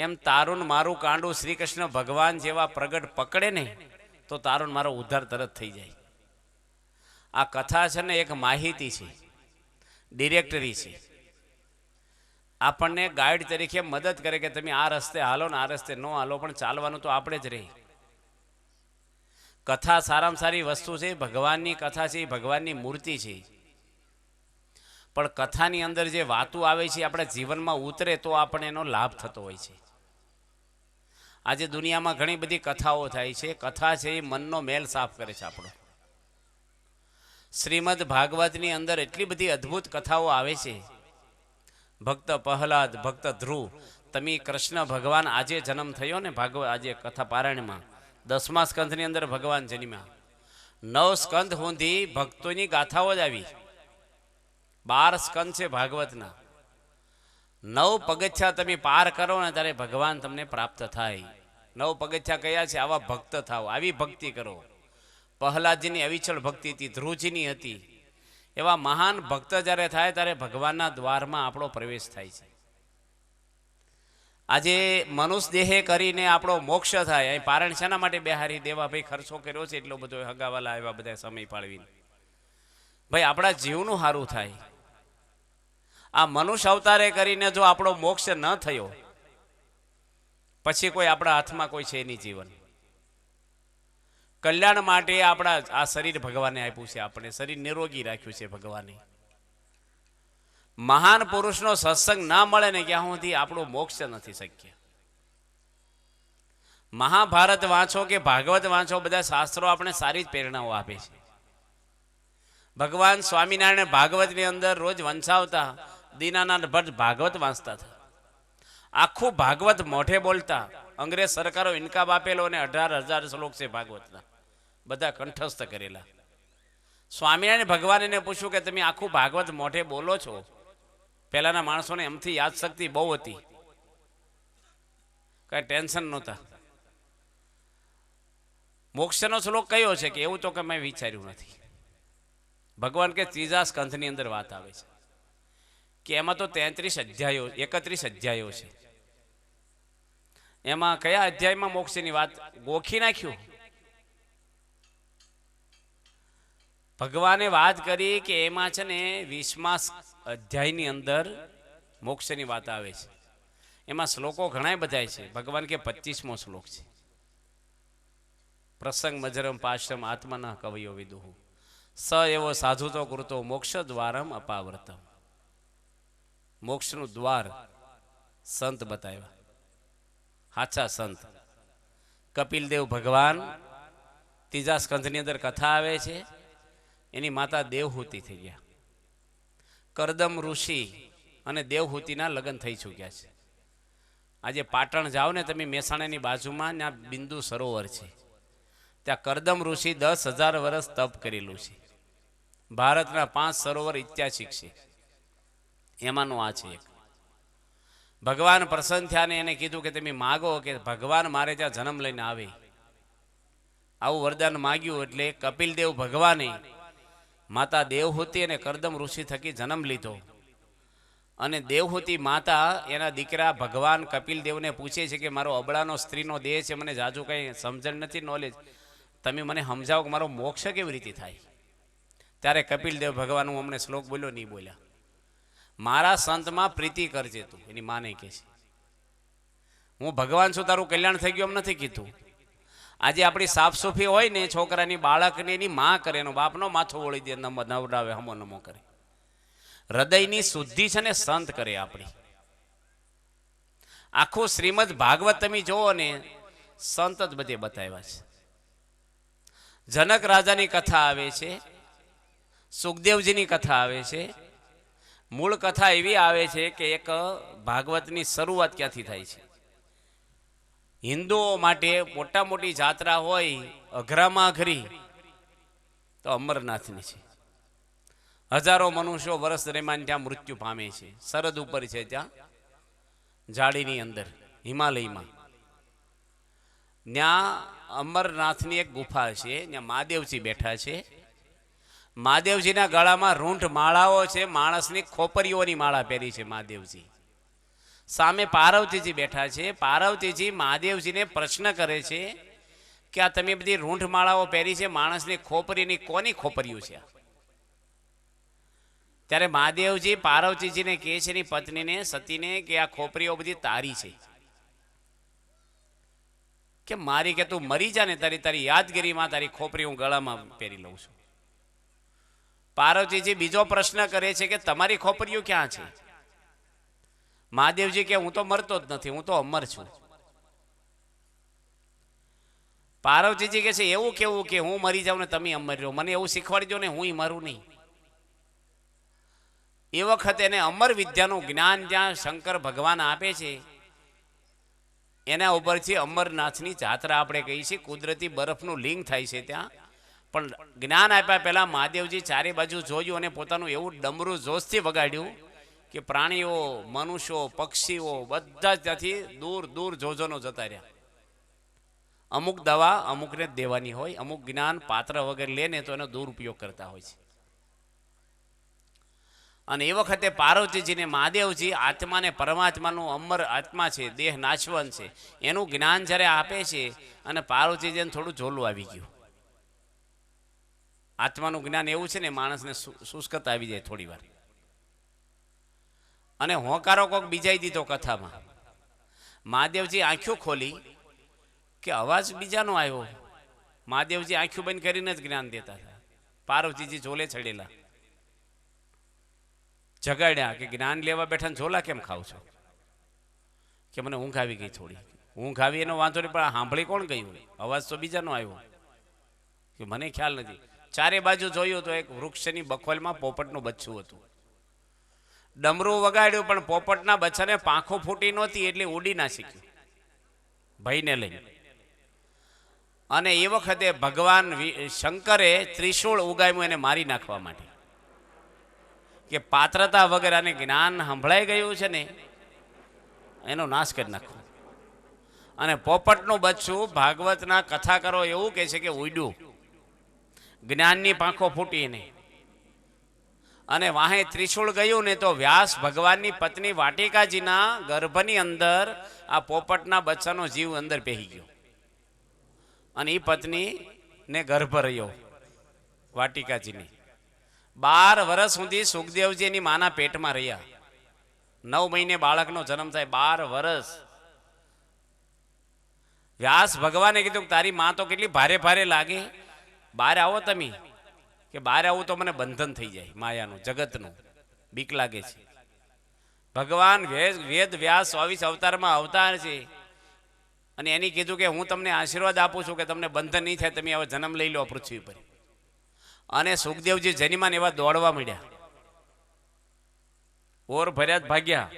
એમ તારું મારું કાંડું શ્રી કૃષ્ણ ભગવાન જેવા પ્રગટ પકડે ને તો તારું મારો ઉદ્ધાર તરત થઈ જાય. આ કથા છે ને એક માહિતી છે, ડિરેક્ટરી છે. આપણને ગાઈડ તરીકે મદદ કરે કે તમે આ રસ્તે હાલો ને આ રસ્તે ન હાલો, પણ ચાલવાનું તો આપણે જ રહી. કથા સારામાં સારી વસ્તુ છે. ભગવાનની કથા છે, ભગવાનની મૂર્તિ છે. પણ કથાની અંદર જે વાતો આવે છે આપણા જીવનમાં ઉતરે તો આપણને એનો લાભ થતો હોય છે. આજે દુનિયામાં ઘણી બધી કથાઓ થાય છે. કથા છે એ મનનો મેલ સાફ કરે છે આપણો. શ્રીમદ ભાગવતની અંદર એટલી બધી અદ્ભુત કથાઓ આવે છે. ભક્ત પ્રહલાદ, ભક્ત ધ્રુવ, તમે કૃષ્ણ ભગવાન આજે જન્મ થયો ને ભાગવત આજે કથા પારાયણમાં 10મા સ્કંધની અંદર ભગવાન જન્મ્યા. 9 સ્કંધ સુધી ભક્તોની ગાથાઓ જ આવી. 12 સ્કંધ છે ભાગવતના. 9 પગથિયા તમે પાર કરો ને ત્યારે ભગવાન તમને પ્રાપ્ત થાય. 9 પગથિયા કયા છે? આવા ભક્ત થાવ, આવી ભક્તિ કરો. પ્રહલાદજીની અવિચળ ભક્તિ હતી, ધ્રુવજીની હતી. એવા મહાન ભક્ત જ્યારે થાય ત્યારે ભગવાનના દ્વારમાં આપણો પ્રવેશ થાય છે. આજે મનુષ્ય દેહે કરીને આપણો મોક્ષ થાય. અહીં પારણ શાના માટે બેહારી દેવા ભાઈ ખર્ચો કર્યો છે એટલો બધો, હગાવાલા એવા બધા સમય ફાળવીને ભાઈ આપણા જીવનું સારું થાય. આ મનુષ્ય અવતારે કરીને જો આપણો મોક્ષ ન થયો પછી કોઈ આપણા હાથમાં કોઈ છે નહીં. જીવન કલ્યાણ માટે આપણા આ શરીર ભગવાને આપ્યું છે. આપણે શરીર નિરોગી રાખ્યું છે ભગવાને. મહાન પુરુષનો સત્સંગ ના મળે ને ક્યાં સુધી આપણું મોક્ષ નથી શક્ય. મહાભારત વાંચો કે ભાગવત વાંચો, બધા શાસ્ત્રો આપણે સારી જ પ્રેરણાઓ આપે છે. ભગવાન સ્વામિનારાયણ ભાગવતની અંદર રોજ વંચાવતા, દીનાનાથ ભટ્ટ ભાગવત વાંચતા હતા. આખું ભાગવત મોઢે બોલતા. અંગ્રેજ સરકારો ઇનકાબ આપેલો અને 18,000 શ્લોક છે ભાગવતના, બધા કંઠસ્થ કરેલા. સ્વામિનારાયણ ભગવાન એને પૂછ્યું કે તમે આખું ભાગવત મોઢે બોલો છો? પહેલાના માણસોને એમથી યાદશક્તિ બહુ હતી, કઈ ટેન્શન નહોતા. મોક્ષનો શ્લોક કયો છે કે એવું તો કે મેં વિચાર્યું નથી. ભગવાન કે 3જા સ્કંધની અંદર વાત આવે છે કે એમાં તો 31 અધ્યાયો છે. એમાં કયા અધ્યાયમાં મોક્ષની વાત ગોખી નાખ્યું? ભગવાને વાત કરી કે એમાં છે ને 20મા અધ્યાયની અંદર મોક્ષની વાત આવે છે. એમાં શ્લોકો ઘણા બધા છે. ભગવાન કે 25મો શ્લોક છે, પ્રસંગ મજરમ પાશ્રમ આત્મના કવયો વિદુહુ સ એવો સાધુ તો કૃતો મોક્ષ દ્વારમ અપાવર્તમ. મોક્ષનું દ્વાર સંત બતાવ્યા, સાચા સંત. કપિલદેવ ભગવાન 3જા સ્કંધની અંદર કથા આવે છે. એની માતા દેવહૂતિ થઈ ગયા. કરદમ ઋષિ અને દેવહૂતિના લગ્ન થઈ ચૂક્યા છે. આજે પાટણ જાઓ ને તમે, મહેસાણાની બાજુમાં ત્યાં બિંદુ સરોવર છે. ત્યાં કરદમ ઋષિ 10,000 વર્ષ તપ કરેલું છે. ભારતના 5 સરોવર ઐતિહાસિક છે, એમાંનું આ છે એક. ભગવાન પ્રસન્ન થયા ને એને કીધું કે તમે માગો કે ભગવાન મારે ત્યાં જન્મ લઈને આવે. આવું વરદાન માગ્યું એટલે કપિલદેવ ભગવાને માતા દેવહૂતિ અને કરદમ ઋષિ થકી જન્મ લીધો. અને દેવહૂતિ માતા એના દીકરા ભગવાન કપિલદેવને પૂછે છે કે મારો અબળાનો સ્ત્રીનો દેહ છે, મને જાજુ કંઈ સમજણ નથી, નોલેજ, તમે મને સમજાવો કે મારો મોક્ષ કેવી રીતે થાય? ત્યારે કપિલદેવ ભગવાન, હું અમને શ્લોક બોલ્યો નહીં બોલ્યા, મારા સંતમાં પ્રીતિ કરજે તું. એની માને કહે છે હું ભગવાન છું, તારું કલ્યાણ થઈ ગયું એમ નથી કીધું. આજે આપણી સાફ સુફી હોય ને, છોકરાની બાળકની એની માં કરે, એનો બાપનો માથો ઓળી દે, નવડાવે, હમો નમો કરે. હૃદયની શુદ્ધિ છે ને સંત કરે આપણી. આખું શ્રીમદ ભાગવત તમે જોવો ને, સંત જ બધે બતાવ્યા છે. જનક રાજાની કથા આવે છે, સુખદેવજીની કથા આવે છે. મૂળ કથા એવી આવે છે કે એક ભાગવતની શરૂઆત ક્યાંથી થાય છે? હિન્દુઓ માટે મોટા મોટી જાત્રા હોય, અઘરામાં અઘરી તો અમરનાથની છે. હજારો મનુષ્યો વર્ષ દરમિયાન ત્યાં મૃત્યુ પામે છે. સરહદ ઉપર છે, ત્યાં જાડીની અંદર હિમાલયમાં. ત્યાં અમરનાથની એક ગુફા છે, ત્યાં મહાદેવજી બેઠા છે. મહાદેવજીના ગળામાં રૂંઢ માળાઓ છે, માણસની ખોપરીઓની માળા પહેરી છે મહાદેવજી. સામે પાર્વતીજી બેઠા છે. પાર્વતીજી મહાદેવજીને પ્રશ્ન કરે છે કે આ તમે બધી રૂંઢ માળાઓ પહેરી છે, માણસની ખોપરીની કોની ખોપરીઓ છે? ત્યારે મહાદેવજી પાર્વતીજીને કહે છે એની પત્નીને સતીને કે આ ખોપરીઓ બધી તારી છે. કે મારી કે તું મરી જા ને તારી યાદગીરીમાં તારી ખોપરી હું ગળામાં પહેરી લઉં છું. પાર્વતીજી બીજો પ્રશ્ન કરે છે કે તમારી ખોપરીઓ ક્યાં છે? મહાદેવજી કે હું તો મરતો જ નથી, હું તો અમર છું. પાર્વતીજી કે છે એવું કેવું કે હું મરી જાઉં ને તમે અમર રહો? મને એવું શીખવાડી દો ને, હું મરું નહીં. એ વખતે એને અમર વિદ્યાનું જ્ઞાન જ્યાં શંકર ભગવાન આપે છે એના ઉપરથી અમરનાથની જાત્રા આપણે કહી છે. કુદરતી બરફનું લિંગ થાય છે ત્યાં. પણ જ્ઞાન આપ્યા પહેલા મહાદેવજી ચારે બાજુ જોયું અને પોતાનું એવું ડમરું જોશથી વગાડ્યું કે પ્રાણીઓ, મનુષ્યો, પક્ષીઓ બધા જ ત્યાંથી દૂર દૂર જોજોનો જતા રહ્યા. અમુક દવા અમુકને જ દેવાની હોય, અમુક જ્ઞાન પાત્ર વગર લે ને તો એનો દુરુપયોગ કરતા હોય છે. અને એ વખતે પાર્વતીજીને મહાદેવજી આત્માને પરમાત્માનું અમર આત્મા છે, દેહ નાશવન છે, એનું જ્ઞાન જ્યારે આપે છે અને પાર્વતીજીને થોડું ઝોલું આવી ગયું. આત્માનું જ્ઞાન એવું છે ને માણસને શુષ્કતા આવી જાય થોડી વાર. અને હોંકારો કોક બીજાઈ દીધો કથામાં. મહાદેવજી આંખો ખોલી કે અવાજ બીજાનો આવ્યો. મહાદેવજી આંખો બંધ કરીને જ જ્ઞાન દેતા હતા. પાર્વતીજી ઝોલે ચડેલા, જગાડ્યા કે જ્ઞાન લેવા બેઠા ઝોલા કેમ ખાવ છો? કે મને ઊંઘ આવી ગઈ થોડી. ઊંઘ આવી એનો વાંધો નહીં, પણ સાંભળી કોણ ગયું? અવાજ તો બીજાનો આવ્યો. કે મને ખ્યાલ નથી. ચારે બાજુ જોયું તો એક વૃક્ષની બખોલમાં પોપટનું બચ્ચું હતું. ડમરું વગાડ્યું પણ પોપટના બચ્ચાને પાંખો ફૂટી નહોતી એટલે ઉડી ના શીખ્યું ભાઈને લઈને. અને એ વખતે ભગવાન શંકરે ત્રિશૂળ ઉગામ્યું એને મારી નાખવા માટે. કે પાત્રતા વગર આને જ્ઞાન સંભળાઈ ગયું છે ને એનો નાશ કરી નાખવો. અને પોપટનું બચ્ચું ભાગવતના કથાકારો એવું કહે છે કે ઉડ્યું, જ્ઞાનની પાંખો ફૂટી નહીં. અને વાહે ત્રિશૂળ ગયું ને તો વ્યાસ ભગવાનની પત્ની વાટિકાજીના ગર્ભની અંદર આ પોપટના બચ્ચાનો જીવ અંદર પહેરી ગયો. અને એ પત્નીને ગર્ભ રહ્યો વાટિકાજીને. 12 વર્ષ સુધી સુખદેવજી એની માના પેટમાં રહ્યા. 9 મહિને બાળકનો જન્મ થાય. 12 વર્ષ. વ્યાસ ભગવાને કીધું તારી માં તો કેટલી ભારે ભારે લાગે, બહાર આવો તમે. કે બહાર આવું તો મને બંધન થઈ જાય માયાનું, જગતનું, બીક લાગે છે. ભગવાન વેદ વ્યાસ 24 અવતારમાં અવતાર છે અને એની કીધું કે હું તમને આશીર્વાદ આપું છું કે તમને બંધન નહીં થાય, તમે હવે જન્મ લઈ લો પૃથ્વી પર. અને સુખદેવજી જનીમાન એવા દોડવા મળ્યા, ઓર ભર્યા ભાગ્યા.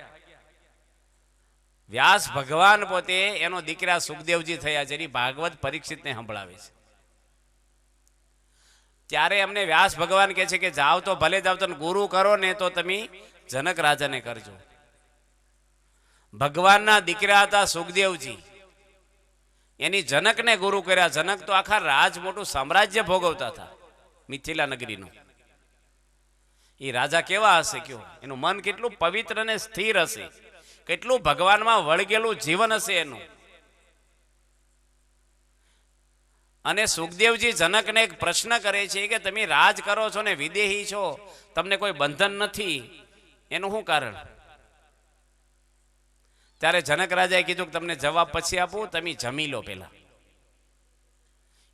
વ્યાસ ભગવાન પોતે એનો દીકરા સુખદેવજી થયા, જેની ભાગવત પરીક્ષિતને સંભળાવે છે. ત્યારે અમને વ્યાસ ભગવાન કહે છે કે જાઓ તો ભલે જાઓ, તો ગુરુ કરો ને તો તમે જનક રાજાને કરજો. ભગવાનના દીકરા હતા સુખદેવજી, એની જનકને ગુરુ કર્યા. જનક તો આખા રાજ મોટું સામ્રાજ્ય ભોગવતા હતા મિથિલા નગરીનું. એ રાજા કેવા હશે કયો? એનું મન કેટલું પવિત્ર અને સ્થિર હશે, કેટલું ભગવાનમાં વળગેલું જીવન હશે એનું. અને સુખદેવજી જનકને એક પ્રશ્ન કરે છે કે તમે રાજ કરો છો ને વિદેહી છો, તમને કોઈ બંધન નથી, એનું શું કારણ? ત્યારે જનક રાજાએ કીધું કે તમને જવાબ પછી આપું, તમે જમી લો પેલા.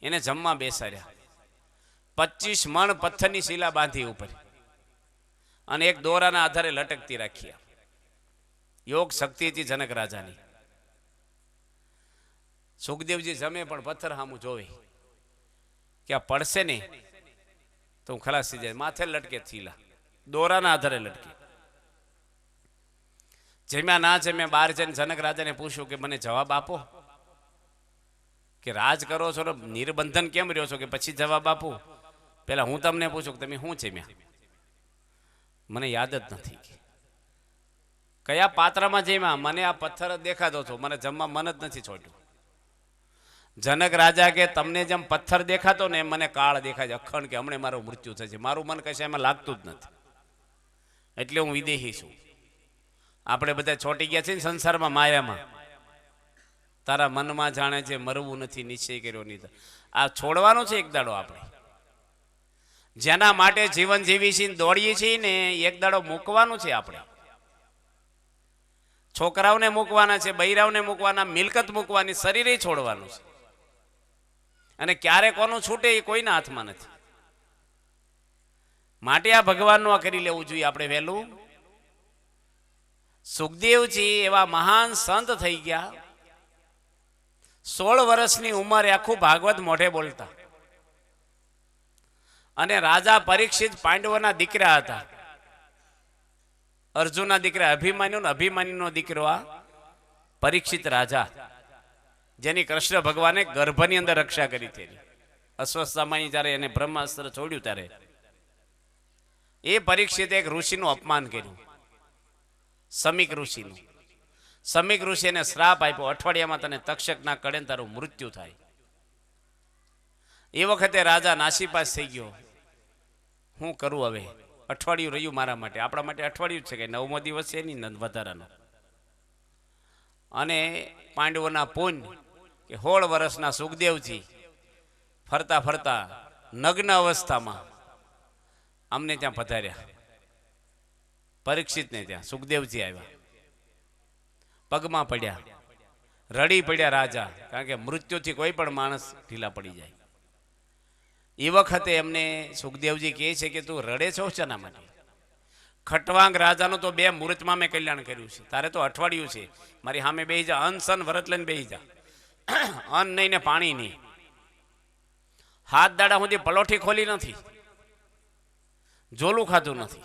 એને જમવા બેસાડ્યા. 25 મણ પથ્થરની શિલા બાંધી ઉપર અને એક દોરાના આધારે લટકતી રાખી. યોગ શક્તિ હતી જનક રાજાની. સુખદેવજી જમે પણ પથ્થર સામું જોવે કે આ પડશે ને તો હું ખલાસ થઈ જાય. માથે લટકે થીલા, દોરાના આધારે લટકે. જમ્યા ના જમ્યા બહાર જઈને જનક રાજાને પૂછ્યું કે મને જવાબ આપો કે રાજ કરો છો ને નિર્બંધન કેમ રહ્યો છો, કે પછી જવાબ આપો. પેલા હું તમને પૂછું કે તમે શું જમ્યા? મને યાદ જ નથી. કયા પાત્રમાં જમ્યા? મને આ પથ્થર જ દેખાતો હતો, મને જમવા મન જ નથી છોડ્યું. જનક રાજા કે તમને જેમ પથ્થર દેખાતો ને એમ મને કાળ દેખાય છે, અખંડ, કે હમણાં મારું મૃત્યુ થશે. મારું મન કશે એમાં લાગતું જ નથી, એટલે હું વિદેહી છું. આપણે બધા છોટી ગયા છે ને સંસારમાં, માયામાં. તારા મનમાં જાણે છે મરવું નથી, નિશ્ચય કર્યો નહીં. આ છોડવાનો છે એક દાડો. આપણે જેના માટે જીવન જીવી છીએ, દોડીએ છીએ ને, એક દાડો મૂકવાનું છે. આપણે છોકરાઓને મૂકવાના છે, બૈરાઓને મૂકવાના, મિલકત મૂકવાની, શરીરે છોડવાનું છે. અને ક્યારે કોનું છૂટે એ કોઈના હાથમાં નથી. માટે આ ભગવાનનું આ કરી લેવું જોઈએ આપણે વહેલું. સુખદેવજી એવા મહાન સંત થઈ ગયા. 16 વર્ષની ઉંમરે આખું ભાગવત મોઢે બોલતા. અને રાજા પરીક્ષિત પાંડવોના દીકરા હતા. અર્જુનના દીકરા અભિમન્યુ ને અભિમન્યુનો દીકરો આ પરીક્ષિત રાજા, જેની કૃષ્ણ ભગવાને ગર્ભની અંદર રક્ષા કરી હતી. અસ્વસ્થતામાં જ્યારે એને બ્રહ્માસ્ત્ર છોડ્યું ત્યારે એ પરીક્ષિતે એક ઋષિનું અપમાન કર્યું, સમીક ઋષિનું. સમીક ઋષિ એને શ્રાપ આપ્યો, અઠવાડિયામાં તને તક્ષક ના કડે તારું મૃત્યુ થાય. એ વખતે રાજા નાસીપાસ થઈ ગયો. હું કરું હવે? અઠવાડિયું રહ્યું મારા માટે. આપણા માટે અઠવાડિયું છે કે 9મો દિવસ છે નહીં વધારાનો. અને પાંડવોના પુન કે 16 વર્ષના સુખદેવજી ફરતા ફરતા નગ્ન અવસ્થામાં અમને ત્યાં પધાર્યા. પરીક્ષિતને ત્યાં સુખદેવજી આવ્યા, પગમાં પડ્યા, રડી પડ્યા રાજા. કારણ કે મૃત્યુથી કોઈ પણ માણસ ઢીલા પડી જાય. એ વખતે એમને સુખદેવજી કહે છે કે તું રડે છો શાના માટે? ખટવાંગ રાજાનું તો 2 મુહૂર્તમાં મેં કલ્યાણ કર્યું છે, તારે તો અઠવાડિયું છે. મારી સામે બેહી જા, અન્ન સન વરત લઈને બેહી જા. અન્ન નહીં ને પાણી નહીં. હાથ દાડા સુધી પલોઠી ખોલી નથી, જોલું ખાધું નથી.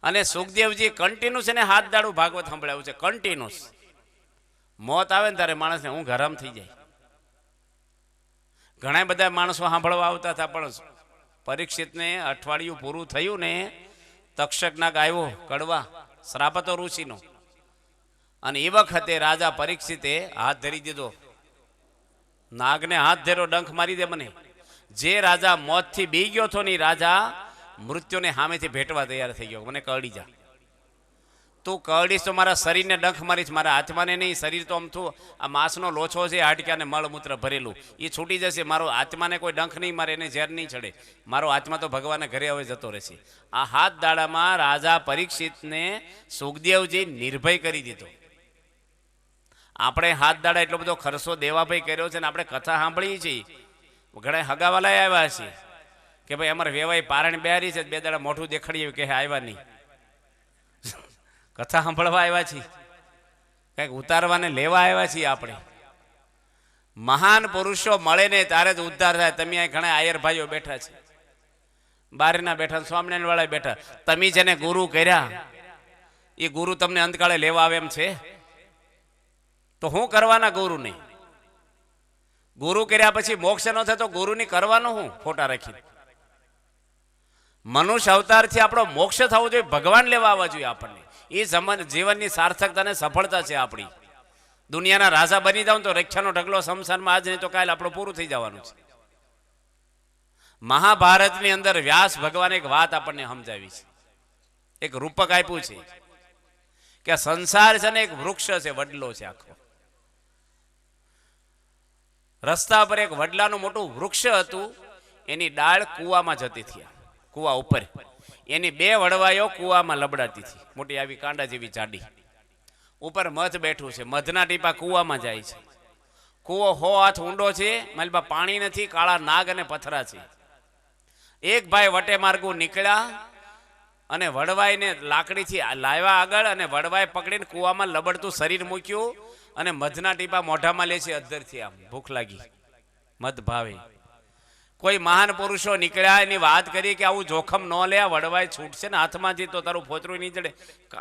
અને સુખદેવજી કન્ટિન્યુસ એને હાથ દાડું ભાગવત સંભળાવ્યું છે, કન્ટિન્યુસ. મોત આવે ને ત્યારે માણસને ઊંઘ હરામ થઈ જાય. ઘણા બધા માણસો સાંભળવા આવતા હતા, પણ પરીક્ષિતને અઠવાડિયું પૂરું થયું ને, તક્ષક નાગ આવ્યો કડવા, શ્રાપ હતો ઋષિનો. અને એ વખતે રાજા પરીક્ષિતે હાથ ધરી દીધો. નાગને હાથ ધર્યો, ડંખ મારી દે મને. જે રાજા મોતથી બી ગયો હતો ને, રાજા મૃત્યુને સામેથી ભેટવા તૈયાર થઈ ગયો. મને કરડી જા, તું કરડીશ તો મારા શરીરને ડંખ મારીશ, મારા આત્માને નહીં. શરીર તો અમથું આ માંસનો લોછો છે, હાડક્યાને મળમૂત્ર ભરેલું, એ છૂટી જશે. મારો આત્માને કોઈ ડંખ નહીં મારે, એને ઝેર નહીં ચડે. મારો આત્મા તો ભગવાનને ઘરે હવે જતો રહેશે. આ હાથ દાડામાં રાજા પરીક્ષિતને સુખદેવજી નિર્ભય કરી દીધો. આપણે હાથ દાડા એટલો બધો ખર્ચો દેવાભાઈ કર્યો છે ને, આપણે કથા સાંભળીએ છીએ. ઘણા હગાવાલા આવ્યા છે કે ભાઈ અમારે વેવાઈ પારણ બેહારી છે, 2 દાડા મોઢું દેખાડી કે આવ્યા નહીં. કથા સાંભળવા આવ્યા છીએ, કંઈક ઉતારવાને લેવા આવ્યા છીએ. આપણે મહાન પુરુષો મળે ને ત્યારે જ ઉદ્ધાર થાય. તમે અહીં ઘણા આયર ભાઈઓ બેઠા છે, બારના બેઠા, સ્વામિનારાયણ વાળા બેઠા. તમે જેને ગુરુ કર્યા એ ગુરુ તમને અંતકાળે લેવા આવે એમ છે? તો હું કરવાના ગુરુ નહીં? ગુરુ કર્યા પછી મોક્ષ ન થાય તો ગુરુની કરવાનું હું ફોટા રાખી? મનુષ્ય અવતારથી આપણો મોક્ષ થવો જોઈએ, ભગવાન લેવા આવવા જોઈએ આપણને. એ જીવનની સાર્થકતા અને સફળતા છે આપણી. દુનિયાના રાજા બની જાવ તો રક્ષાનો ઢગલો સંસારમાં આજ નહીં તો કાલે આપણું પૂરું થઈ જવાનું છે. મહાભારતની અંદર વ્યાસ ભગવાને એક વાત આપણને સમજાવી છે, એક રૂપક આપ્યું છે કે સંસાર છે ને એક વૃક્ષ છે, વડલો છે આખો. રસ્તા પર એક વડલાનું મોટું વૃક્ષ હતું, એની ડાળ કૂવામાં જતી હતી, કૂવા ઉપર. એની 2 વડવાઈઓ કૂવામાં લબડાતી હતી, મોટી આવી કાંડા જેવી જાડી. ઉપર મધ બેઠું છે, મધના ટીપા કૂવામાં જાય છે. કૂવો 100 હાથ ઊંડો છે, માલબા પાણી નથી, કાળા નાગ અને પથરા છે. એક ભાઈ વટે માર્ગું નીકળ્યા અને વડવાઈને લાકડીથી લાવ્યા આગળ, અને વડવાઈ પકડીને કૂવામાં લબડતું શરીર મૂક્યું અને મધના ટીપા મોઢામાં લે છે અધરથી. આમ ભૂખ લાગી, મધ ભાવે. કોઈ મહાન પુરુષો નીકળ્યા, એની વાત કરી કે આવું જોખમ ન લે, વડવાઈ છૂટશે ને હાથમાંથી તો તારું ફોતરું નહીં ચડે.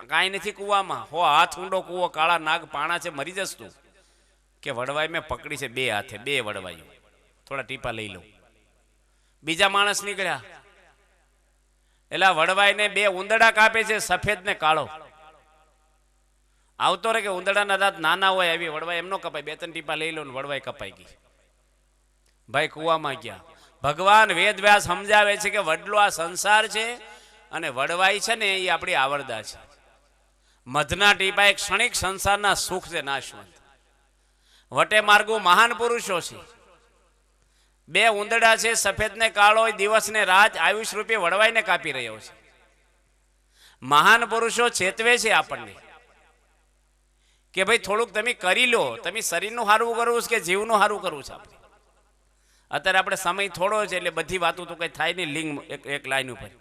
કાંઈ નથી કૂવામાં, 100 હાથ ઊંડો કૂવો, કાળા નાગ પાણા છે, મરી જશ તું. કે વડવાઈ મેં પકડી છે 2 હાથે, 2 વડવાઈઓ, થોડા ટીપા લઈ લઉં. બીજા માણસ નીકળ્યા, એટલે વડવાઈને 2 ઉંદરડા કાપે છે, સફેદ ને કાળો. આવતો રે કે ઉંદરડાના દાંત નાના હોય, આવી વડવાઈ એમનો કપાય, 2-3 ટીપા લઈ લો ને વડવાઈ કપાઈ ગઈ. ભાઈ કૂવામાં ગયા. ભગવાન વેદ વ્યાસ સમજાવે છે કે વડલો આ સંસાર છે અને વડવાઈ છે ને એ આપણી આવરદા છે. મધના ટીપા એક ક્ષણિક સંસારના સુખ છે નાશવંત. વટે માર્ગો મહાન પુરુષો છે. બે ઉંદડા છે, સફેદ ને કાળો, દિવસ ને રાત આયુષ રૂપે વળવાઈને કાપી રહ્યો છે. મહાન પુરુષો ચેતવે છે આપણને કે ભાઈ થોડુંક તમે કરી લો. તમે શરીરનું સારું કરવું છે કે જીવનું સારું કરવું છે? આપણે અત્યારે આપણે સમય થોડો છે એટલે બધી વાતો તો કઈ થાય નહીં. લિંગ એક લાઈન ઉપર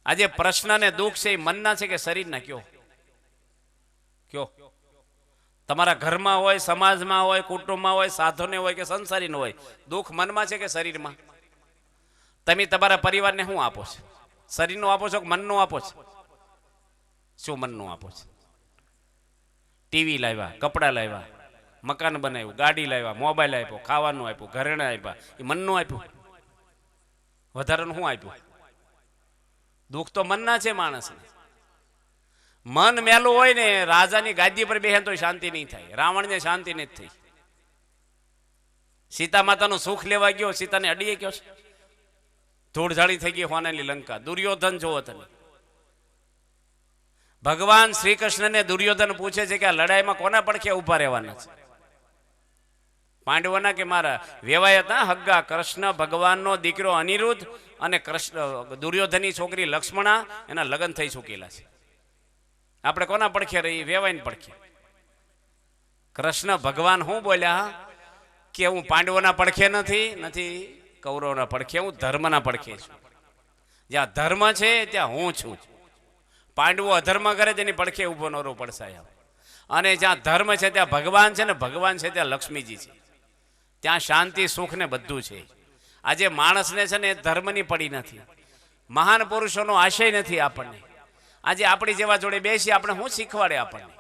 આજે પ્રશ્ન ને દુઃખ છે એ મનના છે કે શરીરના? કયો તમારા ઘરમાં હોય, સમાજમાં હોય, કુટુંબમાં હોય, સાધુને હોય કે સંસારીને હોય, દુઃખ મનમાં છે કે શરીરમાં? તમે તમારા પરિવારને શું આપો છો? શરીરનું આપો છો કે મનનું આપો છો? શું મનનું આપો છો? ટીવી લાવ્યા, કપડાં લાવ્યા, મકાન બનાવ્યું, ગાડી લાવ્યા, મોબાઈલ આપ્યો, ખાવાનું આપ્યું, ઘરેણા આપ્યા, એ મનનું આપ્યું? વધારાનું શું આપ્યું? દુઃખ તો મનના છે માણસને. મન મેલું હોય ને, રાજાની ગાદી પર બેહે તો શાંતિ નહીં થાય. રાવણને શાંતિ નથી થઈ. સીતા માતાનું સુખ લેવા ગયો, સીતાને અડીએ ગયો છે. ધૂળઝાડી થઈ ગઈ હોનાની લંકા. દુર્યોધન જોવો તમે. ભગવાન શ્રી કૃષ્ણને દુર્યોધન પૂછે છે કે આ લડાઈમાં કોના પડખે ઉભા રહેવાના છે? પાંડવોના કે મારા? વેવાય હતા હગ્ગા. કૃષ્ણ ભગવાનનો દીકરો અનિરુદ્ધ અને દુર્યોધનની છોકરી લક્ષ્મણા, એના લગ્ન થઈ ચૂકેલા છે. આપણે કોના પડખે રહી? વેવાઈને પડખે. કૃષ્ણ ભગવાન શું બોલ્યા કે હું પાંડવોના પડખે નથી કૌરવોના પડખે, હું ધર્મના પડખે છું. જ્યાં ધર્મ છે ત્યાં હું છું. પાંડવો અધર્મ કરે તેની પડખે ઉભો નરો પડસાય. અને જ્યાં ધર્મ છે ત્યાં ભગવાન છે, ને ભગવાન છે ત્યાં લક્ષ્મીજી છે. ત્યાં શાંતિ, સુખ ને બધું છે. આજે માણસને છે ને ધર્મની પડી નથી, મહાન પુરુષોનો આશય નથી આપણને. આજે આપણી જેવા જોડે બેસી આપણે શું શીખવાડે આપણને?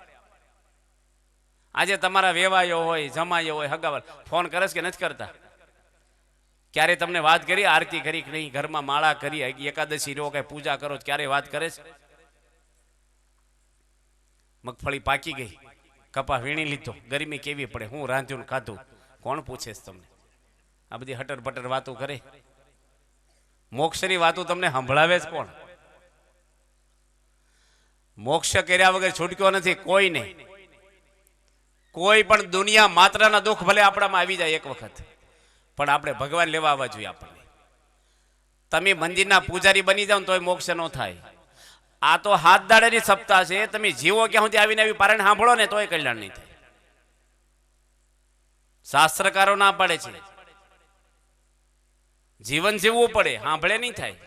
આજે તમારા વેવાયો હોય, જમાયો હોય, હગાવાલ ફોન કરે કે નથી કરતા? ક્યારે તમને વાત કરી આરતી કરી કે નહીં? ઘરમાં માળા કરી, એકાદશી રો કઈ પૂજા કરો, ક્યારે વાત કરે છે? મગફળી પાકી ગઈ, કપા વીણી લીધો, ગરમી કેવી પડે, હું રાંધ્યું ખાધું, કોણ પૂછે છે તમને? આ બધી હટર પટર વાતો કરે. મોક્ષની વાતો તમને સંભળાવે છે કોણ? મોક્ષ કર્યા વગર છૂટક્યો નથી કોઈને. કોઈ પણ દુનિયા માત્રના દુઃખ ભલે આપણામાં આવી જાય એક વખત, પણ આપણે ભગવાન લેવા આવવા જોઈએ આપણને. તમે મંદિરના પૂજારી બની જાઓ તોય મોક્ષ ન થાય. આ તો હાથ દાડેની સપ્તાહ છે. તમે જીવો ક્યાં સુધી આવીને આવી પારણ સાંભળો ને તોય કલ્યાણ નહીં થાય. શાસ્ત્રકારો ના પડે છે, જીવન જીવવું પડે, સાંભળે નહીં થાય.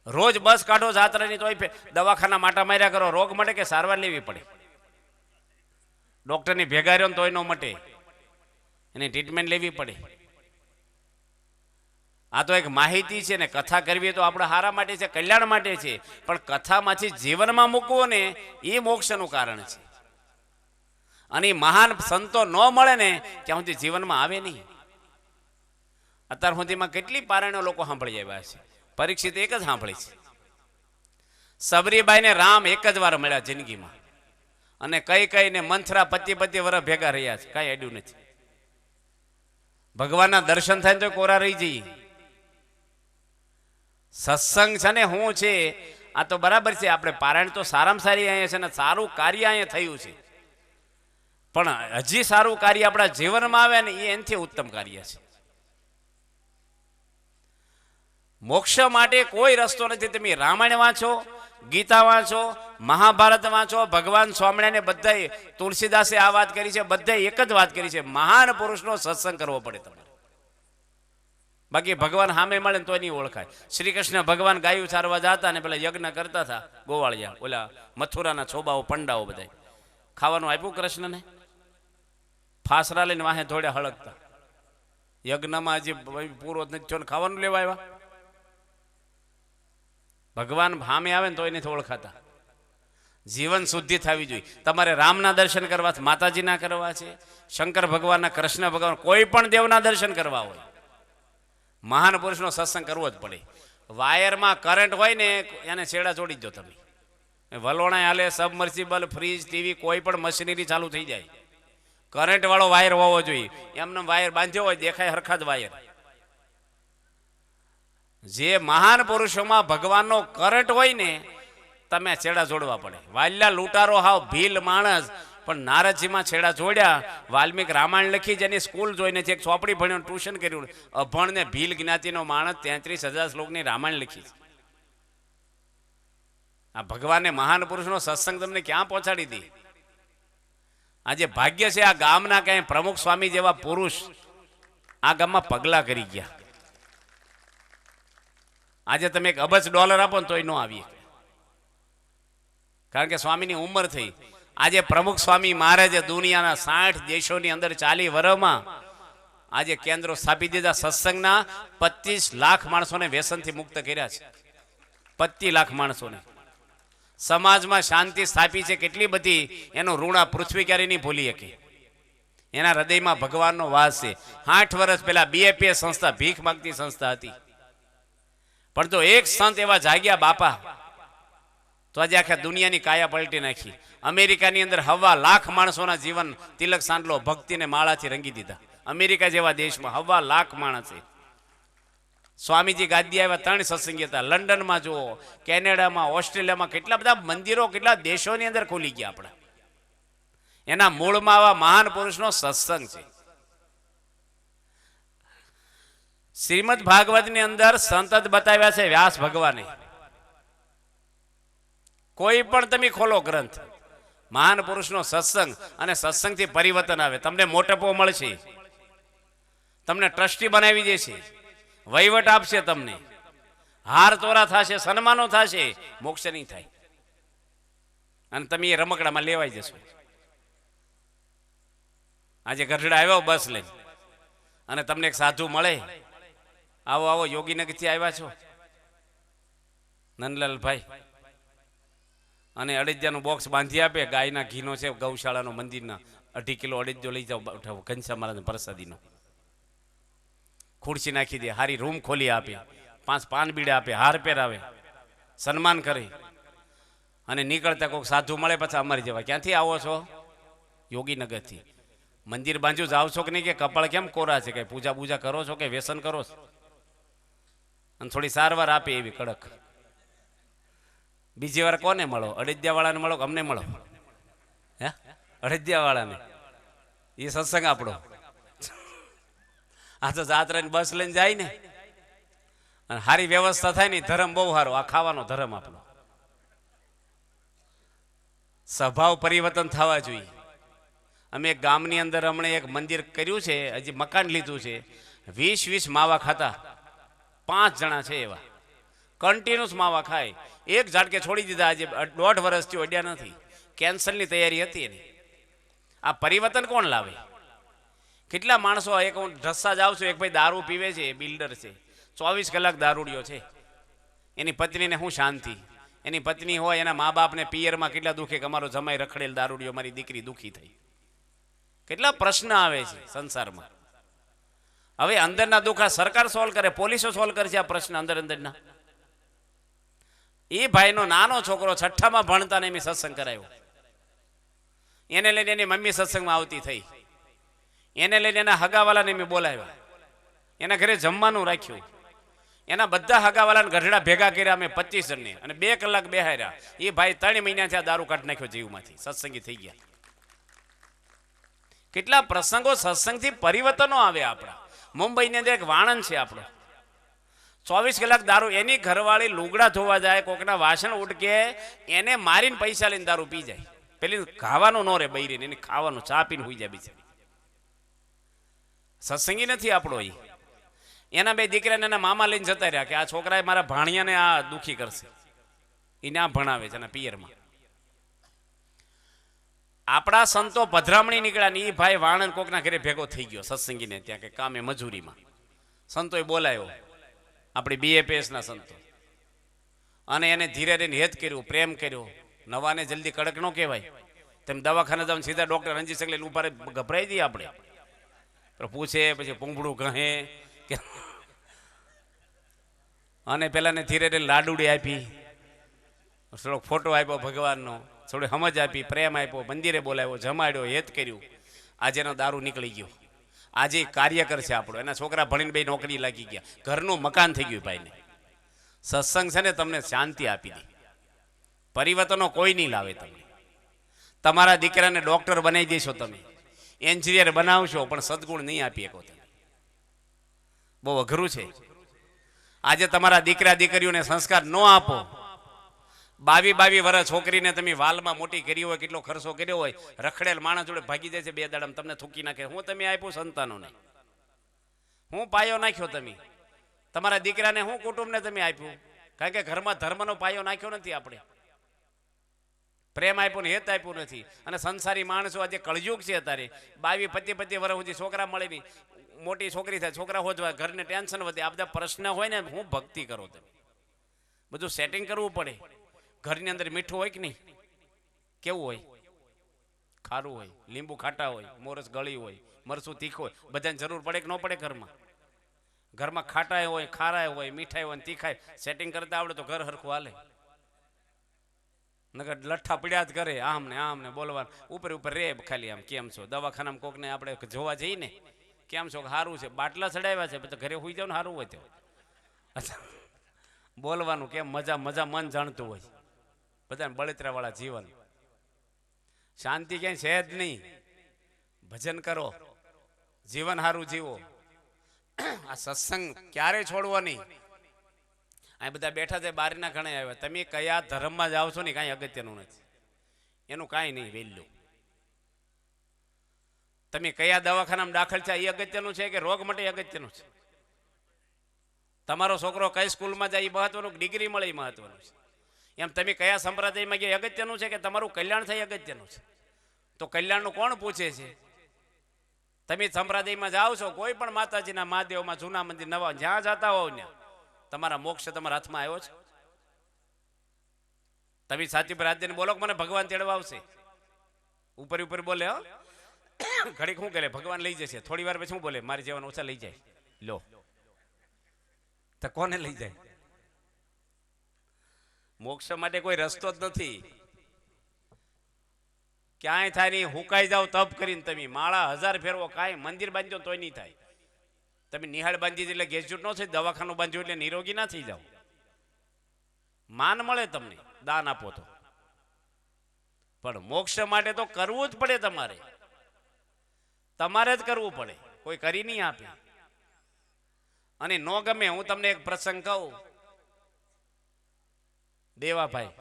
રોજ બસ કાઢો જાત્રાની તોય દવાખાના માટા માર્યા કરો, રોગ મટે કે સારવાર લેવી પડે. ડોક્ટરની ભેગા રહ્યો તોય ન મટે, એની ટ્રીટમેન્ટ લેવી પડે. આ તો એક માહિતી છે ને. કથા કરવી તો આપણા હારા માટે છે, કલ્યાણ માટે છે, પણ કથામાંથી જીવનમાં મૂકવો ને એ મોક્ષનું કારણ છે. અને મહાન સંતો ન મળે ને ત્યાં સુધી જીવનમાં આવે નહીં. અત્યાર સુધીમાં કેટલી પારાયણો લોકો સાંભળી આવ્યા છે. પરીક્ષિત એક જ સાંભળી છે. સબરીબાઈને રામ એક જ વાર મળ્યા જિંદગીમાં, અને કઈ ને મંથરા 25 વર્ષ ભેગા રહ્યા છે, કઈ અડ્યું નથી. ભગવાનના દર્શન થાય તો કોરા રહી જઈએ. સત્સંગ છે ને શું છે? આ તો બરાબર છે, આપણે પારાયણ તો સારામાં સારી અહીંયા છે ને સારું કાર્ય અહીંયા થયું છે, પણ હજી સારું કાર્ય આપણા જીવનમાં આવે ને એ એનાથી ઉત્તમ કાર્ય છે. મોક્ષ માટે કોઈ રસ્તો નથી. તમે રામાયણ વાંચો, ગીતા વાંચો, મહાભારત વાંચો, ભગવાન સ્વામિનારાયણે બધાય, તુલસીદાસે આ વાત કરી છે, બધાય એક જ વાત કરી છે, મહાન પુરુષનો સત્સંગ કરવો પડે તમારે. બાકી ભગવાન સામે મળે ને તો નહીં ઓળખાય. શ્રી કૃષ્ણ ભગવાન ગાયું ચારવા જતા ને પેલા યજ્ઞ કરતા હતા ગોવાળિયા, ઓલા મથુરાના છોબાઓ, પંડાઓ બધા. ખાવાનું આપ્યું કૃષ્ણને? ફાસરા લઈને વાહે થોડે હળગતા. યજ્ઞમાં હજી પૂરો નથી થયો ને ખાવાનું લેવા આવ્યા. ભગવાન સામે આવે ને તો નથી ઓળખાતા. જીવન શુદ્ધિ થવી જોઈએ. તમારે રામના દર્શન કરવા છે, માતાજીના કરવા છે, શંકર ભગવાનના, કૃષ્ણ ભગવાન, કોઈ પણ દેવના દર્શન કરવા હોય, મહાન પુરુષનો સત્સંગ કરવો જ પડે. વાયરમાં કરંટ હોય ને એને છેડા જોડી દો તમે. વલોણા હાલે, સબમર્સિબલ, ફ્રીજ, ટીવી, કોઈ પણ મશીનરી ચાલુ થઈ જાય. કરંટ વાળો વાયર હોવો જોઈએ. એમને વાયર બાંધ્યો હોય દેખાય હરખા જ વાયર. જે મહાન પુરુષોમાં ભગવાનનો કરંટ હોય ને, તમે છેડા જોડવા પડે. વાલ્યા લૂંટારો હાવ ભીલ માણસ, પણ નારદજીમાં છેડા જોડ્યા. વાલ્મીક રામાયણ લખી જેની સ્કૂલ જોઈને છે, એક ચોપડી ભણ્યો, ટ્યુશન કર્યું. અભણ ને ભીલ જ્ઞાતિનો માણસ 33,000 શ્લોકની રામાયણ લખી છે. આ ભગવાને મહાન પુરુષનો સત્સંગ તમને ક્યાં પહોંચાડી દી. આજે ભાગ્ય છે આ ગામના કઈ પ્રમુખ સ્વામી જેવા પુરુષ આ ગામમાં પગલા કરી ગયા. આજે તમે $1 અબજ આપો ને તોય ન આવીએ, કારણ કે સ્વામીની ઉંમર થઈ. આજે પ્રમુખ સ્વામી મહારાજે દુનિયાના 60 દેશોની અંદર 40 વર્ષમાં આજે કેન્દ્રો સ્થાપી દીધા. સત્સંગના 25 લાખ માણસોને વ્યસનથી મુક્ત કર્યા છે. 25 લાખ માણસોને સમાજમાં શાંતિ સ્થાપી છે. કેટલી બધી એનું ઋણ આ પૃથ્વી ક્યારે નહીં ભૂલી શકે. એના હૃદયમાં ભગવાનનો વાસ છે. 8 વર્ષ પહેલા BAPS સંસ્થા ભીખ માંગતી સંસ્થા હતી, પણ તો એક સંત એવા જાગ્યા બાપા, તો આજે આખા દુનિયાની કાયા પલટી નાખી. અમેરિકાની અંદર 1.25 લાખ માણસોના જીવન તિલક સાંડલો ભક્તિને માળાથી રંગી દીધા. અમેરિકા જેવા દેશમાં 1.25 લાખ માણસ છે. સ્વામીજી ગાદી આવ્યા 3 સત્સંગી હતા. લંડનમાં જુઓ, કેનેડામાં, ઓસ્ટ્રેલિયામાં કેટલા બધા મંદિરો કેટલા દેશોની અંદર ખુલી ગયા. આપણા એના મૂળમાં આવા મહાન પુરુષનો સત્સંગ છે. શ્રીમદ ભાગવતની અંદર સંત જ બતાવ્યા છે વ્યાસ ભગવાને. કોઈ પણ તમે ખોલો ગ્રંથ, મહાન પુરુષનો સત્સંગ, અને સત્સંગથી પરિવર્તન આવે. તમને મોટપો મળશે, તમને ટ્રસ્ટી બનાવી દેશે, વહીવટ આપશે, તમને હાર તોરા થશે, સન્માનો થશે, મોક્ષ નહીં થાય, અને તમે એ રમકડામાં લેવાઈ જશો. આજે ગઢડા આવ્યો બસ લઈને, અને તમને એક સાધુ મળે, આવો આવો યોગીનગરથી આવ્યા છો નંદલાલભાઈ, અને અડદિયાનું બોક્સ બાંધી આપે. ગાયના ઘીનો છે, ગૌશાળાનો, મંદિરના 2.5 કિલો અડદિયો લઈ જાઓ ઘનશ્યામ મહારાજ પ્રસાદીનો. ખુરશી નાખી દે, હારી રૂમ ખોલી આપે, 5 પાન બીડા આપે, હાર પહેરાવે, સન્માન કરે, અને નીકળતા કોઈક સાધુ મળે પછી અમારી જેવા, ક્યાંથી આવો છો? યોગીનગરથી. મંદિર બાંધ્યું જાવ છો કે નહીં? કે કપાળ કેમ કોરા છે? કે પૂજા પૂજા કરો છો કે વ્યસન કરો છો? અને થોડી સારવાર આપે એવી કડક. બીજી વાર કોને મળો? અડદિયા વાળાને મળો કે અમને મળો? હે, અડદિયા વાળાને. એ સત્સંગ આપણો. આ તો જાત્રાની બસ લઈને જાય ને, અને સારી વ્યવસ્થા થાય ને, ધર્મ બહુ સારો. આ ખાવાનો ધર્મ આપણો. સ્વભાવ પરિવર્તન થવા જોઈએ. અમે એક ગામની અંદર હમણાં એક મંદિર કર્યું છે, હજી મકાન લીધું છે. 20 માવા ખાતા 5 જણા છે એવા, કન્ટિન્યુઅસ માવા ખાય. એક ઝાટકે છોડી દીધા. આજે 1.5 વર્ષથી અડ્યા નથી. કેન્સરની તૈયારી હતી એની. આ પરિવર્તન કોણ લાવે? કેટલા માણસો, એક હું ઢસા જાઉં છું, એક ભાઈ દારૂ પીવે છે, બિલ્ડર છે, 24 કલાક દારૂડિયો છે. એની પત્નીને શું શાંતિ? એની પત્ની હોય, એના મા બાપને પિયરમાં કેટલા દુખે કે અમારો જમાઈ રખડેલ દારૂડિયો, મારી દીકરી દુખી થઈ. કેટલા પ્રશ્ન આવે છે સંસારમાં. હવે અંદરના દુઃખ સરકાર સોલ્વ કરે, પોલીસો સોલ્વ કરે છે આ પ્રશ્ન અંદરના. એ ભાઈનો નાનો છોકરો 6ઠ્ઠામાં ભણતા ને એમ સત્સંગ કરાયો. એને લઈને એની મમ્મી સત્સંગમાં આવતી થઈ. એને લઈને એના હગાવાલાને મેં બોલાવ્યા, એના ઘરે જમવાનું રાખ્યું. એના બધા હગાવાલાને ગઢડા ભેગા કર્યા અમે 25 જણને, અને 2 કલાક બેહાર્યા. એ ભાઈ 3 મહિનાથી આ દારૂ કાઢી નાખ્યો જીવમાંથી, સત્સંગી થઈ ગયા. કેટલા પ્રસંગો સત્સંગથી પરિવર્તનો આવે આપણા. મુંબઈની અંદર એક વાણંદ છે આપણો, 24 કલાક દારૂ. એની ઘરવાળી લુગડા ધોવા જાય, કોકના વાસણ ઉટકે, એને મારીને પૈસા લઈને દારૂ પી જાય. પેલી ખાવાનું ન રે બૈરીને, એને ખાવાનું ચા પીને હોઈ જાય બિચારી. સત્સંગી નથી આપણો. એના 2 દીકરાને એના મામા લઈને જતા રહ્યા કે આ છોકરાએ મારા ભાણિયાને આ દુખી કરશે, એને આ ભણાવે છે એના પિયરમાં. આપણા સંતો પધરામણી નીકળ્યા ને એ ભાઈ વાણંદ કોકના ઘરે ભેગો થઈ ગયો સત્સંગીને ત્યાં, કે કામે મજૂરીમાં. સંતોએ બોલાયો, આપણી BAPS ના સંતો, અને એને ધીરે ધીરે હેત કર્યું, પ્રેમ કર્યો. નવાને જલ્દી કડક ન કહેવાય. તેમ દવાખાને જાવ સીધા ડોક્ટર રણજીત સગલે ઉભા ગભરાઈ દઈએ આપણે. પૂછે, પછી પૂંભળું કહે કે, અને પેલાને ધીરે ધીરે લાડુડી આપી, થોડોક ફોટો આપ્યો ભગવાનનો, થોડી સમજ આપી, પ્રેમ આપ્યો, મંદિરે બોલાવ્યો, જમાડ્યો, હેત કર્યું. આજે એનો દારૂ નીકળી ગયો. આજે કાર્યકર છે આપણો. એના છોકરા ભણીને 2 નોકરી લાગી ગયા, ઘરનું મકાન થઈ ગયું ભાઈને. સત્સંગ છે ને તમને શાંતિ આપી દે. પરિવર્તનો કોઈ નહીં લાવે. તમે તમારા દીકરાને ડોક્ટર બનાવી દેશો, તમે એન્જિનિયર બનાવશો, પણ સદગુણ નહીં આપી શકો. તમે બહુ અઘરું છે. આજે તમારા દીકરા દીકરીઓને સંસ્કાર ન આપો, 22 વર્ષ છોકરીને તમે વાલમાં મોટી કરી હોય, કેટલો ખર્ચો કર્યો હોય, રખડેલ માણસ જોડે ભાગી જાય છે 2 દાડામાં, તમને થૂકી નાખે. હું તમે આપ્યું સંતાનોને, હું પાયો નાખ્યો તમે તમારા દીકરાને, હું કુટુંબને તમે આપ્યું? કારણ કે ઘરમાં ધર્મનો પાયો નાખ્યો નથી, આપણે પ્રેમ આપ્યો ને હેત આપ્યું નથી. અને સંસારી માણસો આજે કળયુગ છે, અત્યારે 22-25 વર્ષ સુધી છોકરા મળે નહીં, મોટી છોકરી થાય, છોકરા હોજવા, ઘરને ટેન્શન વધે, આ બધા પ્રશ્ન હોય ને, હું ભક્તિ કરો, તમે બધું સેટિંગ કરવું પડે. ઘરની અંદર મીઠું હોય કે નહીં? કેવું હોય? ખારું હોય, લીંબુ ખાટા હોય, મોરસ ગળી હોય, મરચું તીખું હોય, બધાને જરૂર પડે કે ન પડે? ઘરમાં ખાટાય હોય, ખારાય હોય, મીઠાઈ હોય, તીખાય, સેટિંગ કરતા આવડે તો ઘર હરખું હાલે. નકર લઠ્ઠા પીડ્યા જ કરે, આમ ને બોલવાનું ઉપર રે ખાલી આમ કેમ છો. દવાખાનામાં કોકને આપણે જોવા જઈએ ને, કેમ છો, સારું છે, બાટલા ચડાવ્યા છે, પછી ઘરે સુઈ જાવ ને સારું હોય તો. અચ્છા, બોલવાનું કેમ? મજા મન જાણતું હોય. બધાને બળતરાવાળા જીવન, શાંતિ ક્યાંય છે જ નહીં. ભજન કરો, જીવન સારું જીવો. આ સત્સંગ ક્યારે છોડવો નહીં. આ બધા બેઠા છે, બહારના ઘણા આવ્યા. તમે કયા ધર્મમાં જાઓ છો ને કાંઈ અગત્યનું નથી, એનું કાંઈ નહીં વેલ્યુ. તમે કયા દવાખાનામાં દાખલ છે એ અગત્યનું છે કે રોગ માટે અગત્યનું છે? તમારો છોકરો કઈ સ્કૂલમાં જાય એ મહત્વનું, ડિગ્રી મળે એ મહત્વનું છે. એમ તમે કયા સંપ્રદાયમાં ગયા અગત્યનું છે કે તમારું કલ્યાણ થાય અગત્યનું છે? તો કલ્યાણનું કોણ પૂછે છે? તમે સંપ્રદાયમાં જાઓ છો, કોઈ પણ માતાજીના, મહાદેવમાં, જૂના મંદિર, નવા, જ્યાં જતા હોવ ને, તમારા મોક્ષ તમારા હાથમાં આવ્યો છે? તમે સાચી પર હાથ દઈને બોલો કે મને ભગવાન તેડવા આવશે. ઉપર બોલે, હો ઘડીક શું કરે, ભગવાન લઈ જશે. થોડી વાર પછી શું બોલે, મારી જીવન ઓછા લઈ જાય. લો તો કોને લઈ જાય? મોક્ષ માટે કોઈ રસ્તો જ નથી. ક્યાંય થાય નહીં. હુકાઈ જાવ તપ કરીને, તમે માળા 1000 ફેરવો, કાંઈ મંદિર બાંધ્યો તોય નહીં થાય. તમે નિહાળ બાંધી એટલે ગેજ્યુટ ન થાય, દવાખાનું બાંધ્યું એટલે નિરોગી ના થઈ જાવ. માન મળે તમને, દાન આપો તો, પણ મોક્ષ માટે તો કરવું જ પડે. તમારે જ કરવું પડે, કોઈ કરી નહીં આપે. અને નો ગમે, હું તમને એક પ્રસંગ કહું. દેવાભાઈ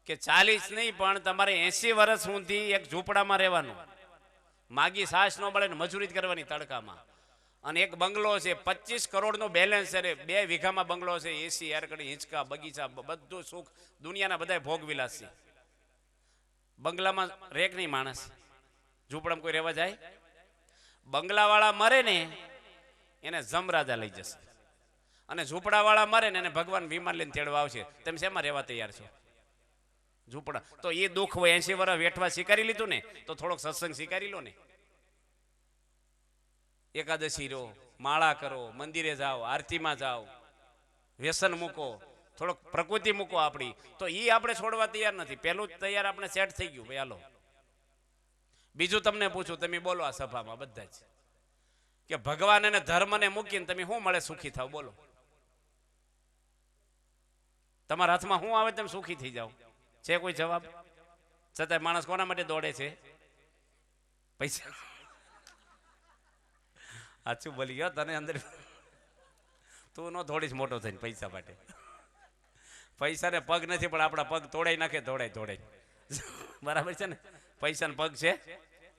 કે 40 નહીં પણ તમારે 80 વર્ષ સુધી એક ઝૂંપડામાં રહેવાનું, માગી સાસ ન મળે ને મજૂરી જ કરવાની તડકામાં. અને એક બંગલો છે, 25 કરોડનો બેલેન્સ છે, 2 વીઘામાં બંગલો છે, એસી, એર કન્ડિશન, હિંચકા, બગીચા, બધું સુખ દુનિયાના બધા ભોગ વિલાસ છે. બંગલામાં રેક નહીં માણસ, ઝૂંપડામાં કોઈ રહેવા જાય? બંગલાવાળા મરે ને એને જમરાજા લઈ જશે, અને ઝૂંપડાવાળા મરે ને એને ભગવાન વિમાન લઈને તેડવા આવશે. તમે શેમાં રહેવા તૈયાર છો? ઝૂંપડા. તો એ દુઃખ હોય, 80 વર્ષ વેઠવા સ્વીકારી લીધું ને, તો થોડોક સત્સંગ સ્વીકારી લો ને. એકાદશી રો, માળા કરો, મંદિરે જાઓ, આરતીમાં જાઓ, વ્યસન મૂકો, થોડોક પ્રકૃતિ મૂકો આપણી. તો એ આપણે છોડવા તૈયાર નથી. પહેલું જ તૈયાર આપણે સેટ થઈ ગયું ભાઈ, હાલો. બીજું તમને પૂછું, તમે બોલો આ સભામાં બધા જ, કે ભગવાન અને ધર્મને મૂકીને તમે શું મળે સુખી થાવ? બોલો. તમારા હાથમાં શું આવે તમે સુખી થઈ જાઓ? છે કોઈ જવાબ? છતાંય માણસ કોના માટે દોડે છે? પૈસા. સાચું બોલી ગયો તને અંદર. તું ન દોડીશ મોટો થઈને પૈસા માટે. પૈસાને પગ નથી, પણ આપણા પગ તોડાઈ નાખે, દોડાય. બરાબર છે ને? પૈસાને પગ છે,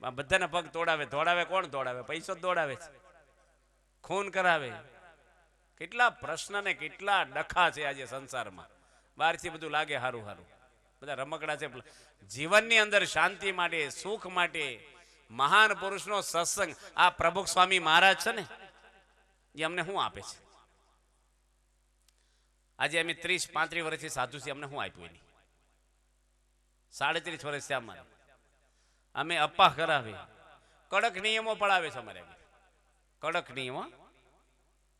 બધાના પગ દોડાવે કોણ દોડાવે? પૈસો જ દોડાવે છે, ખૂન કરાવે. કેટલા પ્રશ્ન ને કેટલા ડખા છે આજે સંસારમાં. બહારથી બધું લાગે હારું, બધા રમકડા છે. જીવનની અંદર શાંતિ માટે, સુખ માટે મહાન પુરુષનો સત્સંગ, આ પ્રભુક સ્વામી મહારાજ છે ને, એ અમને શું આપે છે? આજે અમે 30-35 વર્ષથી સાધુ છીએ, અમને શું આપ્યું? એની 37 વર્ષ છે અમારે. અમે અપ્પા કરાવે, કડક નિયમો પડાવે છે અમારે. કડક નિયમો,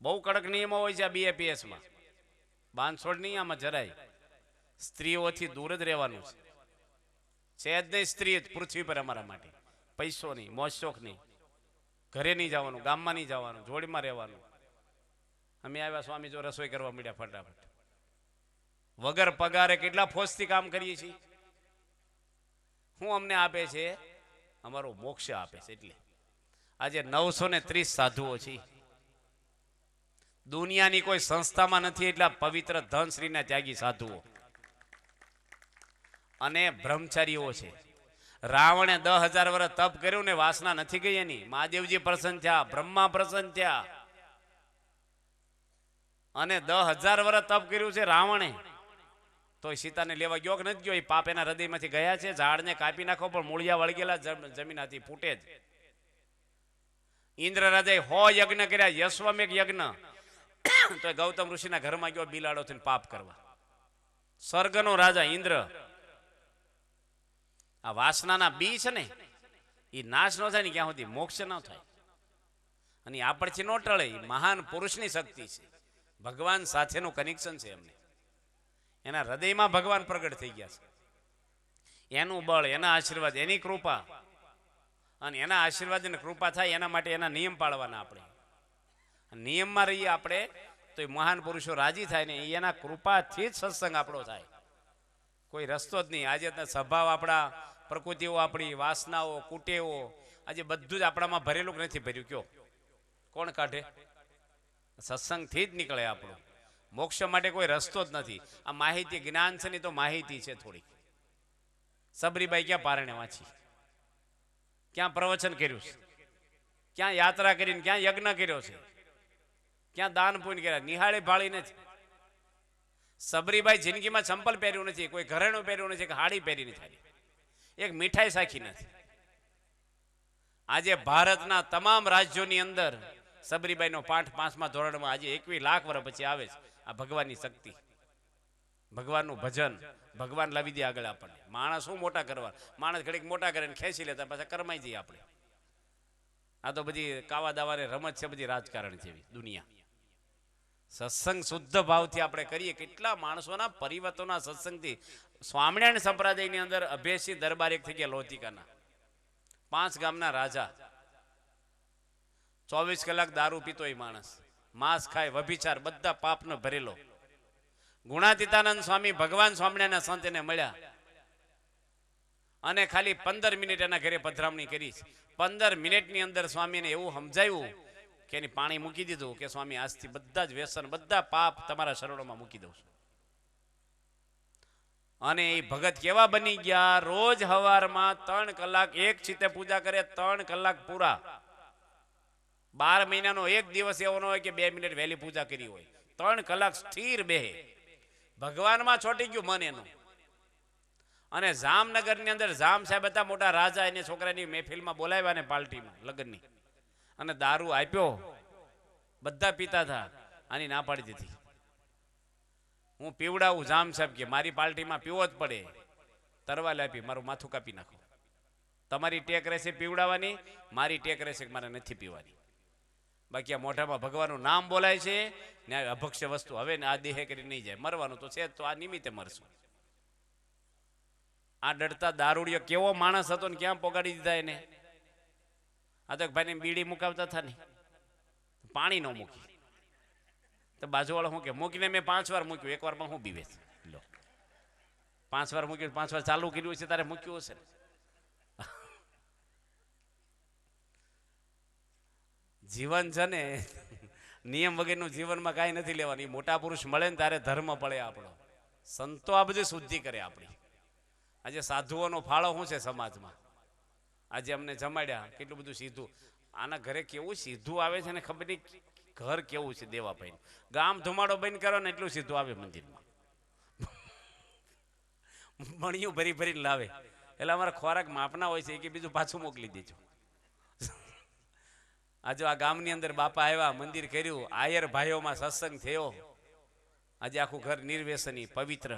બહુ કડક નિયમો હોય છે આ BAPS-માં. બાંધછોડ નહીં આમાં જરાય. સ્ત્રીઓથી દૂર જ રહેવાનું છે જ નહીં. સ્ત્રી પૃથ્વી પર અમારા માટે. પૈસો નહીં, મોજ શોખ નહીં, ઘરે નહીં જવાનું, ગામમાં નહીં જવાનું, જોડીમાં રહેવાનું. અમે આવ્યા, સ્વામી જો રસોઈ કરવા મળ્યા ફટાફટ. વગર પગારે કેટલા ફોજથી કામ કરીએ છીએ. શું અમને આપે છે? અમારો મોક્ષ આપે છે. એટલે આજે 930 સાધુઓ છે. દુનિયાની કોઈ સંસ્થામાં નથી એટલા પવિત્ર ધનશ્રીના ત્યાગી સાધુઓ અને બ્રહ્મચારીઓ છે. રાવણે 10,000 વર્ષ તપ કર્યું ને વાસના નથી ગઈ એની. મહાદેવજી પ્રસન્ન થયા, બ્રહ્મા પ્રસન્ન થયા અને 10,000 વર્ષ તપ કર્યું છે રાવણે, તો સીતાને લેવા ગયો કે નથી ગયો? એ પાપ એના હૃદયમાંથી ગયા છે. ઝાડને કાપી નાખો પણ મૂળિયા વળગેલા જમીનાથી ફૂટે જ. ઇન્દ્ર રાજાએ 100 યજ્ઞ કર્યા, યશ્વમેઘ યજ્ઞ, તો ગૌતમ ઋષિના ઘરમાં ગયો બિલાડો થઈને પાપ કરવા. સ્વર્ગનો રાજા ઇન્દ્ર. આ વાસનાના બી છે ને એ નાશ ન થાય ને ક્યાં સુધી મોક્ષ ન થાય. અને આપણથી ન ટળે. મહાન પુરુષની શક્તિ છે. ભગવાન સાથેનું કનેક્શન છે એમને. એના હૃદયમાં ભગવાન પ્રગટ થઈ ગયા છે. એનું બળ, એના આશીર્વાદ, એની કૃપા, અને એના આશીર્વાદ અને કૃપા થાય એના માટે એના નિયમ પાળવાના. આપણે નિયમમાં રહીએ આપણે તો એ મહાન પુરુષો રાજી થાય ને એના કૃપાથી જ સત્સંગ આપણો થાય. કોઈ રસ્તો જ નહીં. આજે સ્વભાવ આપણા, પ્રકૃતિઓ આપણી, વાસનાઓ, કુટેવો, આજે બધું જ આપણામાં ભરેલું નથી ભર્યું. કયો કોણ કાઢે? સત્સંગથી જ નીકળે આપણું. મોક્ષ માટે કોઈ રસ્તો જ નથી. આ માહિતી જ્ઞાન છે ને તો માહિતી છે થોડી. સબરીબાઈ ક્યાં પારણે વાંચી, ક્યાં પ્રવચન કર્યું છે, ક્યાં યાત્રા કરીને, ક્યાં યજ્ઞ કર્યો છે, ક્યાં દાન પુણ્ય કર્યા? નિહાળે ભાળી નથી. સબરીબાઈ જિંદગીમાં ચંપલ પહેર્યું નથી, કોઈ ઘરેણું પહેર્યું નથી, કે હાડી પહેરી નથી, એક મીઠાઈ સાખી નથી. આજે ભારતના તમામ રાજ્યોની અંદર સબરીબાઈનો પાઠ 5મા ધોરણમાં આજે 21 લાખ વર્ષ પછી આવે છે. આ ભગવાનની શક્તિ, ભગવાનનું ભજન. ભગવાન લાવી દે આગળ આપણને. માણસ શું મોટા કરવા? માણસ ઘડીક મોટા કરે ને ખેંચી લેતા પાછા કરમાઈ જઈએ આપણે. આ તો બધી કાવા દાવાને રમત છે, બધી રાજકારણ જેવી દુનિયા. સત્સંગ શુદ્ધ ભાવથી આપણે કરીએ. કેટલા માણસોના પરિવર્તનના સત્સંગથી. સ્વામિનારાયણ સંપ્રદાયની અંદર અભેસિંહ દરબાર એક થઈ ગયા લોધિકાના, 5 ગામના રાજા. 24 કલાક દારૂ પીતો એ માણસ, માંસ ખાય, વ્યભિચાર, બધા પાપનો ભરેલો. ગુણાતીતાનંદ સ્વામી ભગવાન સ્વામિનારાયણના સંત એને મળ્યા અને ખાલી 15 મિનિટ એના ઘરે પધરામણી કરી. 15 મિનિટની અંદર સ્વામીને એવું સમજાયું કે એની પાણી મૂકી દીધું કે સ્વામી આજથી બધા જ વ્યસન, બધા પાપ તમારા શરણોમાં મૂકી દઉં છું. અને એ ભગત કેવા બની ગયા? રોજ હવારમાં 3 કલાક એક ચિત્તે પૂજા કરે, 3 કલાક પૂરા. 12 મહિનાનો એક દિવસ એવો ન હોય કે 2 મિનિટ વહેલી પૂજા કરી હોય. 3 કલાક સ્થિર બેહે. ભગવાનમાં છોટી ગયું મન એનું. અને જામનગરની અંદર જામ સાહેબ હતા મોટા રાજા, એને છોકરાની મહેફિલમાં બોલાવ્યા ને પાર્ટીમાં લગ્નની, અને દારૂ આપ્યો. બધા પીતા હતા, આની ના પાડી દીધી. હું પીવડાવું. જામ સાહેબ કે મારી પાર્ટીમાં પીવો જ પડે. તરવાલ આપી, મારું માથું કાપી નાખો. તમારી ટેક રહેશે પીવડાવવાની, મારી ટેક રહેશે કે મારે નથી પીવાની. બાકી આ મોઢામાં ભગવાનનું નામ બોલાય છે ને અભક્ષ્ય વસ્તુ હવે આ દેહે કરી નહીં જાય. મરવાનું તો છે, તો આ નિમિત્તે મરશું. આ ડરતા દારૂડિયો કેવો માણસ હતો ને ક્યાં પોગાડી દીધા એને. આ તો ભાઈને બીડી મુકાવતા હતા ને, પાણી ન મૂકી તો બાજુવાળો શું કે મૂકીને મેં 5 વાર મૂક્યું, 1 વારમાં હું બીવે છે. લો, 5 વાર મૂક્યું, 5 વાર ચાલુ કર્યું છે, તારે મૂક્યું હશે ને. જીવન છે ને નિયમ વગરનું જીવનમાં કાંઈ નથી લેવાનું. મોટા પુરુષ મળે ને ત્યારે ધર્મ પડે આપણો. સંતો આ બધી શુદ્ધિ કરે આપણી. આજે સાધુઓનો ફાળો શું છે સમાજમાં? આજે અમને જમાડ્યા, કેટલું બધું સીધું. આના ઘરે કેવું સીધું આવે છે ને ખબર નહીં ઘર કેવું છે દેવાભાઈ. ગામ ધુમાડો બંધ કરો ને એટલું સીધું આવે મંદિરમાં. મણિયું ભરી ભરીને લાવે. એટલે અમારા ખોરાક માપના હોય છે કે બીજું પાછું મોકલી દેજો. આજે આ ગામની અંદર બાપા આવ્યા, મંદિર કર્યું, આયર ભાઈઓમાં સત્સંગ થયો. આજે આખું ઘર નિર્વ્યસની પવિત્ર.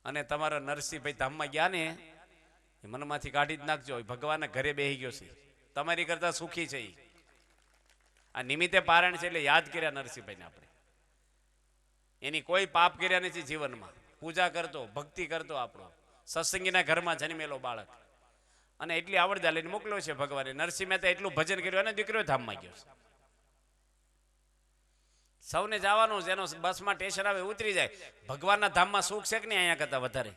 અને તમારા નરસિંહભાઈ ધામમાં ગયા ને એ મનમાંથી કાઢી જ નાખજો. ભગવાનના ઘરે બેસી ગયો છે, તમારી કરતા સુખી છે. આ નિમિત્તે પારણ છે એટલે યાદ કર્યા નરસિંહભાઈને આપણે. એની કોઈ પાપ કર્યા નથી જીવનમાં. પૂજા કરતો, ભક્તિ કરતો, આપણો સત્સંગીના ઘરમાં જન્મેલો બાળક. અને એટલી આવડતા લઈને મોકલ્યો છે ભગવાને. નરસિંહ મહેતા એટલું ભજન કર્યું અને દીકરો ધામમાં ગયો છે. સૌને જવાનું જેનો બસમાં સ્ટેશન આવે ઉતરી જાય. ભગવાનના ધામમાં સુખ છે કે નહીં અહીંયા કરતાં વધારે?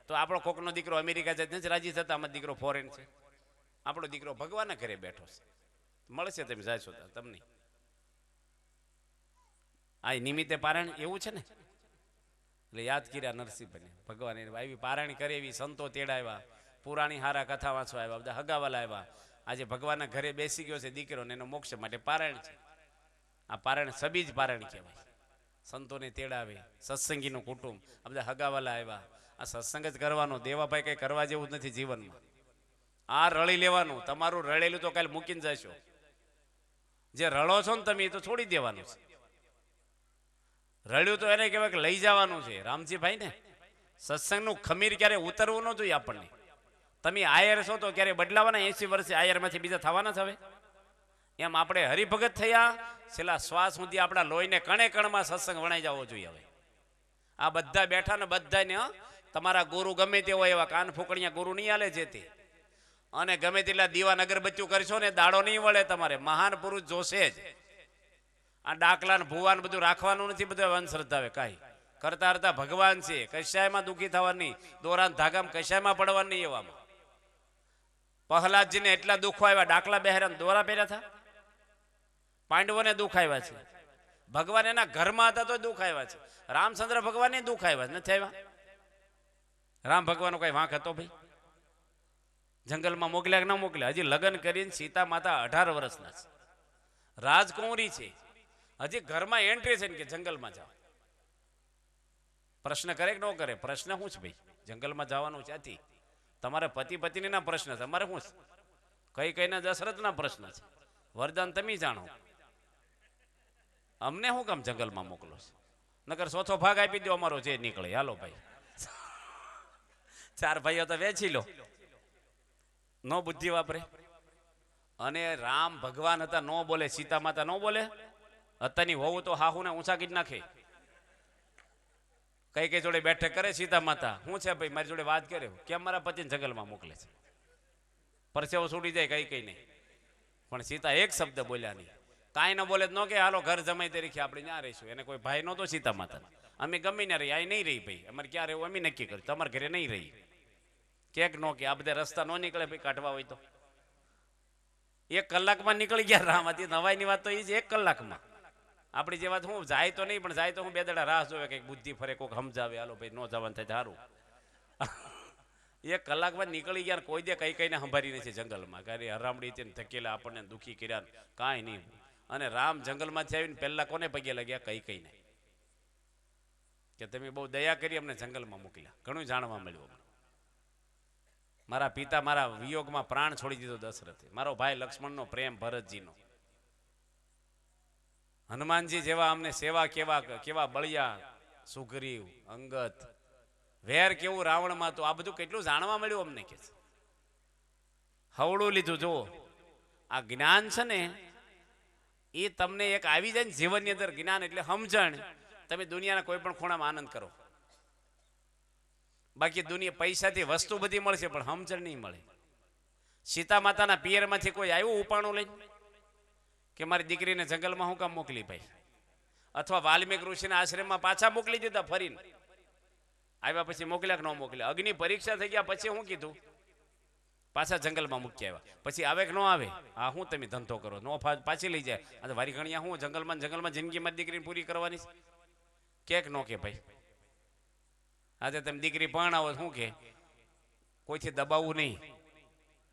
તો આપણો કોકનો દીકરો અમેરિકા જાય નથી રાજી થતા, અમારો દીકરો ફોરેન છે. આપણો દીકરો ભગવાનના ઘરે બેઠો છે. મળશે તમે જાશો તમને. આ નિમિત્તે પારાયણ એવું છે ને, એટલે યાદ કર્યા નરસિંહભાઈને. ભગવાન આવી પારાયણ કરે એવી સંતો તેડાવ્યા, પુરાણી હારા કથા વાંચવા આવ્યા, બધા હગાવાલા આવ્યા. આજે ભગવાનના ઘરે બેસી ગયો છે દીકરો ને એનો મોક્ષ માટે પારાયણ છે. આ પારાયણ સબીજ પારાયણ કહેવાય. સંતોને તેડાવે, સત્સંગીનું કુટુંબ, આ બધા હગાવાલા આવ્યા. આ સત્સંગ જ કરવાનો, દેવાભાઈ કંઈ કરવા જેવું જ નથી જીવનમાં. આ રળી લેવાનું. તમારું રળેલું તો કાલે મૂકીને જશો. જે રળો છો ને તમે એ તો છોડી દેવાનું છે. રળ્યું તો એને કહેવાય કે લઈ જવાનું છે. રામજીભાઈ ને સત્સંગનું ખમીર ક્યારે ઉતરવું ન જોઈએ આપણને. તમે આયર છો તો ક્યારે બદલાવાના? 80 વર્ષે આયરમાંથી બીજા થવાના જ હવે. એમ આપણે હરિભગત થયા, છેલ્લા શ્વાસ સુધી આપણા લોહીને કણે કણમાં સત્સંગ વણાઈ જવો જોઈએ. હવે આ બધા બેઠા ને બધાને તમારા ગુરુ ગમે તે હોય એવા કાન ફૂકણીયા ગુરુ નહીં હાલે છે તે. અને ગમે તેટલા દીવાન અગરબત્તીઓ કરશો ને દાડો નહીં વળે તમારે. મહાન પુરુષ જોશે જ. આ ડાકલા ને ભુવાન બધું રાખવાનું નથી. બધું અંધશ્રદ્ધા કાંઈ કરતા કરતા ભગવાન છે. કશાયમાં દુઃખી થવાનું નહીં, દોરાન ધાગામાં કશાયમાં પડવાનું નહીં. એવામાં પ્રહલાદજીને એટલા દુઃખો આવ્યા, ડાકલા બેહર્યા દોરા પહેર્યા હતા. પાંડવોને દુઃખ આવ્યા છે. ભગવાન એના ઘરમાં હતા તો દુઃખ આવ્યા છે. રામચંદ્ર ભગવાનને દુઃખ આવ્યા નથી આવ્યા? રામ ભગવાનનો કઈ વાંક હતો ભાઈ? જંગલમાં મોકલ્યા કે ન મોકલ્યા? હજી લગ્ન કરીને સીતા માતા 18 વર્ષના છે, રાજકુંવરી છે. હજી ઘરમાં એન્ટ્રી છે ને કે જંગલમાં જાઓ. પ્રશ્ન કરે કે ન કરે? પ્રશ્ન શું છે ભાઈ? જંગલમાં જવાનું ત્યાંથી તમારે પતિ પત્નીના પ્રશ્ન છે, અમારે શું છે? કઈ દશરથના પ્રશ્ન છે. વરદાન તમે જાણો, અમને શું કામ જંગલમાં મોકલો છે? નકર ચોથો ભાગ આપી દો અમારો જે નીકળે. હાલો ભાઈ, 4 ભાઈઓ તો વેચી લો. નો બુદ્ધિ વાપરે. અને રામ ભગવાન હતા, નો બોલે. સીતા માતા નો બોલે. અત્યારની હોવું તો હાહુને ઊંચા કરી નાખે. કઈ જોડે બેઠક કરે સીતા માતા. શું છે ભાઈ મારી જોડે વાત કરે, કેમ મારા પતિને જંગલમાં મોકલે છે? પરસેવો છૂટી જાય કઈ નહીં. પણ સીતા એક શબ્દ બોલ્યા નહીં. કાંઈ ન બોલે ન કે હાલો ઘર જમાઈ તરીકે આપણે ત્યાં રહીશું. એને કોઈ ભાઈ નહોતો સીતા માતા. અમે ગમે ના રહી, આ નહીં રહી ભાઈ, અમારે ક્યાં રહેવું અમે નક્કી કર્યું. તમારા ઘરે નહીં રહી. કેક નો કે આ બધા રસ્તા ન નીકળે ભાઈ કાઢવા હોય તો. 1 કલાકમાં નીકળી ગયા રામ. હતી નવાઈની વાત તો એ જ 1 કલાકમાં. આપણી જે વાત હું જાય તો નહીં, પણ જાય તો હું 2 દાડા રાહ જોવે કંઈક બુદ્ધિ ફરે, કોઈક સમજાવે. હાલો ભાઈ ન જવાનું થાય સારું. 1 કલાકમાં નીકળી ગયા. કોઈ દે કઈને સંભારી નથી જંગલમાં. ક્યારે હરામડી તેને ધકેલા, આપણને દુઃખી કર્યા, કાંઈ નહીં. અને રામ જંગલમાંથી આવીને પહેલા કોને પગે લાગ્યા? કઈને કે તમે બહુ દયા કરી અમને જંગલમાં મોકલ્યા. ઘણું જાણવા મળ્યું. મારા પિતા મારા વિયોગમાં પ્રાણ છોડી દીધો દશરથે. મારો ભાઈ લક્ષ્મણનો પ્રેમ, ભરતજીનો. હનુમાનજી જેવા અમને સેવા કેવા બળિયા, સુગ્રીવ, અંગત, વેર કેવું રાવણમાં. તો આ બધું કેટલું જાણવા મળ્યું અમને. કે હવળું લીધું. જુઓ, આ જ્ઞાન છે ને એ તમને એક આવી જાય ને જીવનની અંદર. જ્ઞાન એટલે સમજણ. તમે દુનિયાના કોઈ પણ ખૂણામાં આનંદ કરો. બાકી દુનિયા પૈસાથી વસ્તુ બધી મળશે પણ સમજણ નહીં મળે. સીતા માતાના પિયરમાંથી કોઈ આવ્યું ઉપાણું લઈને કે મારી દીકરીને જંગલમાં હું કામ મોકલી ભાઈ? અથવા વાલ્મીક ઋષિના આશ્રમમાં પાછા મોકલી દીધા ફરીને? આવ્યા પછી મોકલ્યા કે ન મોકલ્યા? અગ્નિ પરીક્ષા થઈ ગયા પછી શું કીધું? પાછા જંગલમાં મૂકી આવ્યા. પછી આવે કે ન આવે? આ હું તમે ધંધો કરો, નો પાછી લઈ જાય. આ વારી ઘણીયા હું જંગલમાં જિંદગીમાં દીકરીને પૂરી કરવાની છે કે નો કે ભાઈ? આજે તમે દીકરી પરણાવો શું કે કોઈથી દબાવવું નહીં.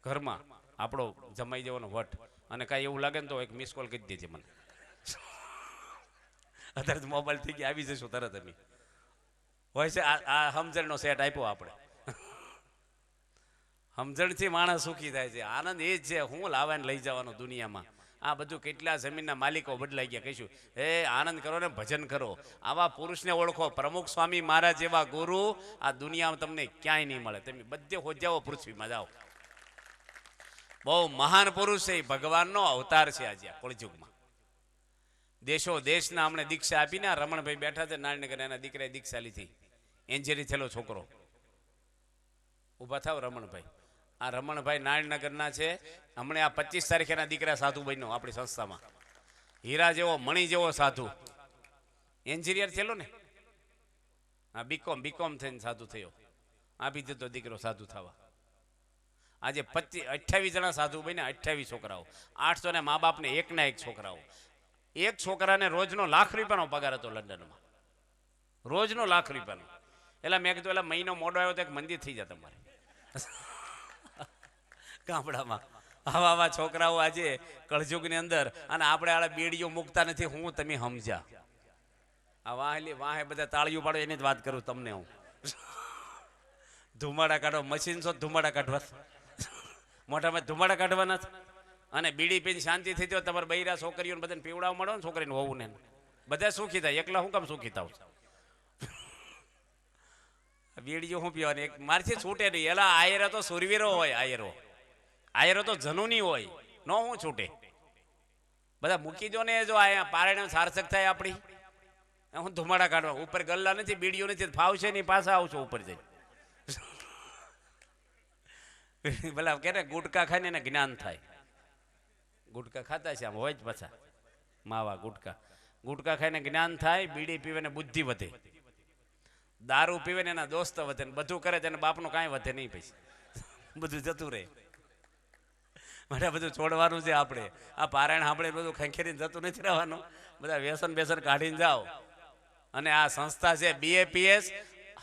ઘરમાં આપણો જમાઈ જવાનો વટ. અને કાંઈ એવું લાગે ને તો એક મિસ કોલ કરી દેજે મને. અત્યારે તો મોબાઈલ થઈ ગયા, આવી જશું તરત. અમે હોય છે આ સમજણનો સેટ આપ્યો આપણે. સમજણથી માણસ સુખી થાય છે. આનંદ એ જ છે. હું લાવવાને લઈ જવાનો દુનિયામાં. આ બધું કેટલા જમીનના માલિકો બદલાઈ ગયા. કહીશું એ આનંદ કરો ને ભજન કરો. આવા પુરુષને ઓળખો. પ્રમુખ સ્વામી મહારાજ જેવા ગુરુ આ દુનિયામાં તમને ક્યાંય નહીં મળે. તમે બધે હોજાઓ, પૃથ્વીમાં જાઓ. બહુ મહાન પુરુષ છે. ભગવાનનો અવતાર છે આજે આ કળયુગમાં. દેશો દેશના અમને દીક્ષા આપીને આ રમણભાઈ બેઠા છે નારણનગર. એના દીકરાએ દીક્ષા લીધી. એન્જિનિયર થયેલો છોકરો. ઊભા થાવ રમણભાઈ. આ રમણભાઈ નારણનગરના છે. હમણે આ 25 તારીખેના દીકરા સાધુ બન્યો આપણી સંસ્થામાં. હીરા જેવો, મણી જેવો સાધુ. એન્જિનિયર થયેલો ને, હા બીકોમ થઈને સાધુ થયો, આપી દીધો દીકરો સાધુ થવા. આજે 28 જણા સાધુ બન્યા, 28 છોકરાઓ, 800 ને મા બાપને એકના એક છોકરાઓ. એક છોકરાને રોજનો ₹1,00,000 પગાર હતો લંડનમાં, રોજનો ₹1,00,000. એટલે મેં કીધું એટલે મહિનો મોડો આવ્યો તો એક મંદિર થઈ જાય તમારે ગામડામાં. આવા છોકરાઓ આજે કળજુગની અંદર, અને આપણે આળા બેડીઓ મૂકતા નથી. હું તમે સમજ્યા? આ વાહે બધા તાળીઓ પાડો એની જ વાત કરું તમને હું. ધુમાડા કાઢો, મશીન છો ધુમાડા કાઢવા, મોઢામાં ધુમાડા કાઢવાના છે. અને બીડી પીને શાંતિ થઈ જાય. તમારે બૈરા છોકરીઓને બધાને પીવડાવવા મળો ને, છોકરીને હોવું ને બધા સુખી થાય, એકલા હું કામ સુખી થાવ? બીડીઓ શું પીવાની? એક મારથી છૂટે નહીં. એલા આયરો તો સુરવીરો હોય, આયરો તો જનુની હોય, ન હું છૂટે. બધા મૂકી દો ને, જો અહીંયા પારણે સાર્થક થાય આપણી. હું ધુમાડા કાઢવા ઉપર ગલ્લા નથી, બીડીઓ નથી, ફાવશે નહીં, પાછા આવશો ઉપર જઈ. ભલા કે ગુટકા ખાઈને એને જ્ઞાન થાય. ગુટકા ખાતા છે આમ હોય જ પાછા માવા ગુટકા ખાઈને જ્ઞાન થાય, બીડી પીવે ને બુદ્ધિ વધે, દારૂ પીવે ને એના દોસ્ત વધે, ને બધું કરે તેને બાપનું કાંઈ વધે નહીં, પછી બધું જતું રહે. માટે બધું છોડવાનું છે આપણે. આ પારાયણ આપણે બધું ખંખેરીને જતું નથી રહેવાનું. બધા વ્યસન કાઢીને જાઓ. અને આ સંસ્થા છે BAPS,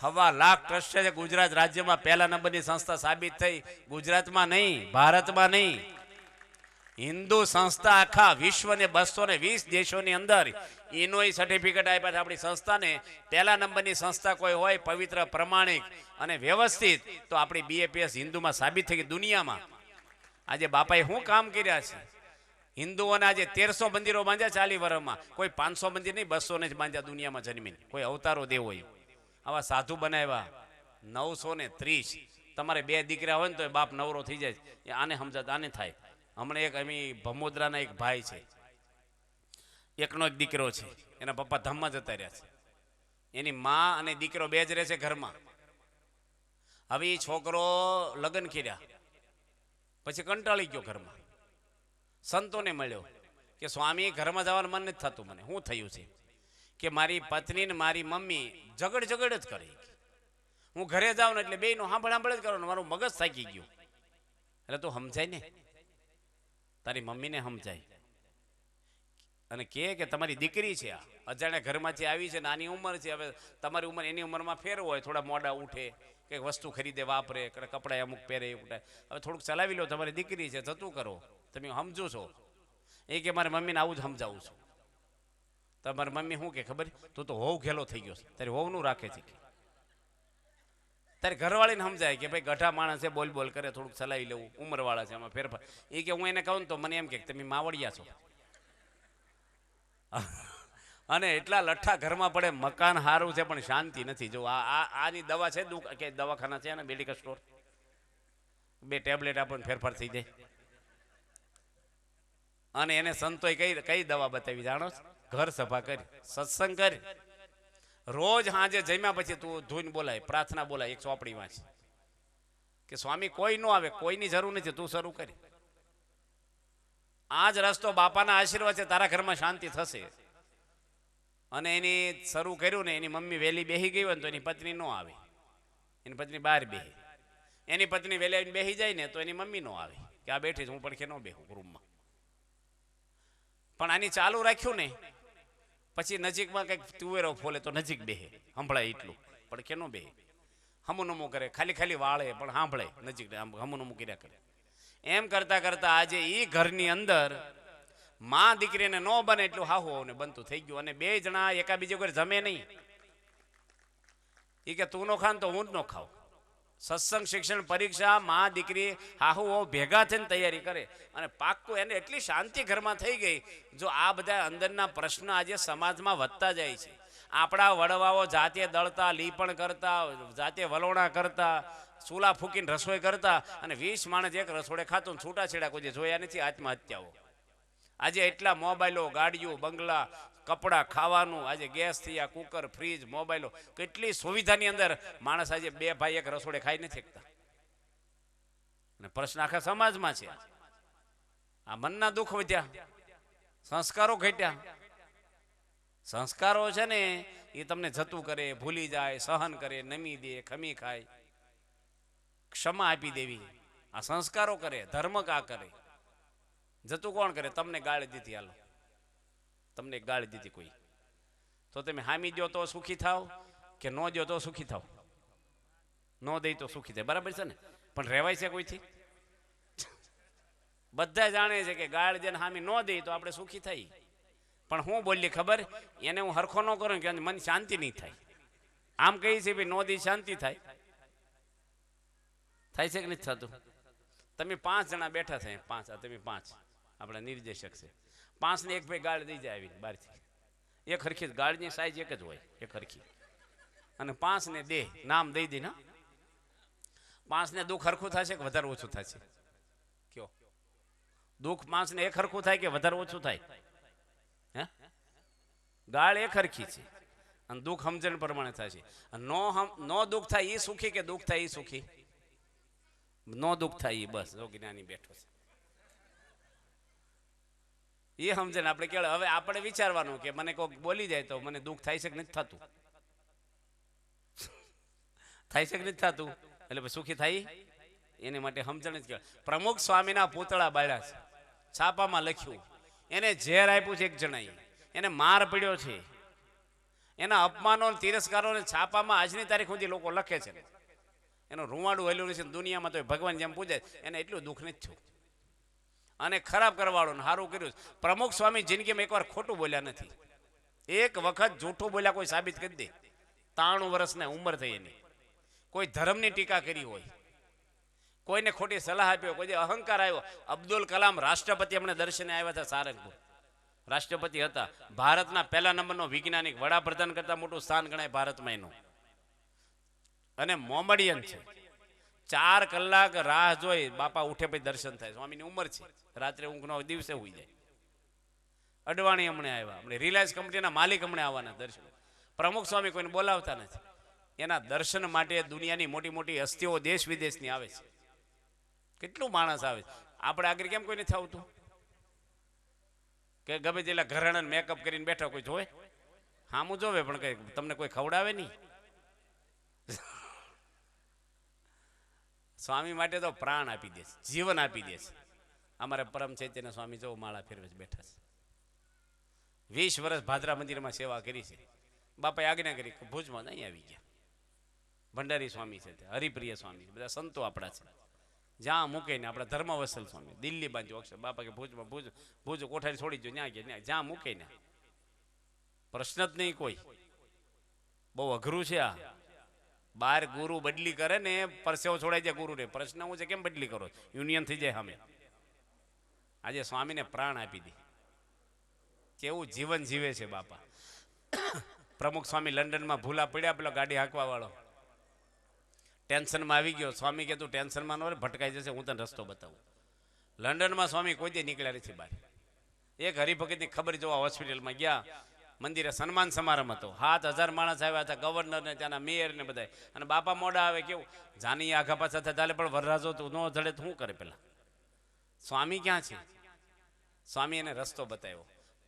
1.25 લાખ ટ્રસ્ટ છે. ગુજરાત રાજ્યમાં પહેલા નંબરની સંસ્થા સાબિત થઈ. ગુજરાતમાં નહીં, ભારતમાં નહીં, હિન્દુ સંસ્થા આખા વિશ્વને 220 દેશોની અંદર એનોય સર્ટિફિકેટ આપ્યા છે આપણી સંસ્થાને. પહેલા નંબરની સંસ્થા કોઈ હોય પવિત્ર, પ્રમાણિક અને વ્યવસ્થિત, તો આપણી BAPS હિન્દુમાં સાબિત થઈ ગઈ દુનિયામાં. આજે બાપાએ શું કામ કર્યા છે? હિન્દુઓને આજે 1300 મંદિરો બાંધ્યા 40 વર્ષમાં. કોઈ 500 મંદિર નહીં, 200 ને જ બાંધ્યા દુનિયામાં જન્મીને. કોઈ અવતારો દેવો હોય આવા સાધુ બનાવ્યા 930. તમારે 2 દીકરા હોય ને તો બાપ નવરો થઈ જાય. આને સમજાતા આને થાય. હમણાં એક અમી ભમોદરાના એક ભાઈ છે, એકનો એક દીકરો છે, એના પપ્પા ધામમાં જતા રહ્યા છે. એની મા અને દીકરો 2 જ રહે છે ઘરમાં. હવે એ છોકરો લગ્ન કર્યા પછી કંટાળી ગયો ઘરમાં. સંતોને મળ્યો કે સ્વામી ઘરમાં જવાનું મન નથી થતું, મને શું થયું છે? કે મારી પત્ની ને મારી મમ્મી ઝઘડ જ કરે. હું ઘરે જાઉં ને એટલે બેયનું સાંભળ જ કરવાનું, મારું મગજ થાકી ગયું. એટલે તું સમજાય ને, તારી મમ્મીને સમજાય અને કે તમારી દીકરી છે, આ અજાણ્યા ઘરમાંથી આવી છે, નાની ઉંમર છે. હવે તમારી ઉંમર એની ઉંમરમાં ફેરવો હોય, થોડા મોડા ઉઠે, કંઈક વસ્તુ ખરીદે, વાપરે, કપડાં અમુક પહેરે, હવે થોડુંક ચલાવી લો, તમારી દીકરી છે, જતું કરો, તમે સમજો છો. એ કે મારી મમ્મીને આવું જ સમજાવું છું. તમારી મમ્મી શું કે ખબર? તું તો હોવ ઘેલો થઈ ગયો છે, તારી હોવનું રાખે છે. તારી ઘરવાળીને સમજાય કે ભાઈ ગઢા માણસ છે, બોલ કરે, થોડુંક ચલાવી લેવું, ઉંમરવાળા છે, આમાં ફેરફાર. એ કે હું એને કહું તો મને એમ કે તમે માવડિયા છો. અને એટલા લઠ્ઠા ઘરમાં પડે, મકાન સારું છે પણ શાંતિ નથી. જો આની દવા છે કે દવાખાના છે ને મેડિકલ સ્ટોર, 2 ટેબ્લેટ આપણને ફેરફાર થઈ જાય. અને એને સંતોય કઈ દવા બતાવી જાણો? ઘર સભા કરી, સત્સંગ કરી, રોજ સાંજે જમ્યા પછી તું ધૂન બોલાય, પ્રાર્થના બોલાય, એક ચોપડી વાંચ કે સ્વામી કોઈ ન આવે, કોઈની જરૂર નથી, તું શરૂ કરી. આ જ રસ્તો બાપાના આશીર્વાદ છે, તારા ઘરમાં શાંતિ થશે. અને એની શરૂ કર્યું ને, એની મમ્મી વહેલી બેસી ગઈ હોય ને તો એની પત્ની ન આવે, એની પત્ની બહાર બેહે. એની પત્ની વહેલી આવીને બેસી જાય ને તો એની મમ્મી ન આવે કે આ બેઠી હું પડખે ન બેહું રૂમમાં. પણ આની ચાલુ રાખ્યું ને પછી નજીકમાં કંઈક તુવેરો ફોલે તો નજીક બેહે, સંભળાય એટલું, પડખે ન બેહે. હમુનમું કરે, ખાલી વાળે પણ સાંભળે, નજીક હમુનમું કર્યા કરે. એમ કરતા કરતા આજે એ ઘરની અંદર માં દીકરીને ન બને એટલું હાહુ ને બનતું થઈ ગયું. અને 2 જણા એકાબીજા કોઈ જમે નહીં. એ કે તું નો ખાન તો હું જ ન ખાઉં. સત્સંગ, શિક્ષણ, પરીક્ષા, માં દીકરી હાહુ ભેગા થઈને તૈયારી કરે અને પાક્કું એને એટલી શાંતિ ઘરમાં થઈ ગઈ. જો આ બધા અંદરના પ્રશ્ન આજે સમાજમાં વધતા જાય છે. આપણા વડવાઓ જાતે દળતા, લીપણ કરતા, જાતે વલોણા કરતા, ચૂલા ફૂકીને રસોઈ કરતા, અને 20 માણસ એક રસોડે ખાતું છૂટાછેડા કોઈ જોયા નથી. આત્મહત્યાઓ આજે એટલા મોબાઈલો, ગાડીઓ, બંગલા, કપડાં, ખાવાનું, આજે ગેસ થયા, કુકર, ફ્રીજ, મોબાઈલો, કેટલી સુવિધાની અંદર માણસ આજે 2 ભાઈ એક રસોડે ખાઈ નથી શકતા. અને પ્રશ્ન આખા સમાજમાં છે. આ મનના દુઃખ વધ્યા, સંસ્કારો ઘટ્યા. સંસ્કારો છે ને એ તમને જતું કરે, ભૂલી જાય, સહન કરે, નમી દે, ખમી ખાય, ક્ષમા આપી દેવી, આ સંસ્કારો કરે. ધર્મ કા કરે? જતું કોણ કરે? તમને ગાળી દીધી, હાલો તમને ગાળી દીધી કોઈ, તો તમે હામી દો તો સુખી થાવ કે ન દો તો સુખી થાવ? ન દઈ તો સુખી થાય, બરાબર છે ને? પણ રહેવાય છે કોઈથી? બધા જાણે છે કે ગાળ જેને હામી ન દઈ તો આપણે સુખી થઈ. પણ હું બોલી ખબર, એને હું હરખો ન કરું કે મને શાંતિ નહીં થાય. આમ કહી છે ભાઈ નો દી શાંતિ થાય. થાય છે કે નથી થતું? તમે 5 જણા બેઠા છે, 5 તમે 5 આપણા નિર્દેશક છે, 5 ને એક ભાઈ ગાળ દઈ જાય આવીને બહારથી. એક હરખી ગાળની સાઈઝ એક જ હોય, એક હરખી. અને 5 ને દે નામ દઈ દે ના. 5 ને દુઃખ હરખું થશે કે વધારે ઓછું થશે? કયો દુઃખ 5 ને એક હરખું થાય કે વધારે ઓછું થાય? હે? ગાળ એક હરખી છે અને દુઃખ સમજણ પ્રમાણે થશે. નો દુઃખ થાય એ સુખી કે દુઃખ થાય એ સુખી? નો દુઃખ થાય એ બસ જો જ્ઞાની બેઠો છે એ સમજણ આપણે કે. હવે આપણે વિચારવાનું કે મને કોઈ બોલી જાય તો મને દુઃખ થાય છે કે નથી થતું? થાય છે કે નથી થતું? એટલે સુખી થાય એની માટે સમજણ જ કહેવાય. પ્રમુખ સ્વામીના પૂતળા બાળ્યા છે, છાપામાં લખ્યું, એને ઝેર આપ્યું છે એક જણાએ, એને માર પડ્યો છે, એના અપમાનો તિરસ્કારોને છાપામાં આજની તારીખ સુધી લોકો લખે છે. એનું રૂવાડું હેલું છે દુનિયામાં, તો ભગવાન જેમ પૂજાય એને એટલું દુઃખ નથી થયું. અને ખરાબ કરવાળો ને સારું કર્યું. પ્રમુખ સ્વામી જિંદગીમાં એકવાર ખોટું બોલ્યા નથી. એક વખત જૂઠું બોલ્યા કોઈ સાબિત કરી દે. 93 વર્ષની ઉંમર થઈ એની. કોઈ ધર્મની ટીકા કરી હોય, કોઈને ખોટી સલાહ આપ્યો, કોઈ અહંકાર આવ્યો. અબ્દુલ કલામ રાષ્ટ્રપતિ અમને દર્શને આવ્યા હતા સારંગપુર, રાષ્ટ્રપતિ હતા. ભારતના પહેલા નંબરનો વૈજ્ઞાનિક, વડાપ્રધાન કરતા મોટું સ્થાન ગણાય ભારતમાં એનું. અને મોમેડિયન છે. 4 કલાક રાહ જોઈ બાપા ઉઠે પછી દર્શન થાય. સ્વામીની ઉંમર છે, રાત્રે ઊંઘનો દિવસે હોઈ જાય. અડવાણી હમણે આવ્યા, આપણે રિલાયન્સ કંપનીના માલિક હમણે આવવાના દર્શન. પ્રમુખ સ્વામી કોઈને બોલાવતા નથી. એના દર્શન માટે દુનિયાની મોટી મોટી હસ્તીઓ દેશ વિદેશની આવે છે. કેટલું માણસ આવે છે. આપણે આગળ કેમ કોઈ નથી આવતું? કે ગમે તેલા ઘરેણાને મેકઅપ કરીને બેઠા કોઈ જોવે? હામું જોવે પણ કઈ તમને કોઈ ખવડાવે નહીં. સ્વામી માટે તો પ્રાણ આપી દે છે, જીવન આપી દે છે. અમારે પરમ ચૈતન્ય સ્વામી જો માળા ફેરવે બેઠા છે. 20 વર્ષ ભાદરા મંદિરમાં સેવા કરી છે. બાપાએ આજ્ઞા કરી ભુજમાં નહીં આવી ગયા. ભંડારી સ્વામી છે, હરિપ્રિય સ્વામી, બધા સંતો આપણા છે. જ્યાં મૂકે ને આપણા ધર્મવસલ સ્વામી દિલ્હી બાજુ અક્ષર બાપા કે ભુજમાં ભુજ કોઠારી છોડી જો ત્યાં ગયા, જ્યાં મૂકે ને પ્રશ્ન જ નહીં કોઈ. બહુ અઘરું છે આ. 12 ગુરુ બદલી કરે ને પરસેવો છોડાઈ જાય ગુરુને. પ્રશ્ન હું છે કેમ બદલી કરો? યુનિયન થઈ જાય સામે. આજે સ્વામીને પ્રાણ આપી દે. કેવું જીવન જીવે છે બાપા. પ્રમુખ સ્વામી લંડનમાં ભૂલા પડ્યા, પેલો ગાડી હાંકવા વાળો ટેન્શનમાં આવી ગયો. સ્વામી કે તું ટેન્શનમાં ન હોય, ભટકાઈ જશે, હું તને રસ્તો બતાવું. લંડનમાં સ્વામી કોઈ દે નીકળ્યા નથી બહાર. એક હરિભગતની ખબર જોવા હોસ્પિટલમાં ગયા. મંદિરે સન્માન સમારંભ હતો. 7000 માણસ આવ્યા હતા, ગવર્નર ને ત્યાંના મેયર ને બધા. અને બાપા મોડા આવે કેવું જાની આઘા પાછા થતા ચાલે, પણ વરરાજો તું ન જડે તો શું કરે? પેલા સ્વામી ક્યાં છે? સ્વામી એને રસ્તો બતાવ્યો.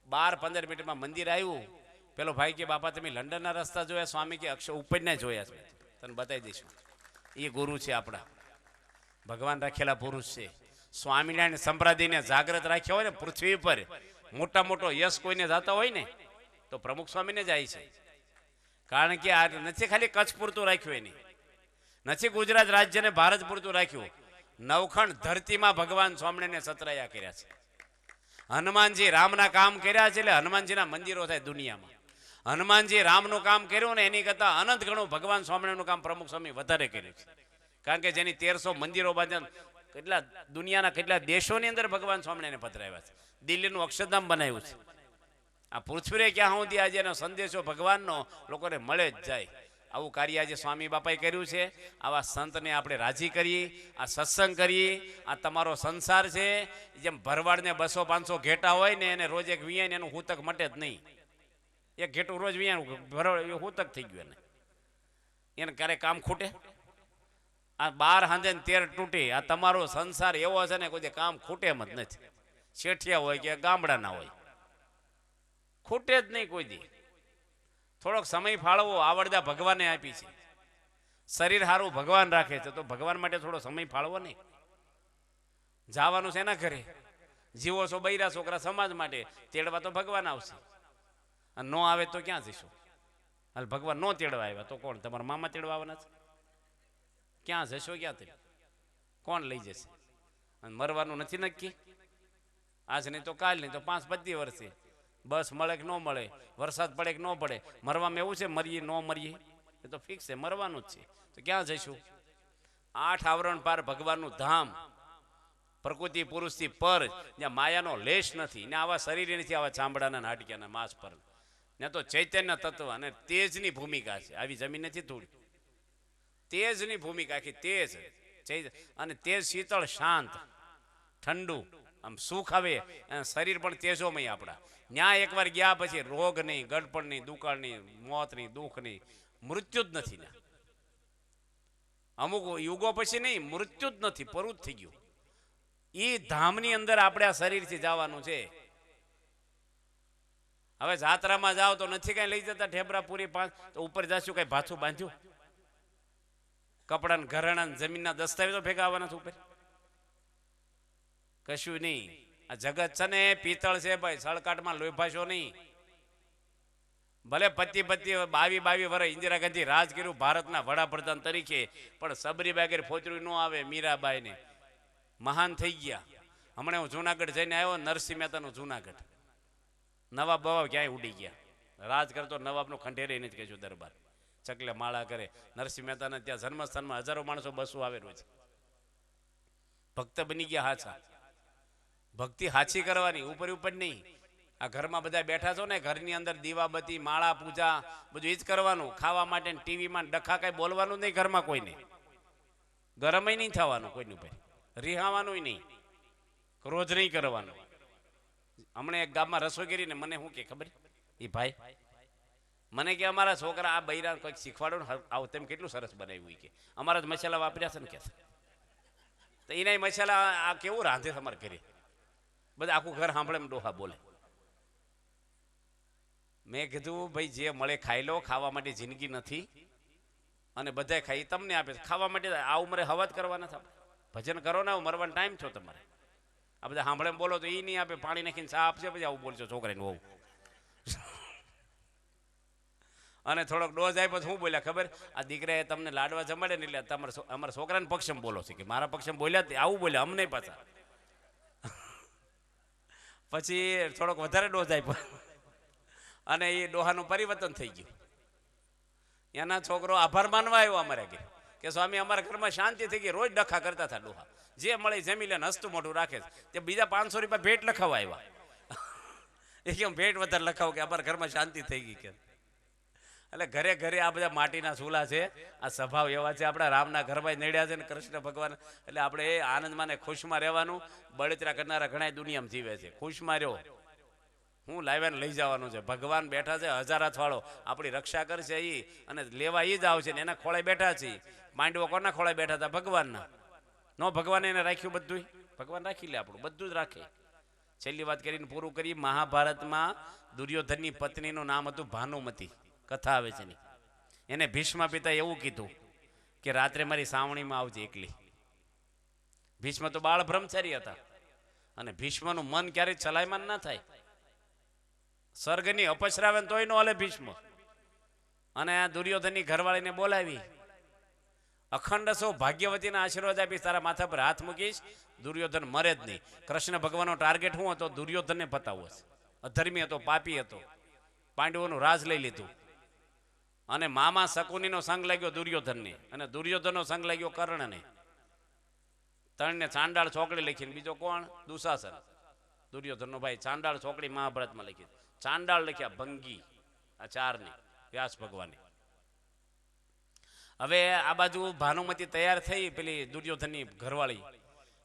12-15 મિનિટમાં મંદિર આવ્યું. પેલો ભાઈ કે બાપા તમે લંડનના રસ્તા જોયા? સ્વામી કે અક્ષર ઉપરના જોયા છે, તને બતાવી દઈશું. એ ગુરુ છે આપણા, ભગવાન રાખેલા પુરુષ છે. સ્વામિનારાયણ સંપ્રદાયને જાગ્રત રાખ્યા હોય ને પૃથ્વી પર, મોટા મોટો યશ કોઈને જાતા હોય ને તો પ્રમુખ સ્વામીને જાય છે. કારણ કે આ નથી ખાલી કચ્છ પૂરતું રાખ્યું, એની નથી ગુજરાત રાજ્યને ભારત પૂરતું રાખ્યું. નવખંડ ધરતીમાં ભગવાન સ્વામિનારાયણને સતરાયા કર્યા છે. હનુમાનજી રામના કામ કર્યા છે, એટલે હનુમાનજીના મંદિરો થાય દુનિયામાં. હનુમાનજી રામનું કામ કર્યું ને એની કરતા અનંત ગણું ભગવાન સ્વામિનારાયણનું કામ પ્રમુખ સ્વામી વધારે કર્યું છે. કારણ કે જેની 1300 મંદિરો બાંધ્યા, કેટલા દુનિયાના કેટલા દેશોની અંદર ભગવાન સ્વામિનારાયણ પધરાવ્યા છે. દિલ્હીનું અક્ષરધામ બનાવ્યું છે. આ પૃથ્વીએ ક્યાં સુધી આજે એનો સંદેશો ભગવાનનો લોકોને મળે જ જાય. આવું કાર્ય આજે સ્વામી બાપાએ કર્યું છે. આવા સંતને આપણે રાજી કરીએ, આ સત્સંગ કરીએ. આ તમારો સંસાર છે. જેમ ભરવાડને 200-500 ઘેટા હોય ને એને રોજ એક વિયાય એનું હુતક મટે જ નહીં. એક ઘેટું રોજ વિયાનું ભરવાડ હુતક થઈ ગયું એને ક્યારેક કામ ખૂટે? આ 12 હાંધે 13 તૂટે. આ તમારો સંસાર એવો છે ને કોઈ કામ ખૂટે એમ જ નથી. શેઠિયા હોય કે ગામડાના હોય, ખૂટે જ નહીં કોઈ દી. થોડોક સમય ફાળવો આવડતા ભગવાને આપી છે. શરીર સારું ભગવાન રાખે છે, તો ભગવાન માટે થોડો સમય ફાળવો નહીં. જવાનું છે એના ઘરે, જીવો છો બૈરા છોકરા સમાજ માટે, તેડવા તો ભગવાન આવશે. અને ન આવે તો ક્યાં જઈશું? હાલ ભગવાન નો તેડવા આવ્યા તો કોણ? તમારા મામા તેડવા આવવાના છે? ક્યાં જશો? ક્યાં તે કોણ લઈ જશે? અને મરવાનું નથી નક્કી. આજ નહીં તો કાલ, નહીં તો 5-25 વર્ષે બસ મળે કે ન મળે, વરસાદ પડે કે ન પડે, મરવામાં એવું છે મરીએ ન મરીએ એ તો ફિક્સ છે, મરવાનું જ છે. તો ક્યાં જઈશું? 8 આવરણ પાર ભગવાનનું ધામ, પ્રકૃતિ પુરુષથી પર, જ્યાં માયાનો લેશ નથી ને આવા શરીર નથી, આવા ચામડાના હાડક્યાના માંસ પર, ને તો ચૈતન્ય તત્વ અને તેજની ભૂમિકા છે. આવી જમીન નથી થોડી, તેજની ભૂમિકા આખી તેજ. અને તેજ શીતળ શાંત ઠંડુ, આમ સુખ આવે. શરીર પણ તેજોમય આપણા. ન્યાય એકવાર ગયા પછી રોગ નહીં, ગડપણ નહીં, દુકાળ નહીં, મોત નહીં, દુઃખ નહીં, મૃત્યુ જ નથી ને. અમુક યુગો પછી નહીં, મૃત્યુ જ નથી, પરું જ થઈ ગયું. એ ધામની અંદર આપણે આ શરીરથી જવાનું છે. હવે જાત્રામાં જાઓ તો નથી કઈ લઈ જતા ઢેબરા પૂરી 5, તો ઉપર જશું કઈ ભાથું બાંધ્યું? કપડા ઘરેણા જમીનના દસ્તાવેજો ભેગા આવવાના છે ઉપર? કશું નહીં. આ જગત છે ને પિત્તળ છે ભાઈ, સળકાટમાં લોભાશો નહીં. ભલે પતિ 22 વર્ષ ઇન્દિરા ગાંધી રાજ કર્યું ભારતના વડાપ્રધાન તરીકે, પણ સબરીબાઈ ઘેર ફોતરું ન આવે. મીરાબાઈ ને મહાન થઈ ગયા. હમણાં હું જુનાગઢ જઈને આવ્યો, નરસિંહ મહેતાનું જુનાગઢ. નવાબ બવાબ ક્યાંય ઉડી ગયા. રાજ કરતો નવાબનો ખંડેરે નથી કહેશું દરબાર, ચકલે માળા કરે. નરસિંહ મહેતાના ત્યાં જન્મસ્થાનમાં હજારો માણસો બસો આવેલો છે. ભક્ત બની ગયા હાચા. ભક્તિ હાચી કરવાની, ઉપર નહીં. આ ઘરમાં બધા બેઠા છો ને, ઘરની અંદર દીવાબત્તી, માળા, પૂજા બધું એ જ કરવાનું. ખાવા માટે ટીવીમાં ડખા કઈ બોલવાનું નહીં ઘરમાં કોઈને. ગરમય નહીં થવાનું કોઈનું ભાઈ, રિહાવાનું નહીં, ક્રોધ નહીં કરવાનું. હમણાં એક ગામમાં રસોઈ કરીને મને શું કે ખબર, એ ભાઈ મને કે અમારા છોકરા આ બૈરા કંઈક શીખવાડો ને, આવું તેમ કેટલું સરસ બનાવ્યું કે અમારા જ મસાલા વાપર્યા છે ને કે, તો એના મસાલા આ કેવું રાંધે તમારે ઘરે? બધા આખું ઘર સાંભળે એમ ડોહા બોલે. મેં કીધું ભાઈ જે મળે ખાઈ લો, ખાવા માટે જિંદગી નથી. અને બધા ખાઈ તમને આપે, ખાવા માટે આ ઉંમરે હવા જ કરવાના છે. ભજન કરો ને, મરવાનો ટાઈમ છો તમારે. આ બધા સાંભળે એમ બોલો તો એ નહીં આપે, પાણી નાખીને ચા આપશે, પછી આવું બોલશો છોકરાને બહુ. અને થોડોક ડોઝ આપ્યો શું બોલ્યા ખબર? આ દીકરાએ તમને લાડવા જમાડે ને એટલે અમારા છોકરાને પક્ષમ બોલો છે કે મારા પક્ષમ બોલ્યા, આવું બોલ્યા અમને પાછા. પછી થોડોક વધારે ડોઝ આપ્યો અને એ ડોહાનું પરિવર્તન થઈ ગયું. એના છોકરો આભાર માનવા આવ્યો અમારે કે સ્વામી અમારા ઘરમાં શાંતિ થઈ ગઈ. રોજ ડખા કરતા હતા ડોહા, જે મળે જમી લે, હસતું મોઢું રાખે. તે બીજા 500 રૂપિયા ભેટ લખાવા આવ્યા. એ કેમ ભેટ વધારે લખાવો કે અમારા ઘરમાં શાંતિ થઈ ગઈ કે. એટલે ઘરે ઘરે આ બધા માટીના ચૂલા છે. આ સ્વભાવ એવા છે આપણા રામના ઘરમાં નડ્યા છે ને કૃષ્ણ ભગવાન. એટલે આપણે એ આનંદમાં ને ખુશમાં રહેવાનું. બળતરા કરનારા ઘણા દુનિયામાં જીવે છે, ખુશમાં રહ્યો. હું લાવ્યાને લઈ જવાનું છે. ભગવાન બેઠા છે 1000 હાથવાળો, આપણી રક્ષા કરશે એ, અને લેવા એ જ આવશે ને. એના ખોળે બેઠા છે. માંડવો કોના ખોળે બેઠા હતા? ભગવાનના. નો ભગવાને એને રાખ્યું બધું? ભગવાન રાખી લે, આપણું બધું જ રાખે. છેલ્લી વાત કરીને પૂરું કરીએ. મહાભારતમાં દુર્યોધનની પત્નીનું નામ હતું ભાનુમતી. કથા આવે છે. એને ભીષ્મ પિતા એવું કીધું કે રાત્રે મારી સાવણીમાં આવજે એકલી. ભીષ્મ તો બાળ બ્રહ્મચારી હતા, અને ભીષ્મનું મન ક્યારેય ચલાયમાન ના થાય. સ્વર્ગની અપસરાવે તોય નો હાલે ભીષ્મ. અને આ દુર્યોધનની ઘરવાળીને બોલાવી, અખંડ સૌ ભાગ્યવતીના આશીર્વાદ આપીશ, તારા માથા પર હાથ મૂકીશ, દુર્યોધન મરે જ નહીં. કૃષ્ણ ભગવાનનો ટાર્ગેટ શું હતો? દુર્યોધનને પતાવવો છે. અધર્મી હતો, પાપી હતો, પાંડવોનું રાજ લઈ લીધું. અને મામા શકુનીનો સંગ લાગ્યો દુર્યોધનને, અને દુર્યોધનનો સંગ લાગ્યો કર્ણને. ત્રણને ચાંડાળ ચોકડી લખીને, બીજો કોણ? દુશાસન, દુર્યોધનનો ભાઈ. ચાંડાળ ચોકડી મહાભારતમાં લખી. ચાંડાળ લખ્યા ભંગી, આ 4ની વ્યાસ ભગવાને. હવે આ બાજુ ભાનુમતી તૈયાર થઈ, પેલી દુર્યોધનની ઘરવાળી.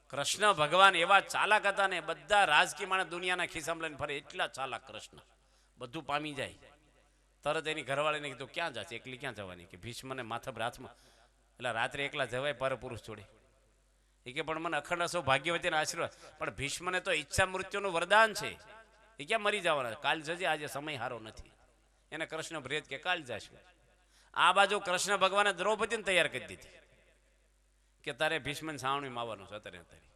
કૃષ્ણ ભગવાન એવા ચાલાક હતા ને, બધા રાજકીય માણસ દુનિયાના ખિસ્સામાં લઈને ફરે, એટલા ચાલાક કૃષ્ણ. બધું પામી જાય. તરત એની ઘરવાળીને કીધું ક્યાં જશે? એકલી ક્યાં જવાની? કે ભીષ્મને માથા પર હાથમાં. એટલે રાત્રે એકલા જવાય પરપુરુષ જોડે? એ કે પણ મને અખંડ અસો ભાગ્યવતીના આશીર્વાદ. પણ ભીષ્મને તો ઈચ્છા મૃત્યુનું વરદાન છે. એ ક્યાં મરી જવાના? કાલ જજે, આજે સમય સારો નથી. એને કૃષ્ણ ભ્રેજ કે કાલ જાશું. આ બાજુ કૃષ્ણ ભગવાને દ્રૌપદીને તૈયાર કરી દીધી કે તારે ભીષ્મન છાવણીમાં આવવાનું છે અત્યારે અત્યારે.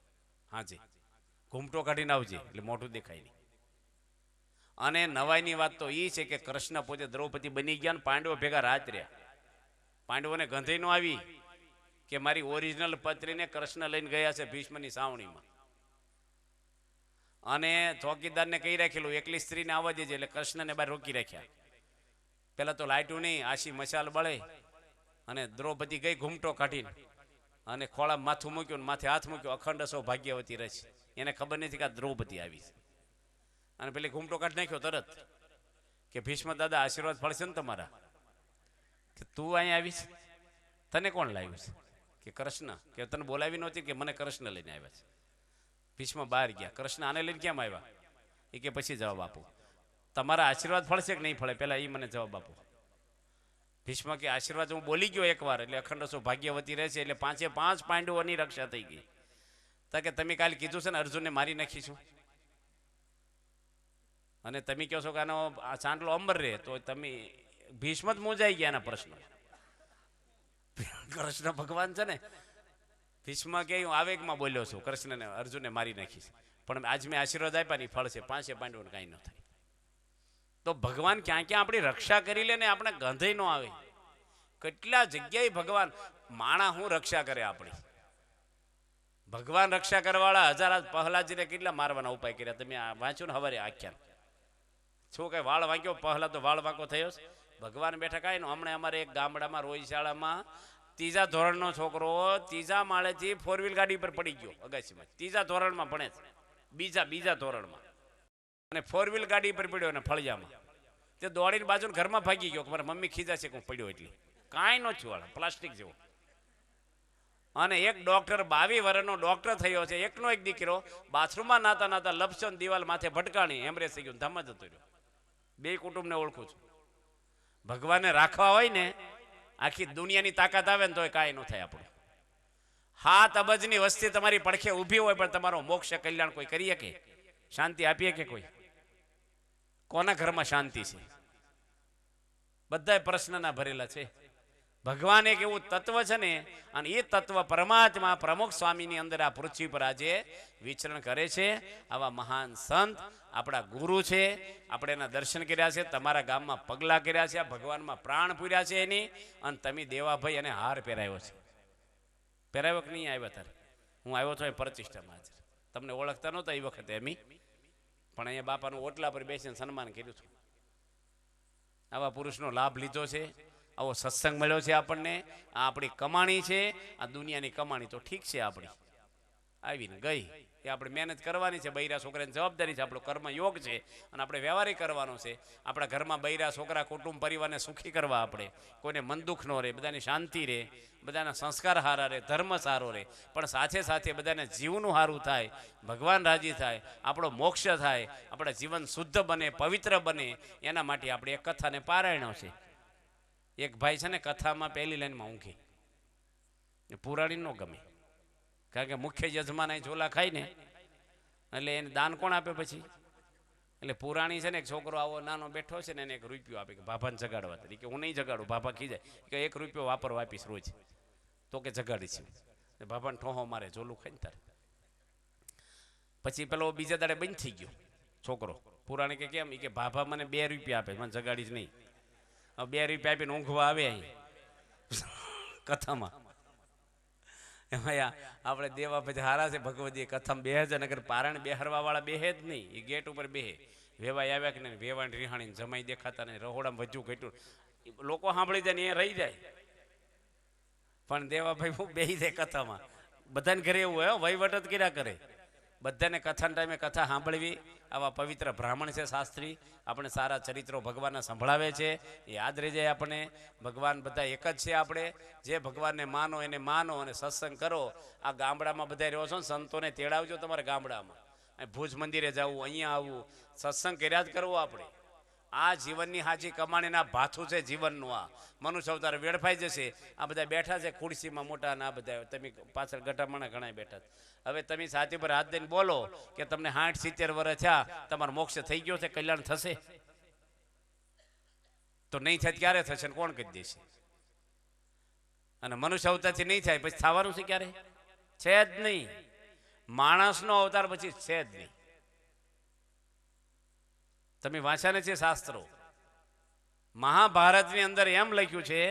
હાજી, ઘૂમટો કાઢીને આવજે એટલે મોઢું દેખાય નહીં. અને નવાઈની વાત તો એ છે કે કૃષ્ણ પોતે દ્રૌપદી બની ગયા ને પાંડવો ભેગા રાત રહ્યા. પાંડવોને ગંધાઈ નો આવી કે મારી ઓરિજિનલ પત્રીને કૃષ્ણ લઈને ગયા છે ભીષ્મની છાવણીમાં. અને ચોકીદારને કહી રાખેલું એકલી સ્ત્રીને આવવા દેજે, એટલે કૃષ્ણને બહાર રોકી રાખ્યા. પેલા તો લાઈટું નહીં, આશી મશાલ બળે અને દ્રૌપદી ગઈ ઘૂમટો કાઢીને અને ખોળા માથું મૂક્યું ને માથે હાથ મૂક્યો. અખંડ સૌભાગ્યવતી રચ. એને ખબર નથી કે આ દ્રૌપદી આવી છે. અને પેલી ઘૂમટો કાઢી નાખ્યો તરત કે ભીષ્મ દાદા આશીર્વાદ ફળશે ને તમારા, કે તું અહીંયા આવી છે, તને કોણ લાવ્યું છે? કે કૃષ્ણ. કે તને બોલાવી નહોતી? કે મને કૃષ્ણ લઈને આવ્યા છે. ભીષ્મ બહાર ગયા. કૃષ્ણ આને લઈને કેમ આવ્યા? એ કે પછી જવાબ આપો. તમારા આશીર્વાદ ફળશે કે નહીં ફળે પહેલા એ મને જવાબ આપો. ભીષ્મ કે આશીર્વાદ હું બોલી ગયો એકવાર એટલે અખંડ સૌભાગ્યવતી રહેશે, એટલે 5 પાંડવોની રક્ષા થઈ ગઈ. તો કે તમે કાલે કીધું છે ને અર્જુનને મારી નાખીશું, અને તમે કહો છો કે આનો આ ચાંદલો અમર રહે, તો તમે ભીષ્મ જ મૂંઝાઈ ગયા એના પ્રશ્નો. કૃષ્ણ ભગવાન છે ને, ભીષ્મ કે હું આવેગમાં બોલ્યો છું કૃષ્ણને અર્જુનને મારી નાખીશ, પણ આજ મેં આશીર્વાદ આપ્યા નહીં ફળ છે. 5 પાંડવોને કાંઈ ન થાય. તો ભગવાન ક્યાં ક્યાં આપણી રક્ષા કરી લે ને આપણે ગંધાઈ ન આવે. કેટલા જગ્યાએ ભગવાન માણા હું રક્ષા કરે આપણી. ભગવાન રક્ષા કરવાવાળા હજાર પ્રહલાદજીને કેટલા મારવાના ઉપાય કર્યા. તમે આ વાંચ્યું ને હવારે આખ્યાન. શું કઈ વાળ વાંક્યો પહેલા તો વાળ વાંકો થયો. ભગવાન બેઠા કાંઈ નો. હમણાં અમારે એક ગામડામાં રોઈ શાળામાં 3જા ધોરણનો છોકરો 3જા માળેથી 4 વ્હીલ ગાડી પર પડી ગયો અગાસીમાં. 3જા ધોરણમાં ભણે છે, બીજા ધોરણમાં, અને 4 વ્હીલ ગાડી પર પડ્યો ને ફળિયામાં. તે દોડીને બાજુને ઘરમાં ભાગી ગયો કે મારા મમ્મી ખીજા છે કે હું પડ્યો એટલે. કાંઈ નો છું, પ્લાસ્ટિક જેવો. અને એક ડોક્ટર 22 વર્ષનો ડોક્ટર થયો છે, એકનો એક દીકરો બાથરૂમમાં નાતા લપસો દિવાલ માથે ભટકાણી એમરેજ થઈ ગયો, ધમ જતો રહ્યો. 2 કુટુંબને ઓળખું છું. ભગવાનને રાખવા હોય ને આખી દુનિયાની તાકાત આવે ને તોય કાંઈ ન થાય આપણું. 7 અબજની વસ્તી તમારી પડખે ઊભી હોય પણ તમારો મોક્ષ કલ્યાણ કોઈ કરીએ કે શાંતિ આપીએ કે કોઈ? કોના ઘરમાં શાંતિ છે? બધા પ્રશ્નના ભરેલા છે. ભગવાન એક એવું તત્વ છે ને, અને એ તત્વ પરમાત્મા પ્રમુખ સ્વામીની અંદર આ પૃથ્વી પર આજે વિચરણ કરે છે. આવા મહાન સંત આપણા ગુરુ છે. આપણે એના દર્શન કર્યા છે, તમારા ગામમાં પગલા કર્યા છે, ભગવાનમાં પ્રાણ પૂર્યા છે એની. અને તમે દેવાભાઈ અને હાર પહેરાવ્યો છે. પહેરાવ્યો કે નહીં આવ્યા તારે? હું આવ્યો તો એ પ્રતિષ્ઠામાં હાજર. તમને ઓળખતા નહોતા એ વખતે એમી, પણ અહીંયા બાપાનું ઓટલા પર બેસીને સન્માન કર્યું હતું. આવા પુરુષનો લાભ લીધો છે, આવો સત્સંગ મળ્યો છે આપણને. આ આપણી કમાણી છે, આ દુનિયાની કમાણી તો ઠીક છે આપણી આવીને ગઈ. એ આપણે મહેનત કરવાની છે. બૈરા છોકરાની જવાબદારી છે, આપણો કર્મ યોગ છે અને આપણે વ્યવહારિક કરવાનો છે. આપણા ઘરમાં બૈરા છોકરા કુટુંબ પરિવારને સુખી કરવા, આપણે કોઈને મન દુઃખ ન રહે, બધાની શાંતિ રહે, બધાના સંસ્કાર સારા રહે, ધર્મ સારો રહે, પણ સાથે સાથે બધાને જીવનું સારું થાય, ભગવાન રાજી થાય, આપણો મોક્ષ થાય, આપણા જીવન શુદ્ધ બને, પવિત્ર બને, એના માટે આપણે એક કથાને પારાયણો છે. એક ભાઈ છે ને કથામાં પહેલી લાઈનમાં ઊંઘે. પુરાણી ન ગમે, કારણ કે મુખ્ય યજમાન અહીં ઝોલા ખાય ને એટલે એને દાન કોણ આપે પછી? એટલે પુરાણી છે ને એક છોકરો આવો નાનો બેઠો છે ને એને ₹1 આપે કે ભાભાને જગાડવા તરીકે. કે હું નહીં જગાડું, ભાભા ખીજાય કે ₹1 વાપરવા આપીશ રોજ, તો કે જગાડીશ. ભાભાને ઠોહો મારે ઝોલું ખાઈને તારે. પછી પેલો બીજા દાડે બંધ થઈ ગયો છોકરો. પુરાણી કે કેમ? કે ભાભા મને ₹2 આપે, મને જગાડીશ નહીં. હવે ₹2 આપીને ઊંઘવા આવે અહીં કથામાં. એમાં આપણે દેવા પછી હારા છે ભગવતી કથામાં બેહે છે, નગર પારણ બેહરવા વાળા બેહે જ નહીં. એ ગેટ ઉપર બેહે. વેવાય આવ્યા કે નહીં, વેવાણ રિહાણી જમાઈ દેખાતા નહીં, રહોડામાં વજ્જું ઘટ્યું, લોકો સાંભળી જાય ને એ રહી જાય. પણ દેવાભાઈ હું બેહી જાય કથામાં. બધાને ઘરે એવું હોય, વહીવટ જ કર્યા કરે. બધાને કથાના ટાઈમે કથા સાંભળવી. આવા પવિત્ર બ્રાહ્મણ છે શાસ્ત્રી, આપણે સારા ચરિત્રો ભગવાનના સંભળાવે છે, એ યાદ રહી જાય આપણે. ભગવાન બધા એક જ છે. આપણે જે ભગવાનને માનો એને માનો અને સત્સંગ કરો. આ ગામડામાં બધા રહ્યો છો ને, સંતોને તેડાવજો તમારા ગામડામાં. ભુજ મંદિરે જવું, અહીંયા આવવું, સત્સંગ કર્યા જ કરવો આપણે. આ જીવનની સાચી કમાણીના ભાથું છે જીવનનું. આ મનુષ્ય અવતાર વેડફાઈ જશે. આ બધા બેઠા છે ખુરશીમાં મોટા, ના બધા તમે પાછળ ગટામણા ઘણા બેઠા. હવે તમે છાતી પર હાથ દઈને બોલો કે તમને 60-70 વર્ષ થયા, તમારો મોક્ષ થઈ ગયો છે, કલ્યાણ થશે? તો નહીં થાય ક્યારે થશે ને કોણ કહી દેશે? અને મનુષ્ય અવતારથી નહીં થાય પછી થવાનું છે ક્યારે? છે જ નહીં. માણસનો અવતાર પછી છે જ નહીં. તમે વાંચ્યા છે શાસ્ત્રો. મહાભારતની અંદર એમ લખ્યું છે,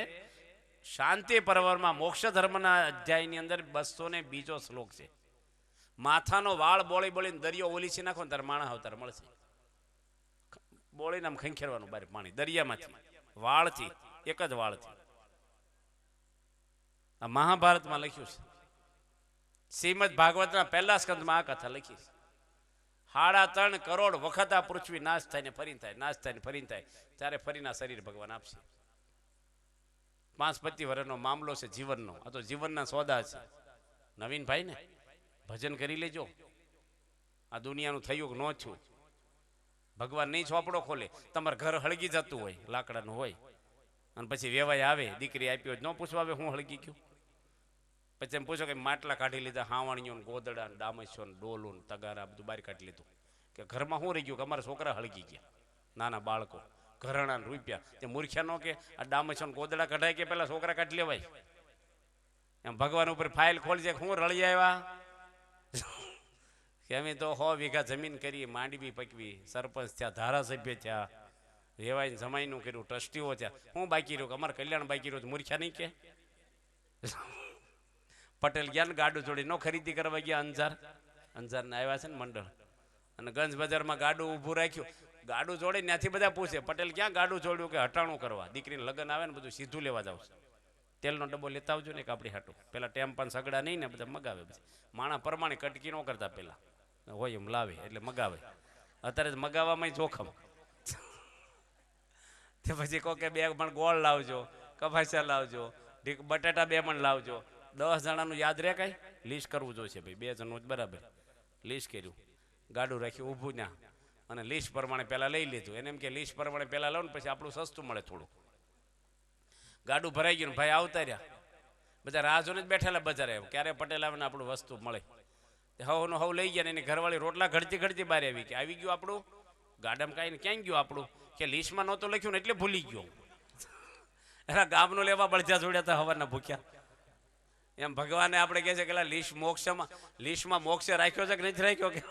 શાંતિ પર્વમાં મોક્ષ ધર્મના અધ્યાયની અંદર 202 શ્લોક છે. માથાનો વાળ બોળી બોલીને દરિયો ઓલીસી નાખો ને તારે માણસ અવતાર મળશે. બોળીને આમ ખંખેરવાનું બહાર પાણી દરિયામાંથી, વાળથી, એક જ વાળથી. આ મહાભારતમાં લખ્યું છે. શ્રીમદ ભાગવતના પહેલા સ્કંદમાં આ કથા લખી છે. 3.5 કરોડ વખત આ પૃથ્વી નાશ થાય ને ફરીને થાય, નાશ થાય ને ફરીને થાય, ત્યારે ફરીના શરીર ભગવાન આપશે. 5-25 વર્ષનો મામલો છે જીવનનો. આ તો જીવનના સોદા છે. નવીનભાઈ ને ભજન કરી લેજો. આ દુનિયાનું થયું કે ન થયું, ભગવાન નહીં ચોપડો ખોલે. તમારે ઘર હળગી જતું હોય, લાકડાનું હોય, અને પછી વેવાય આવે, દીકરી આપી હોય, ન પૂછવા આવે હું હળગી ગયું. પછી એમ પૂછો કે માટલા કાઢી લીધા, હાવણીઓ ને ગોદડા ને ડામસ્યો ને ડોલું ને તગારા બધું બહાર કાઢી લીધું. કે ઘરમાં શું રહી ગયું કે અમારા છોકરા હળગી ગયા, નાના બાળકો, ઘરણા ને રૂપિયા. તે મૂર્ખ્યા નો કે આ ડામસ્યો ને ગોદડા કઢાય કે પેલા છોકરા કાઢી લેવાય? એમ ભગવાન ઉપર ફાઇલ ખોલી જાય, હું રળી આવ્યા કે અમે તો 100 વીઘા જમીન કરી, માંડવી પકવી, સરપંચ થયા, ધારાસભ્ય થયા, રેવાઈને જમાઈનું કર્યું, ટ્રસ્ટીઓ થયા, હું બાકી રહ્યું કે અમારે કલ્યાણ બાકી રહ્યું? મૂર્ખ્યા નહીં કે? પટેલ ગયા ને ગાડું જોડી નો ખરીદી કરવા ગયા અંજારના આવ્યા છે ને મંડળ, અને ગંજ બજારમાં ગાડું ઊભું રાખ્યું. ગાડું જોડે ત્યાંથી બધા પૂછે પટેલ ક્યાં ગાડું જોડ્યું? કે હટાણું કરવા, દીકરીને લગ્ન આવે ને બધું સીધું લેવા જાવ. તેલનો ડબ્બો લેતા આવજો ને કે આપણી હાટું. પેલા ટેમ્પાન સગડા નહીં ને બધા મગાવે. પછી માણા પ્રમાણે કટકી ન કરતા, પેલા હોય એમ લાવે એટલે મગાવે. અત્યારે મગાવવામાં જોખમ. તે પછી કહો કે 2 મણ ગોળ લાવજો, કપાસિયા લાવજો, બટાટા 2 મણ લાવજો. 10 જણાનું યાદ રહે? કઈ લિસ્ટ કરવું જોઈશે ભાઈ. 2 જણનું જ બરાબર. લિસ્ટ કર્યું, ગાડું રાખ્યું ઊભું ના, અને લિસ્ટ પ્રમાણે પહેલાં લઈ લીધું. એને એમ કે લિસ્ટ પ્રમાણે પહેલાં લો ને પછી આપણું સસ્તું મળે થોડું. ગાડું ભરાઈ ગયું, ભાઈ આવતા રહ્યા. બધા રાહ જોઈને જ બેઠેલા બજારે, ક્યારે પટેલ આવે ને આપણું વસ્તુ મળે. હવનું હવ લઈ ગયા ને એની ઘરવાળી રોટલા ઘડતી ઘડતી બહાર આવી કે આવી ગયું આપણું. ગાડામાં કાંઈ ક્યાં ગયું આપણું? કે લિસ્ટમાં નહોતું લખ્યું ને એટલે ભૂલી ગયો. એના ગામનું લેવા બળજા જોડ્યા હતા હવારના ભૂખ્યા. એમ ભગવાને આપણે કહે છે કે લિસ્ટમાં મોક્ષ રાખ્યો છે કે નથી રાખ્યો? કે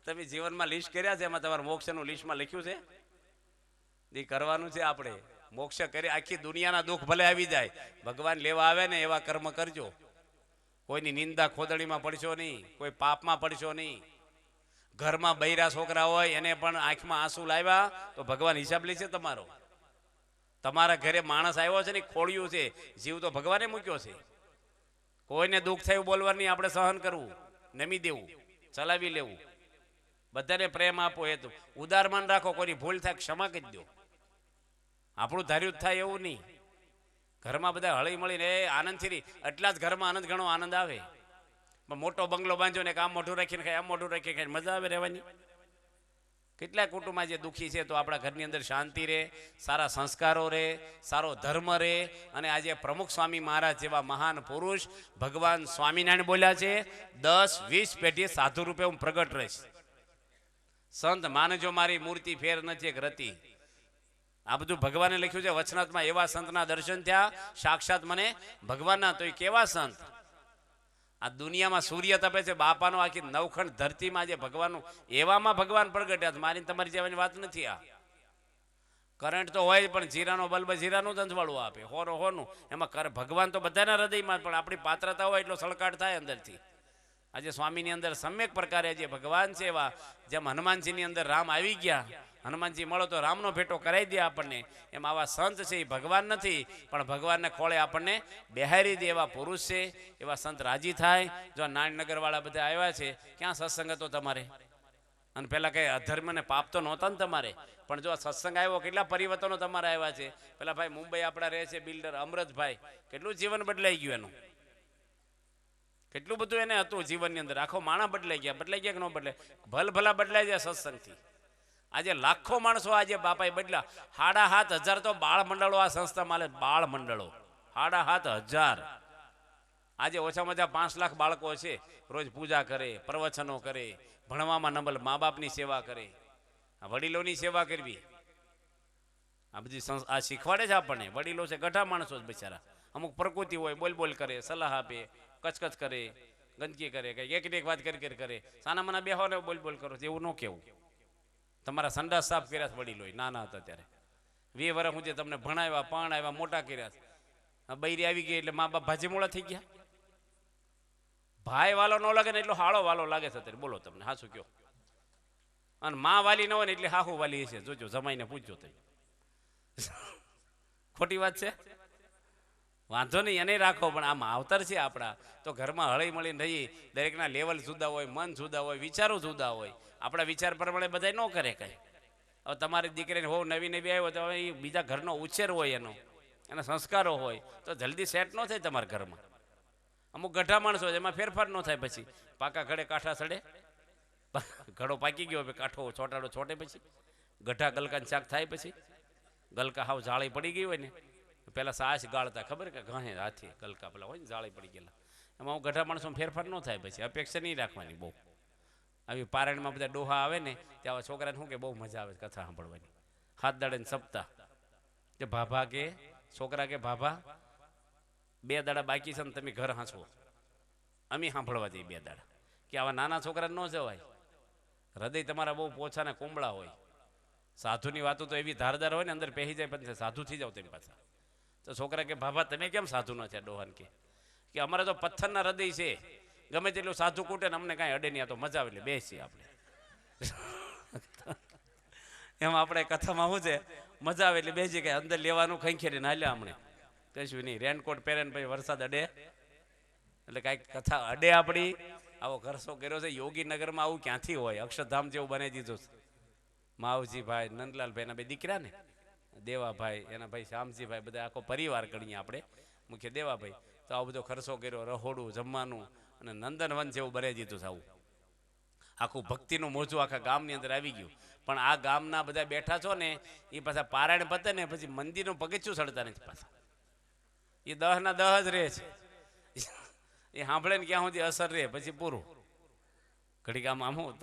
તમે જીવનમાં લિસ્ટ કર્યા છે, એમાં તમારા મોક્ષનું લિસ્ટમાં લખ્યું છે? એ કરવાનું છે આપણે. મોક્ષ કરી આખી દુનિયાના દુઃખ ભલે આવી જાય, ભગવાન લેવા આવે ને એવા કર્મ કરજો. કોઈની નિંદા ખોદડીમાં પડશો નહીં, કોઈ પાપમાં પડશો નહીં. ઘરમાં બૈરા છોકરા હોય એને પણ આંખમાં આંસુ લાવ્યા તો ભગવાન હિસાબ લે છે તમારો. તમારા ઘરે માણસ આવ્યો છે ને ખોળ્યું છે, જીવ તો ભગવાને મૂક્યો છે. કોઈને દુઃખ થયું બોલવાની આપણે સહન કરવું, નમી દેવું, ચલાવી લેવું. બધાને પ્રેમ આપો, એ તો ઉદારમાન રાખો. કોઈની ભૂલ થાય ક્ષમા કરી દો. આપણું ધાર્યું જ થાય એવું નહીં. ઘરમાં બધા હળી મળીને આનંદથી, એટલા જ ઘરમાં આનંદ ઘણો આનંદ આવે. પણ મોટો બંગલો બાંધ્યો ને આમ મોઢું રાખીને ખાય, આમ મોઢું રાખીને ખાય, મજા આવે રહેવાની? કેટલાય કુટુંબમાં જે દુઃખી છે, તો આપણા ઘરની અંદર શાંતિ રહે, સારા સંસ્કારો રહે, સારો ધર્મ રહે. અને આજે પ્રમુખ સ્વામી મહારાજ જેવા મહાન પુરુષ ભગવાન સ્વામિનારાયણ બોલ્યા છે, 10-20 પેઢી સાધુ રૂપે હું પ્રગટ રહીશ. સંત માનજો મારી મૂર્તિ ફેર નથી એક રતી. આ બધું ભગવાને લખ્યું છે વચનાત્મા. એવા સંતના દર્શન થયા સાક્ષાત મને ભગવાનના. તો એ કેવા સંત? આ દુનિયામાં સૂર્ય તપે છે, બાપાનો આખી નવખંડ ધરતીમાં જે ભગવાનનું, એવામાં ભગવાન પ્રગટ્યા. મારી તમારી જેવાની વાત નથી. આ કરંટ તો હોય પણ જીરાનો બલ્બ જીરાનું જ અંજવાળું આપે, હોનું હોનું. એમાં ભગવાન તો બધાના હૃદયમાં, પણ આપણી પાત્રતા હોય એટલો સળકાટ થાય અંદરથી. આજે સ્વામીની અંદર સમ્યક પ્રકારે જે ભગવાન છે, એવા જેમ હનુમાનજીની અંદર રામ આવી ગયા, હનુમાનજી મળો તો રામનો ભેટો કરાવી દે આપણને, એમ આવા સંત છે એ ભગવાન નથી પણ ભગવાનને ખોળે આપણને બેહારી દે એવા પુરુષ છે. એવા સંત રાજી થાય. જો નાનનગરવાળા બધા આવ્યા છે, ક્યાં સત્સંગ હતો તમારે? અને પેલા કઈ અધર્મ ને પાપ તો નહોતા ને તમારે, પણ જો સત્સંગ આવ્યો, કેટલા પરિવર્તનો તમારે આવ્યા છે. પેલા ભાઈ મુંબઈ આપણા રહે છે, બિલ્ડર અમૃતભાઈ, કેટલું જીવન બદલાઈ ગયું એનું. કેટલું બધું એને હતું જીવનની અંદર. આખો માણા બદલાઈ ગયા કે ન બદલાય? ભલ ભલા બદલાઈ જાય સત્સંગથી. આજે લાખો માણસો આજે બાપાએ બદલા. 7,500 તો બાળ મંડળો આ સંસ્થા માલે. બાળ મંડળો 7,500. આજે ઓછામાં ઓછા 5 લાખ બાળકો છે. રોજ પૂજા કરે, પ્રવચનો કરે, ભણવામાં નંબર, મા બાપની સેવા કરે, વડીલોની સેવા કરવી. આ બધી આ શીખવાડે છે આપણને. વડીલો છે ગઢા માણસો જ બિચારા, અમુક પ્રકૃતિ હોય, બોલ બોલ કરે, સલાહ આપે, કચકચ કરે, ગંદકી કરે, કંઈક એક ને એક વાત કરી કરે, સાના મના બેહો ને બોલ બોલ કરો, એવું ન કેવું. તમારા સંડાસ સાફ કર્યા છે વડીલોએ નાના હતા ત્યારે, 20 વર્ષ સુધી તમને ભણાવ્યા, પરણાવ્યા, મોટા કર્યા છે. બૈરી આવી ગઈ એટલે મા બાપ ભાજીમોળા થઈ ગયા. ભાઈ વાલો ન લાગે ને એટલો હાળો વાલો લાગે છે અત્યારે, બોલો તમને હાચું કયો. અને માં વાલી ન હોય ને એટલે હાહુ વાલી છે, જોજો જમાઈને પૂછજો તમે. ખોટી વાત છે? વાંધો નહીં, એને રાખો, પણ આ માવતર છે આપણા, તો ઘરમાં હળી મળીને રહીએ. દરેકના લેવલ જુદા હોય, મન જુદા હોય, વિચારો જુદા હોય. આપણા વિચાર પ્રમાણે બધા ન કરે કંઈ. હવે તમારી દીકરીને હો નવી નવી આવ્યો તો હવે એ બીજા ઘરનો ઉછેર હોય, એના સંસ્કારો હોય, તો જલ્દી સેટ ન થાય તમારા ઘરમાં. અમુક ગઢા માણસો એમાં ફેરફાર ન થાય, પછી પાકા ઘડે કાંઠા સડે. ઘડો પાકી ગયો કાંઠો છોટાડો છોટે, પછી ગઢા ગલકાને શાક થાય, પછી ગલકા હાવ જાળી પડી ગઈ હોય ને, પેલા સાસ ગાળતા ખબર કે ઘાહે હાથી ગલકા પેલા હોય ને જાળી પડી ગયેલા, એમાં હું ગઢા માણસો ફેરફાર ન થાય. પછી અપેક્ષા નહીં રાખવાની બહુ. આવી પારણમાં બધા ડોહા આવે ને ત્યાં છોકરાને શું કે બહુ મજા આવે કથા સાંભળવાની. હાથ દાડે ને સપ્તાહ કે ભાભા કે છોકરા કે ભાભા 2 દાડા બાકી છે ને તમે ઘર હાંચવો, અમે સાંભળવા જઈએ 2 દાડા. કે આવા નાના છોકરાને ન જવાય, હૃદય તમારા બહુ પોછા ને કુંબળા હોય. સાધુની વાતો તો એવી ધારદાર હોય ને, અંદર પહેરી જાય પછી સાધુ થઈ જાવ તેની પાછા. તો છોકરા કે ભાભા તમે કેમ સાધુ ન છે? ડોહાન કે અમારે તો પથ્થરના હૃદય છે, ગમે તેટલું સાધુ કૂટે ને અમને કાંઈ અડે નહીં, આ તો મજા આવે એટલે બેસીએ આપણે. એમ આપણે કથામાં શું છે, મજા આવે એટલે બેસી કે અંદર લેવાનું ખંખેરીને હાલ્યા હમણે કશું નહીં. રેનકોટ પહેરે ને પછી વરસાદ અડે એટલે કાંઈક કથા અડે આપણી. આવો ખર્ચો કર્યો છે યોગીનગરમાં, આવું ક્યાંથી હોય? અક્ષરધામ જેવું બનાવી દીધું છે. માવજીભાઈ, નંદલાલભાઈ એના 2 દીકરા ને, દેવાભાઈ એના ભાઈ શ્યામજીભાઈ, બધા આખો પરિવાર ગણીએ આપણે, મુખ્ય દેવાભાઈ. તો આવો બધો ખર્ચો કર્યો, રહોડું, જમવાનું અને નંદનવન જેવું બનાવી દીધું છે. આવું આખું ભક્તિનું મોજું આખા ગામની અંદર આવી ગયું. પણ આ ગામના બધા બેઠા છો ને એ પાછા પારાયણ પતે ને પછી મંદિરનું પગથિયું ચડતા નથી પાછા. એ 10 ના 10 જ રહે છે. એ સાંભળે ને ક્યાં સુધી અસર રહે, પછી પૂરું. ઘડીક આમ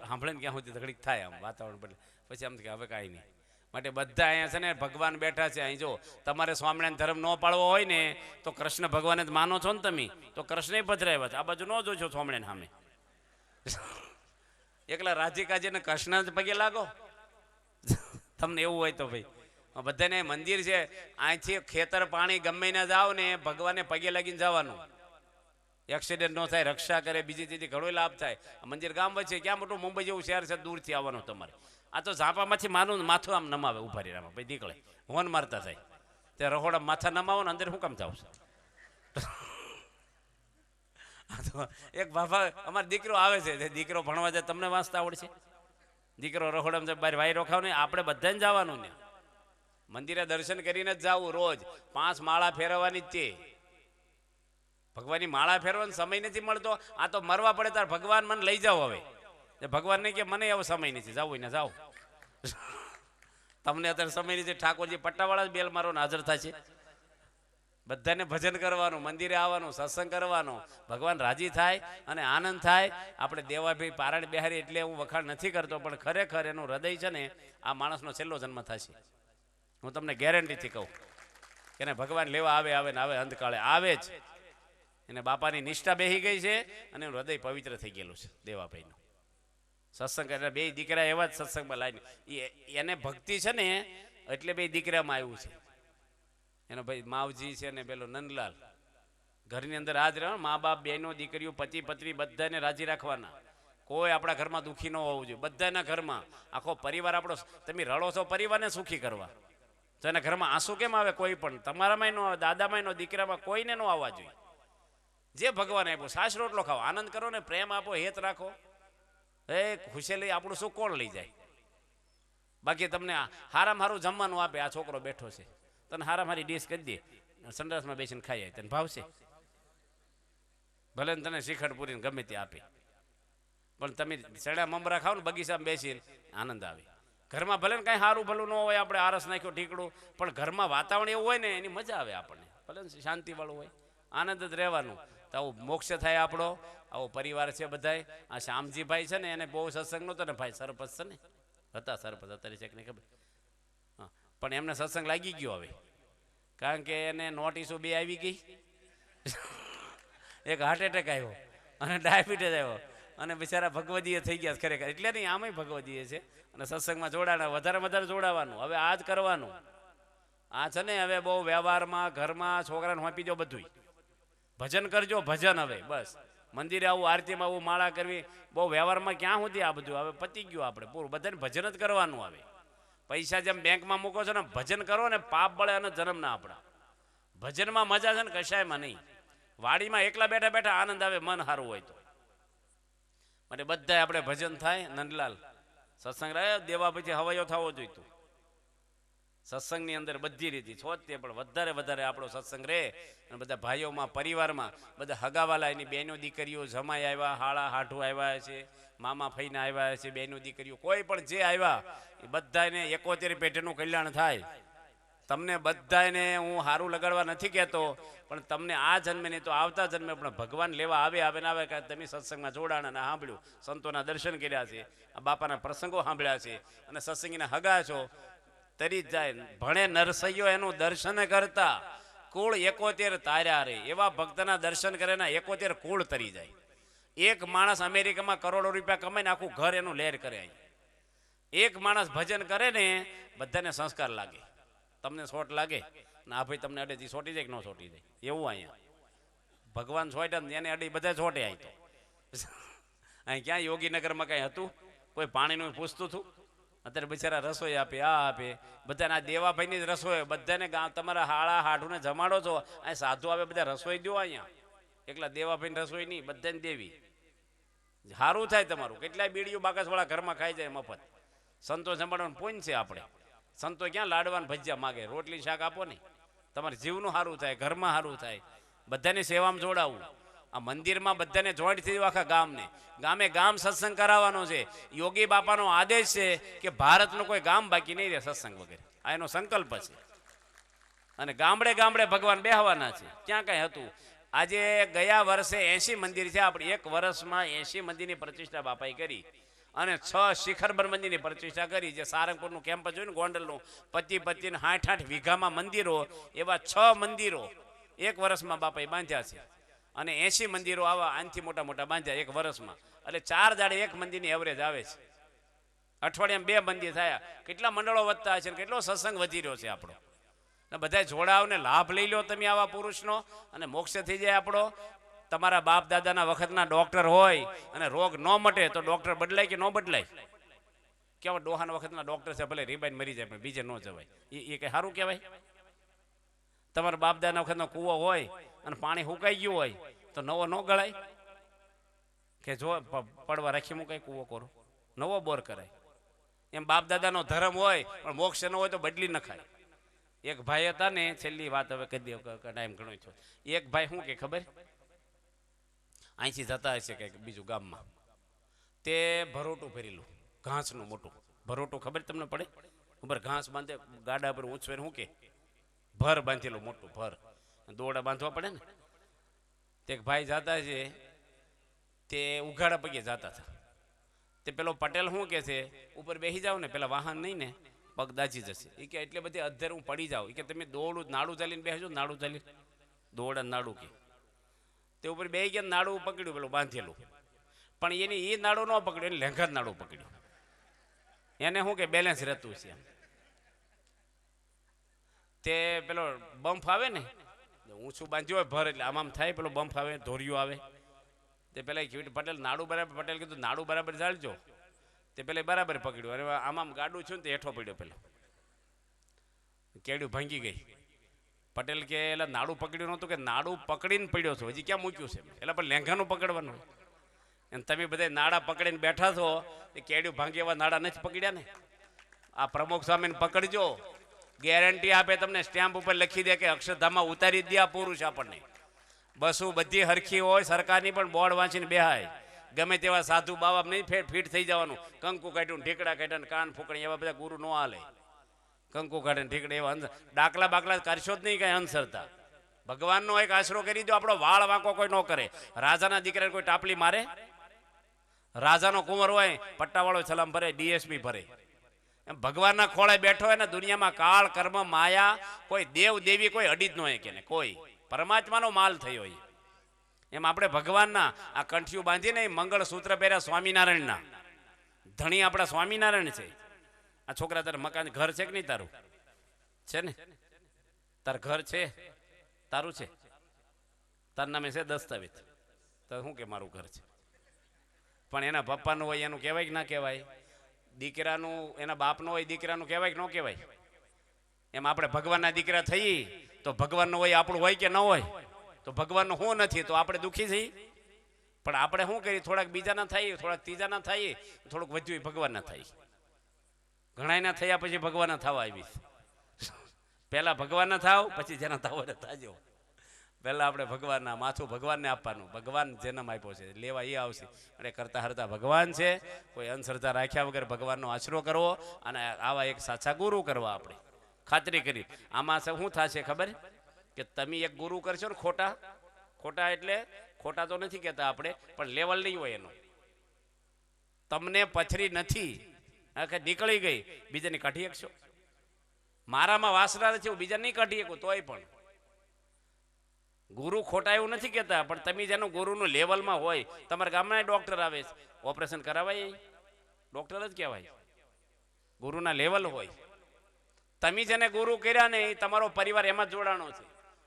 સાંભળે ને ક્યાં સુધી ઘડીક થાય આમ વાતાવરણ બદલે, પછી આમ કે હવે કાંઈ નહીં. માટે બધા અહીંયા છે ને ભગવાન બેઠા છે. અહીં જો તમારે સ્વામિનારાયણ ધર્મ ન પાળવો હોય ને તો કૃષ્ણ ભગવાને જ માનો છો ને તમે, તો કૃષ્ણ પધરાવ્યા છે. આ બાજુ ન જોજો સ્વામિનારાયણ સામે. એકલા રાધિકાજીને કૃષ્ણ જ પગે લાગો તમને એવું હોય તો ભાઈ. બધાને મંદિર છે, અહીંથી ખેતર પાણી ગમે ના જાઓ ને ભગવાને પગે લાગીને જવાનું. એક્સિડન્ટ ન થાય, રક્ષા કરે, બીજી ચીજથી ઘણો લાભ થાય. મંદિર ગામ વચ્ચે, ક્યાં મોટું મુંબઈ જેવું શહેર છે, દૂરથી આવવાનું તમારે. આ તો ઝાંપામાંથી માથું આમ નમાવે ઉભા રહ્યા ભાઈ નીકળે, હોન મારતા થાય. ત્યાં રહોડા માથા નમાવો ને અંદર શું કામ જાવ? એક બાબા અમારો દીકરો આવે છે, દીકરો ભણવા જાય, તમને વાંચતા આવડશે? દીકરો રહોડામાં બહાર વાય રોખાવ ને, આપણે બધાને જવાનું ને મંદિરે દર્શન કરીને જ જવું. રોજ 5 માળા ફેરવવાની જ છે. ભગવાનની માળા ફેરવાનો સમય નથી મળતો. આ તો મરવા પડે તાર ભગવાન મને લઈ જાઓ. હવે ભગવાન નહીં કે મને એવો સમય નથી, જાવું ને જાઓ. તમને અત્યારે સમય નથી. ઠાકોરજી પટ્ટાવાળા જ બેલ મારો હાજર થાય છે. બધાને ભજન કરવાનું, મંદિરે આવવાનું, સત્સંગ કરવાનો, ભગવાન રાજી થાય અને આનંદ થાય. આપણે દેવાભાઈ પારાયણ બિહારી એટલે હું વખાણ નથી કરતો, પણ ખરેખર એનું હૃદય છે ને આ માણસનો છેલ્લો જન્મ થશે. હું તમને ગેરંટીથી કહું કે એને ભગવાન લેવા આવે ને આવે, અંતકાળે આવે જ. એને બાપાની નિષ્ઠા બેહી ગઈ છે અને એનું હૃદય પવિત્ર થઈ ગયેલું છે દેવાભાઈનું. સત્સંગ એટલે 2 દીકરા એવા જ સત્સંગમાં લાવીને એને ભક્તિ છે ને એટલે 2 દીકરામાં આવ્યું છે. એનો ભાઈ માવજી છે ને પેલો નંદલાલ. ઘરની અંદર આજ રહે, મા બાપ, બહેનો, દીકરીઓ, પતિ પત્ની બધાને રાજી રાખવાના. કોઈ આપણા ઘરમાં દુઃખી ન હોવું જોઈએ. બધાના ઘરમાં આખો પરિવાર આપણો, તમે રડો છો પરિવારને સુખી કરવા. તો એના ઘરમાં આંસુ કેમ આવે? કોઈ પણ તમારામાં ન આવે, દાદામાં ન, દીકરામાં કોઈને ન આવવા જોઈએ. જે ભગવાન આપ્યો, સાસ રોટલો ખાઓ, આનંદ કરો ને, પ્રેમ આપો, હેત રાખો. ખુશેલી આપણું શું કોણ લઈ જાય? બાકી તમને હારામાં હારું જમવાનું આપે, આ છોકરો બેઠો છે, તને હારામાં હારી ડીશ કરી દે, સંડાસમાં બેસીને ખાઈ આવે, તને ભાવશે? ભલે ને તને શિખંડ પૂરીને ગમે તે આપે, પણ તમે સડા મમરા ખાવ ને બગીચામાં બેસીને આનંદ આવે. ઘરમાં ભલે ને કાંઈ સારું ભલું ન હોય, આપણે આરસ નાખ્યો ઠીકડું, પણ ઘરમાં વાતાવરણ એવું હોય ને એની મજા આવે આપણને. ભલે ને શાંતિવાળું હોય, આનંદ જ રહેવાનું. તો આવું મોક્ષ થાય આપણો. આવો પરિવાર છે બધાય. આ શ્યામજીભાઈ છે ને એને બહુ સત્સંગ નહોતો ને ભાઈ, સરપંચ છે ને, હતા સરપંચ, અત્યારે છે કે નહીં ખબર. હા, પણ એમને સત્સંગ લાગી ગયો હવે, કારણ કે એને નોટિસો 2 આવી ગઈ. એક હાર્ટ એટેક આવ્યો અને ડાયાબિટીસ આવ્યો અને બિચારા ભગવદીય થઈ ગયા ખરેખર. એટલે નહીં, આમાંય ભગવદીય છે અને સત્સંગમાં જોડાણા, વધારે જોડાવાનું. હવે આ જ કરવાનું. આ છે ને હવે બહુ વ્યવહારમાં, ઘરમાં છોકરાને હોંપી દો બધું. ભજન કરજો, ભજન. હવે બસ મંદિરે આવું, આરતીમાં આવું, માળા કરવી, બહુ વ્યવહારમાં ક્યાં સુધી આ બધું? હવે પતી ગયું આપણે પૂરું. બધાને ભજન જ કરવાનું. હવે પૈસા જેમ બેંકમાં મૂકો છો ને, ભજન કરો ને, પાપ બળે અને જન્મ ના આપણા. ભજનમાં મજા છે ને કશાયમાં નહીં. વાડીમાં એકલા બેઠા બેઠા આનંદ આવે, મન સારું હોય તો. માટે બધા આપણે ભજન થાય. નંદલાલ સત્સંગ રહે, દેવા પછી હવાયો થવો જોઈતું. સત્સંગની અંદર બધી રીતે છો જ તે, પણ વધારે આપણો સત્સંગ રહે. અને બધા ભાઈઓમાં, પરિવારમાં, બધા હગાવાલા, એની બહેનો દીકરીઓ, જમાઈ આવ્યા, હાળા હાઠું આવ્યા છે, મામા ફઈના આવ્યા છે, બહેનો દીકરીઓ, કોઈ પણ જે આવ્યા એ બધાને 71 પેઢીનું કલ્યાણ થાય. તમને બધાને હું સારું લગાડવા નથી કહેતો, પણ તમને આ જન્મે નહીં તો આવતા જન્મે પણ ભગવાન લેવા આવે કે તમે સત્સંગમાં જોડાણા અને સાંભળ્યું, સંતોના દર્શન કર્યા છે, આ બાપાના પ્રસંગો સાંભળ્યા છે અને સત્સંગીના હગા છો, તરી જાય. ભણે નરસૈયો એનું દર્શન કરતા, કુળ 71 તાર્યા રે. એવા ભક્તના દર્શન કરે ને 71 કુળ તરી જાય. એક માણસ અમેરિકામાં કરોડો રૂપિયા કમાઈને આખું ઘર એનું લહેર કરે. એક માણસ ભજન કરે ને બધાને સંસ્કાર લાગે. તમને સોટ લાગે ના ભાઈ, તમને અડેથી સોટી જાય કે ન સોટી જાય એવું. અહીંયા ભગવાન સોટ્યા એને અડી બધા સોટે. અહીં તો અહીં ક્યાં યોગીનગરમાં કાંઈ હતું? કોઈ પાણીનું પૂછતું હતું? અત્યારે બિચારા રસોઈ આપે, આ આપે. બધાને આ દેવાભાઈની જ રસોઈ. બધાને તમારા હાળા હાઠુને જમાડો છો. અહીં સાધુ આવે, બધા રસોઈ દો. અહીંયા એકલા દેવાભાઈની રસોઈ નહીં, બધાને દેવી. સારું થાય તમારું. કેટલાય બીડીયું બાકસવાળા ઘરમાં ખાઈ જાય મફત. સંતો જમાડવાનું પૂન છે આપણે. સંતો ક્યાં લાડવાન ભજીયા માગે? રોટલી શાક આપો ને, તમારે જીવનું સારું થાય, ઘરમાં સારું થાય. બધાની સેવામાં જોડાવું. આ મંદિરમાં બધાને જોઈન્ટ થઈ આખા ગામને. ગામ સત્સંગ કરાવવાનો છે. યોગી બાપાનો આદેશ છે કે ભારતનું કોઈ ગામ બાકી નહીં રહે સત્સંગ વગેરે. આ એનો સંકલ્પ છે. અને ગામડે ભગવાન બેહવાના છે. ક્યાં કાંઈ હતું? આજે ગયા વર્ષે 80 મંદિર છે. આપણે એક વર્ષમાં 80 મંદિરની પ્રતિષ્ઠા બાપાએ કરી અને 6 શિખરબર મંદિરની પ્રતિષ્ઠા કરી. જે સારંગપુરનું કેમ્પસ જોયું ને, ગોંડલનું, 25 60 વીઘામાં મંદિરો, એવા 6 મંદિરો એક વર્ષમાં બાપાએ બાંધ્યા છે. અને 80 મંદિરો આવા આનથી મોટા બાંધ્યા એક વર્ષમાં. એટલે 4 દાડે એક મંદિરની એવરેજ આવે છે. અઠવાડિયામાં 2 મંદિર થયા. કેટલા મંડળો વધતા છે, કેટલો સત્સંગ વધી રહ્યો છે આપણો. બધા જોડાવને લાભ લઈ લો તમે આવા પુરુષનો, અને મોક્ષ થઈ જાય આપણો. તમારા બાપ દાદાના વખતના ડોક્ટર હોય અને રોગ ન મટે તો ડોક્ટર બદલાય કે ન બદલાય? કેવા ડોહાના વખતના ડોક્ટર છે, ભલે રીબાઈને મરી જાય પણ બીજે ન જવાય. એ કઈ સારું કહેવાય? તમારા બાપ દાદાના વખતનો કૂવો હોય અને પાણી સુકાઈ ગયું હોય તો નવો ન ગળાય? કે જો પડવા રાખી મુકાય, કૂવો કરો, નવો બોર કરાય. એમ બાપ દાદાનો ધર્મ હોય પણ મોક્ષ ન હોય તો બદલી નખાય. એક ભાઈ હતા ને, છેલ્લી વાત હવે કહી દો, ટાઈમ ઘણો થયો. એક ભાઈ શું કે ખબર, અહીંથી જતા હશે કંઈક બીજું ગામમાં, તે ભરોટું ભરેલું ઘાસનું મોટું ભરોટું, ખબર તમને પડે? ઉપર ઘાસ બાંધે, ગાડા પર ઊંચવે, શું કે ભર બાંધેલું મોટું ભર, દોડા બાંધવા પડે ને. તે એક ભાઈ જતા છે, તે ઉઘાડા પગે જતા હતા. તે પેલો પટેલ શું કે છે, ઉપર બેસી જાવ ને, પેલા વાહન નહીં ને, પગ દાજી જશે. એ કે એટલે બધી અધર હું પડી જાઉં. એ કે તમે દોડું નાડું ચાલીને બેસજો, નાડું ચાલી દોડા નાડું કે. તે ઉપર બે ગયા, નાડું પકડ્યું પેલું બાંધેલું, પણ એની એ નાડું ન પકડ્યું, એને લેંઘર નાડું પકડ્યું. એને શું કે બેલેન્સ રહેતું છે. તે પેલો બમ્પ આવે ને, ઊંચું બાંધ્યું હોય ભર, એટલે આમ થાય, પેલો બમ્પ આવે, ધોરિયું આવે. તે પેલા કીધું પટેલ નાડું બરાબર, પટેલ કીધું નાડું બરાબર ચાલજો. તે પેલા બરાબર પકડ્યું, અને આમ ગાડું છું ને તે હેઠો પડ્યો, પેલો કેડ્યું ભાંગી ગઈ. પટેલ કે એટલે નાડું પકડ્યું નહોતું, કે નાડું પકડીને પડ્યો છો, હજી ક્યાં મૂક્યું છે? એટલે પણ લેંઘાનું પકડવાનું હોય. અને તમે બધા નાડા પકડીને બેઠા છો, એ કેડ્યું ભાંગી એવા નાડા નથી પકડ્યા ને. આ પ્રમુખ સ્વામીને પકડજો, ગેરંટી આપે તમને, સ્ટેમ્પ ઉપર લખી દે કે અક્ષરધામમાં ઉતારી દે આ પુરુષ આપણને. બસો બધી હરખી હોય, સરકારની પણ બોર્ડ વાંચીને બેહાય. ગમે તેવા સાધુ બાબા નહીં ફીટ થઈ જવાનું. કંકુ કાઢ્યું, ઢીકડા કાઢ્યા, કાન ફૂકણી, એવા બધા ગુરુ ન હાલે. કંકુ કાઢે ઢીકડે એવા ડાકલા બાકલા કરશો જ નહીં કાંઈ અંધશ્રદ્ધા. ભગવાનનો એક આશરો કરી દો. આપણો વાળ વાંકો કોઈ ન કરે. રાજાના દીકરાને કોઈ ટાપલી મારે? રાજાનો કુંવર હોય, પટ્ટાવાળો સલામ ભરે, ડીએસપી ભરે. એમ ભગવાનના ખોળે બેઠો હોય ને દુનિયામાં કાળ કર્મ માયા કોઈ દેવ દેવી કોઈ અડી જ ન હોય કે ને કોઈ પરમાત્માનો માલ થયો હોય. એમ આપણે ભગવાનના આ કંઠિયું બાંધીને મંગળસૂત્ર પહેર્યા સ્વામિનારાયણના ધણી આપણા સ્વામિનારાયણ છે. આ છોકરા તારે મકાન ઘર છે કે નહીં? તારું છે ને? તાર ઘર છે? તારું છે? તાર નામે છે દસ્તાવેજ? તો શું કે મારું ઘર છે? પણ એના પપ્પાનું હોય એનું કહેવાય કે ના કહેવાય? દીકરાનું એના બાપનું હોય દીકરાનું કહેવાય કે ન કહેવાય? એમ આપણે ભગવાનના દીકરા થઈએ તો ભગવાનનું હોય આપણું હોય કે ન હોય? તો ભગવાનનું શું નથી તો આપણે દુઃખી છીએ. પણ આપણે શું કરીએ? થોડાક બીજાના થઈએ, થોડાક ત્રીજાના થઈએ, થોડુંક વધ્યું ભગવાનના થાય. ઘણાયના થયા પછી ભગવાનના થવા આવી. પહેલા ભગવાનના થાવ પછી જેના થાવ એને થાજો. પહેલા આપણે ભગવાનના માથું ભગવાનને આપવાનું. ભગવાન જન્મ આપ્યો છે લેવા એ આવશે. અને કરતા હરતા ભગવાન છે. કોઈ અંધશ્રદ્ધા રાખ્યા વગર ભગવાનનો આશરો કરવો અને આવા એક સાચા ગુરુ કરવા આપણે ખાતરી કરી. આમાં શું થશે ખબર? કે તમે એક ગુરુ કરશો ને ખોટા ખોટા એટલે ખોટા તો નથી કહેતા આપણે, પણ લેવલ નહીં હોય એનું. તમને પથરી નથી નીકળી ગઈ બીજાની કાઢી શકશો? મારામાં વાસના નથી હું બીજા નહીં કાઢી શકું તોય પણ ગુરુ ખોટા એવું નથી કહેતા, પણ તમે જેનું ગુરુનું લેવલમાં હોય. તમારા ગામના ડોક્ટર આવે છે ઓપરેશન કરાવાય ડોક્ટર જ કહેવાય. ગુરુના લેવલ હોય. તમે જેને ગુરુ કર્યા ને એ તમારો પરિવાર એમાં જ જોડાણો છે.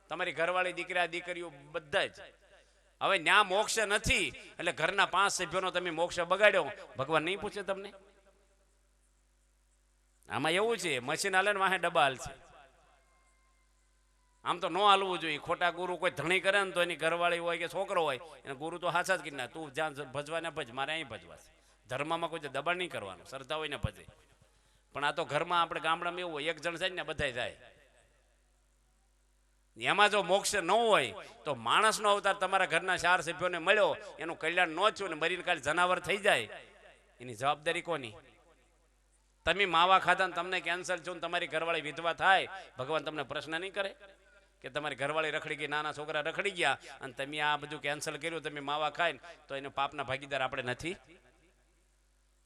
તમારી ઘરવાળી દીકરા દીકરીઓ બધા જ. હવે ન્યા મોક્ષ નથી એટલે ઘરના 5 સભ્યોનો તમે મોક્ષ બગાડ્યો, ભગવાન નહીં પૂછે તમને? આમાં એવું છે મશીન હાલે ને વાહે ડબ્બા હાલ છે. આમ તો ન હાલવું જોઈએ. ખોટા ગુરુ કોઈ ધણી કરે ને તો એની ઘરવાળી હોય કે છોકરો હોય એને ગુરુ તો હાચા જ કરી ના. તું જ્યાં ભજવાને ભજ, મારે અહીં ભજવાશે. ધર્મમાં કોઈ દબાણ નહીં કરવાનું. શ્રદ્ધા હોય ને ભજે. પણ આ તો ઘરમાં આપણે ગામડામાં એવું હોય એક જણ જાય ને બધા જાય. એમાં જો મોક્ષ ન હોય તો માણસનો અવતાર તમારા ઘરના 4 સભ્યોને મળ્યો, એનું કલ્યાણ ન થયું ને મરીને કાલે જનાવર થઈ જાય, એની જવાબદારી કોની? તમે માવા ખાધા ને તમને કેન્સર થયું ને તમારી ઘરવાળી વિધવા થાય, ભગવાન તમને પ્રશ્ન નહીં કરે કે તમારી ઘરવાળી રખડી ગઈ, નાના છોકરા રખડી ગયા અને તમે આ બધું કેન્સલ કર્યું, તમે માવા ખાઈને તો એને પાપના ભાગીદાર આપણે નથી?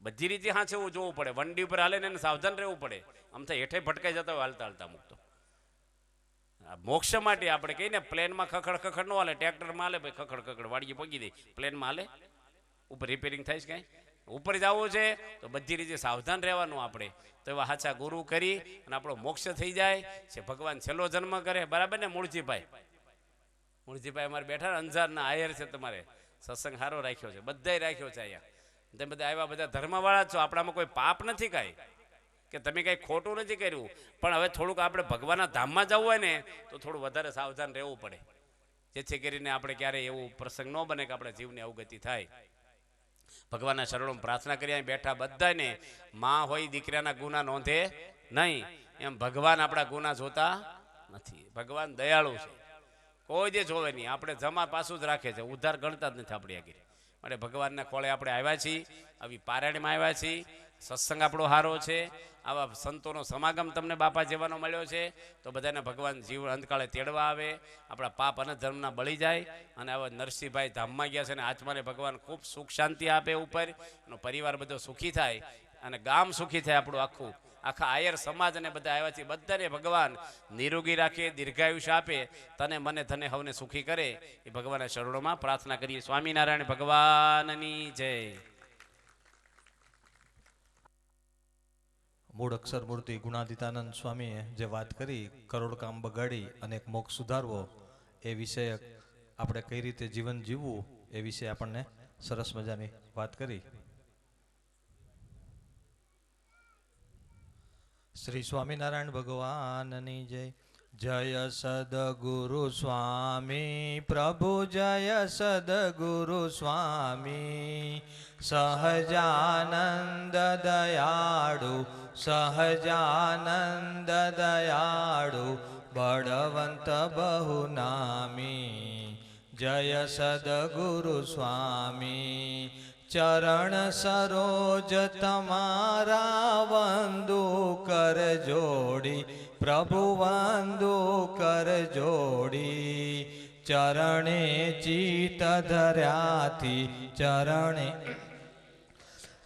બધી રીતે હા છે એવું જોવું પડે. વંડી ઉપર હાલે ને એને સાવધાન રહેવું પડે. આમ તો હેઠે ભટકાઈ જતા હોય હાલતા હાલતા મૂકતો. મોક્ષ માટે આપણે કહીને પ્લેનમાં ખખડ ખખડ ન હાલે, ટ્રેક્ટરમાં હાલે ભાઈ ખખડ ખખડ વાડીએ પગી દે. પ્લેનમાં હાલે? ઉપર રિપેરિંગ થાય છે કાંઈ? ઉપર જવું છે તો બધી રીતે સાવધાન રહેવાનું આપણે. તો એવા સાચા ગુરુ કરી અને આપણો મોક્ષ થઈ જાય છે. ભગવાન છેલ્લો જન્મ કરે, બરાબર ને? મૂળજીભાઈ અમારે બેઠા અંજારના આયર છે. તમારે સત્સંગ સારો રાખ્યો છે, બધાય રાખ્યો છે અહીંયા. તમે બધા આવ્યા બધા ધર્મવાળા છો. આપણામાં કોઈ પાપ નથી કાંઈ કે તમે કંઈ ખોટું નથી કર્યું. પણ હવે થોડુંક આપણે ભગવાનના ધામમાં જવું હોય ને તો થોડું વધારે સાવધાન રહેવું પડે, જેથી કરીને આપણે ક્યારેય એવું પ્રસંગ ન બને કે આપણા જીવની અવગતિ થાય. ભગવાનના શરણોમાં પ્રાર્થના કરી બેઠા બધાને માં હોય દીકરાના ગુના નોંધે નહીં. એમ ભગવાન આપણા ગુના જોતા નથી. ભગવાન દયાળુ છે, કોઈ જે જોવે નહીં. આપણે જમા પાછું જ રાખે છે, ઉદ્ધાર ગણતા જ નથી આપણી આગળ. માટે ભગવાનના ખોળે આપણે આવ્યા છીએ, આવી પારાયણમાં આવ્યા છીએ. સત્સંગ આપણો સારો છે. આવા સંતોનો સમાગમ તમને બાપા જેવાનો મળ્યો છે તો બધાને ભગવાન જીવ અંતકાળે તેડવા આવે, આપણા પાપ અને ધર્મના બળી જાય. અને આવા નરસિંહભાઈ ધામમાં ગયા છે અને આત્માને ભગવાન ખૂબ સુખ શાંતિ આપે ઉપર, એનો પરિવાર બધો સુખી થાય અને ગામ સુખી થાય. આપણું આખા આયર સમાજ અને બધા આવ્યા છે બધાને ભગવાન નિરોગી રાખે, દીર્ઘાયુષ્ય આપે, તને મને ધને હવને સુખી કરે. એ ભગવાનના શરણોમાં પ્રાર્થના કરીએ. સ્વામિનારાયણ ભગવાનની જય. મૂળ અક્ષર મૂર્તિ ગુણાદિતાનંદ સ્વામીએ જે વાત કરી, કરોડ કામ બગાડી અને એક મોક્ષ સુધારવો, એ વિષય આપણે કઈ રીતે જીવન જીવવું એ વિશે આપણને સરસ મજાની વાત કરી. શ્રી સ્વામિનારાયણ ભગવાનની જય. જય સદગુરુ સ્વામી પ્રભુ, જય સદગુરુ સ્વામી. સહજાનંદ દયાળુ, સહજાનંદ દયાળુ, બળવંત બહુ નામી. જય સદગુરુ સ્વામી. ચરણ સરોજ તમારા વંદુ કર જોડી, પ્રભુ વંદુ કર જોડી. ચરણે ચિત ધર્યાથી, ચરણે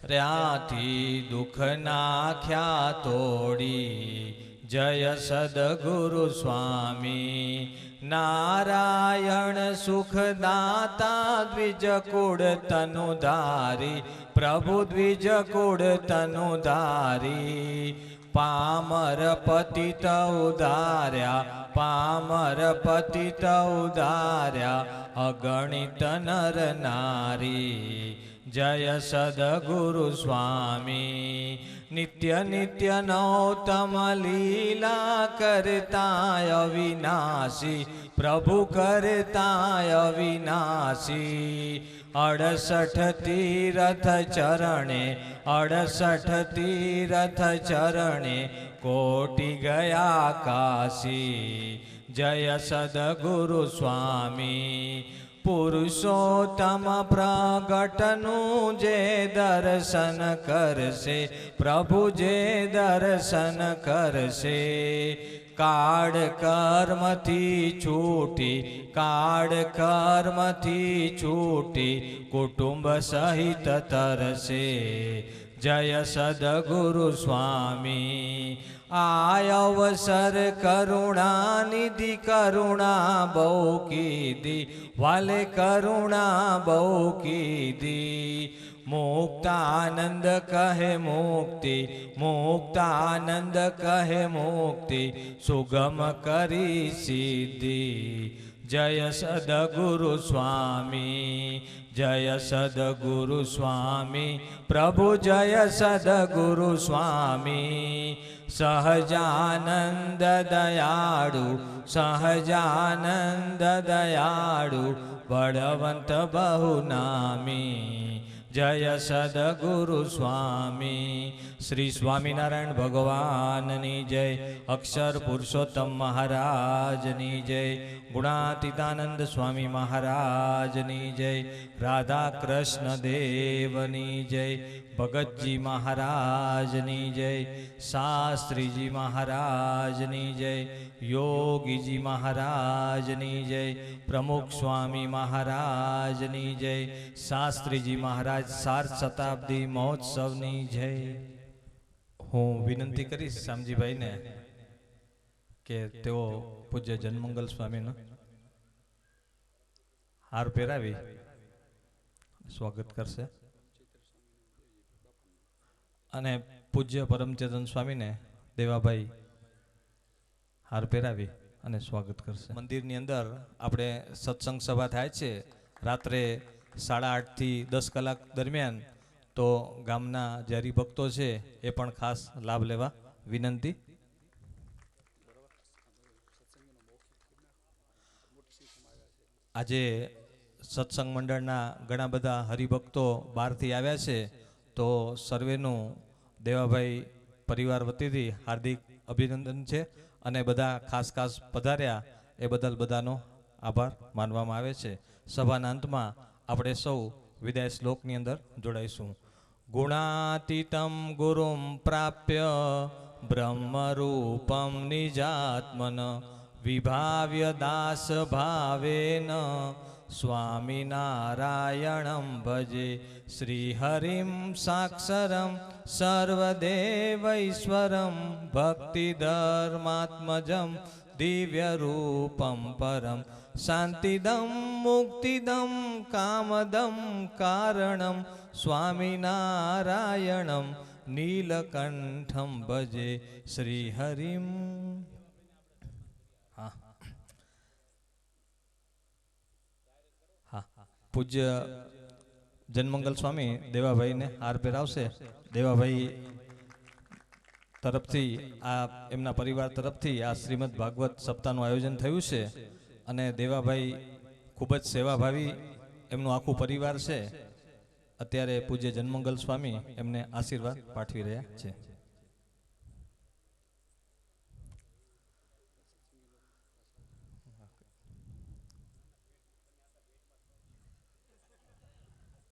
ત્યાંથી દુઃખ નાખ્યા તોડી જય સદગુરુ સ્વામી નારાયણ સુખદાતા દ્વિજ કુળ તનુધારી પ્રભુ દ્વિજ કુળ તનુધારી પામર પતિત ઉધાર્યા પામર પતિત ઉધાર્યા અગણિત નર નારી જય સદગુરુ સ્વામી નિત્ય નિત્ય નૌતમ લીલા કરતા અવિનાશી પ્રભુ કરતા અવિનાશી 68 તીરથ ચરણે 68 તીરથ ચરણે કોટી ગયા કાશી જય સદગુરુ સ્વામી પુરુષોત્તમ પ્રગટનું જે દર્શન કરશે પ્રભુ જે દર્શન કરશે કાળ કર્મથી છૂટી કાળ કર્મથી છૂટી કુટુંબ સહિત તરશે જય સદગુરુ સ્વામી આયવસર કરુણા નિધિ કરુણા બહુ કીધી વાલે કરુણા બહુ કીધી મુક્તાનંદ કહે મુક્તિ મુક્તાનંદ કહે મુક્તિ સુગમ કરી સિદ્ધિ જય સદગુરુ સ્વામી જય સદગુરુ સ્વામી પ્રભુ જય સદગુરુ સ્વામી સહજાનંદ દયાળુ સહજાનંદ દયાળુ બળવંત બહુ નામી જય સદગુરુ સ્વામી શ્રી સ્વામિનારાયણ ભગવાનની જય અક્ષર પુરુષોત્તમ મહારાજની જય ગુણાતીતાનંદ સ્વામી મહારાજની જય રાધા કૃષ્ણ દેવની જય ભગતજી મહારાજની જય શાસ્ત્રીજી મહારાજની જય યોગીજી મહારાજની જય પ્રમુખ સ્વામી મહારાજની જય શાસ્ત્રીજી મહારાજ 7 શતાબ્દી મહોત્સવની જય હું વિનંતી કરીશ શામજીભાઈને કે તેઓ પૂજ્ય જનમંગલ સ્વામીનો હાર પહેરાવી સ્વાગત કરશે અને પૂજ્ય પરમચેતન સ્વામીને દેવાભાઈ હાર પહેરાવી અને સ્વાગત કરશે મંદિરની અંદર આપણે સત્સંગ સભા થાય છે રાત્રે 8:30 થી 10 કલાક દરમિયાન તો ગામના જે હરિભક્તો છે એ પણ ખાસ લાભ લેવા વિનંતી આજે સત્સંગ મંડળના ઘણા બધા હરિભક્તો બહારથી આવ્યા છે તો સર્વેનું દેવાભાઈ પરિવાર વતીથી હાર્દિક અભિનંદન છે અને બધા ખાસ ખાસ પધાર્યા એ બદલ બધાનો આભાર માનવામાં આવે છે સભાના અંતમાં આપણે સૌ વિદાય શ્લોકની અંદર જોડાઈશું ગુણાતીતમ ગુરુમ પ્રાપ્ય બ્રહ્મરૂપમ નિજાત્મન વિભાવ્ય દાસ ભાવેન સ્વામિનારાયણમ ભજે શ્રીહરિમ સાક્ષરમ સર્વદેવૈશ્વરમ ભક્તિધર્માત્મજમ દિવ્યરૂપમ પરમ શાંતિદમ મુક્તિદમ કામદમ કારણમ સ્વામિનારાયણમ નીલકંઠમ ભજે શ્રીહરિમ પૂજ્ય જનમંગલ સ્વામી દેવાભાઈને હાર પહેરાવશે દેવાભાઈ તરફથી આ એમના પરિવાર તરફથી આ શ્રીમદ ભાગવત સપ્તાહનું આયોજન થયું છે અને દેવાભાઈ ખૂબ જ સેવાભાવી એમનું આખું પરિવાર છે અત્યારે પૂજ્ય જનમંગલ સ્વામી એમને આશીર્વાદ પાઠવી રહ્યા છે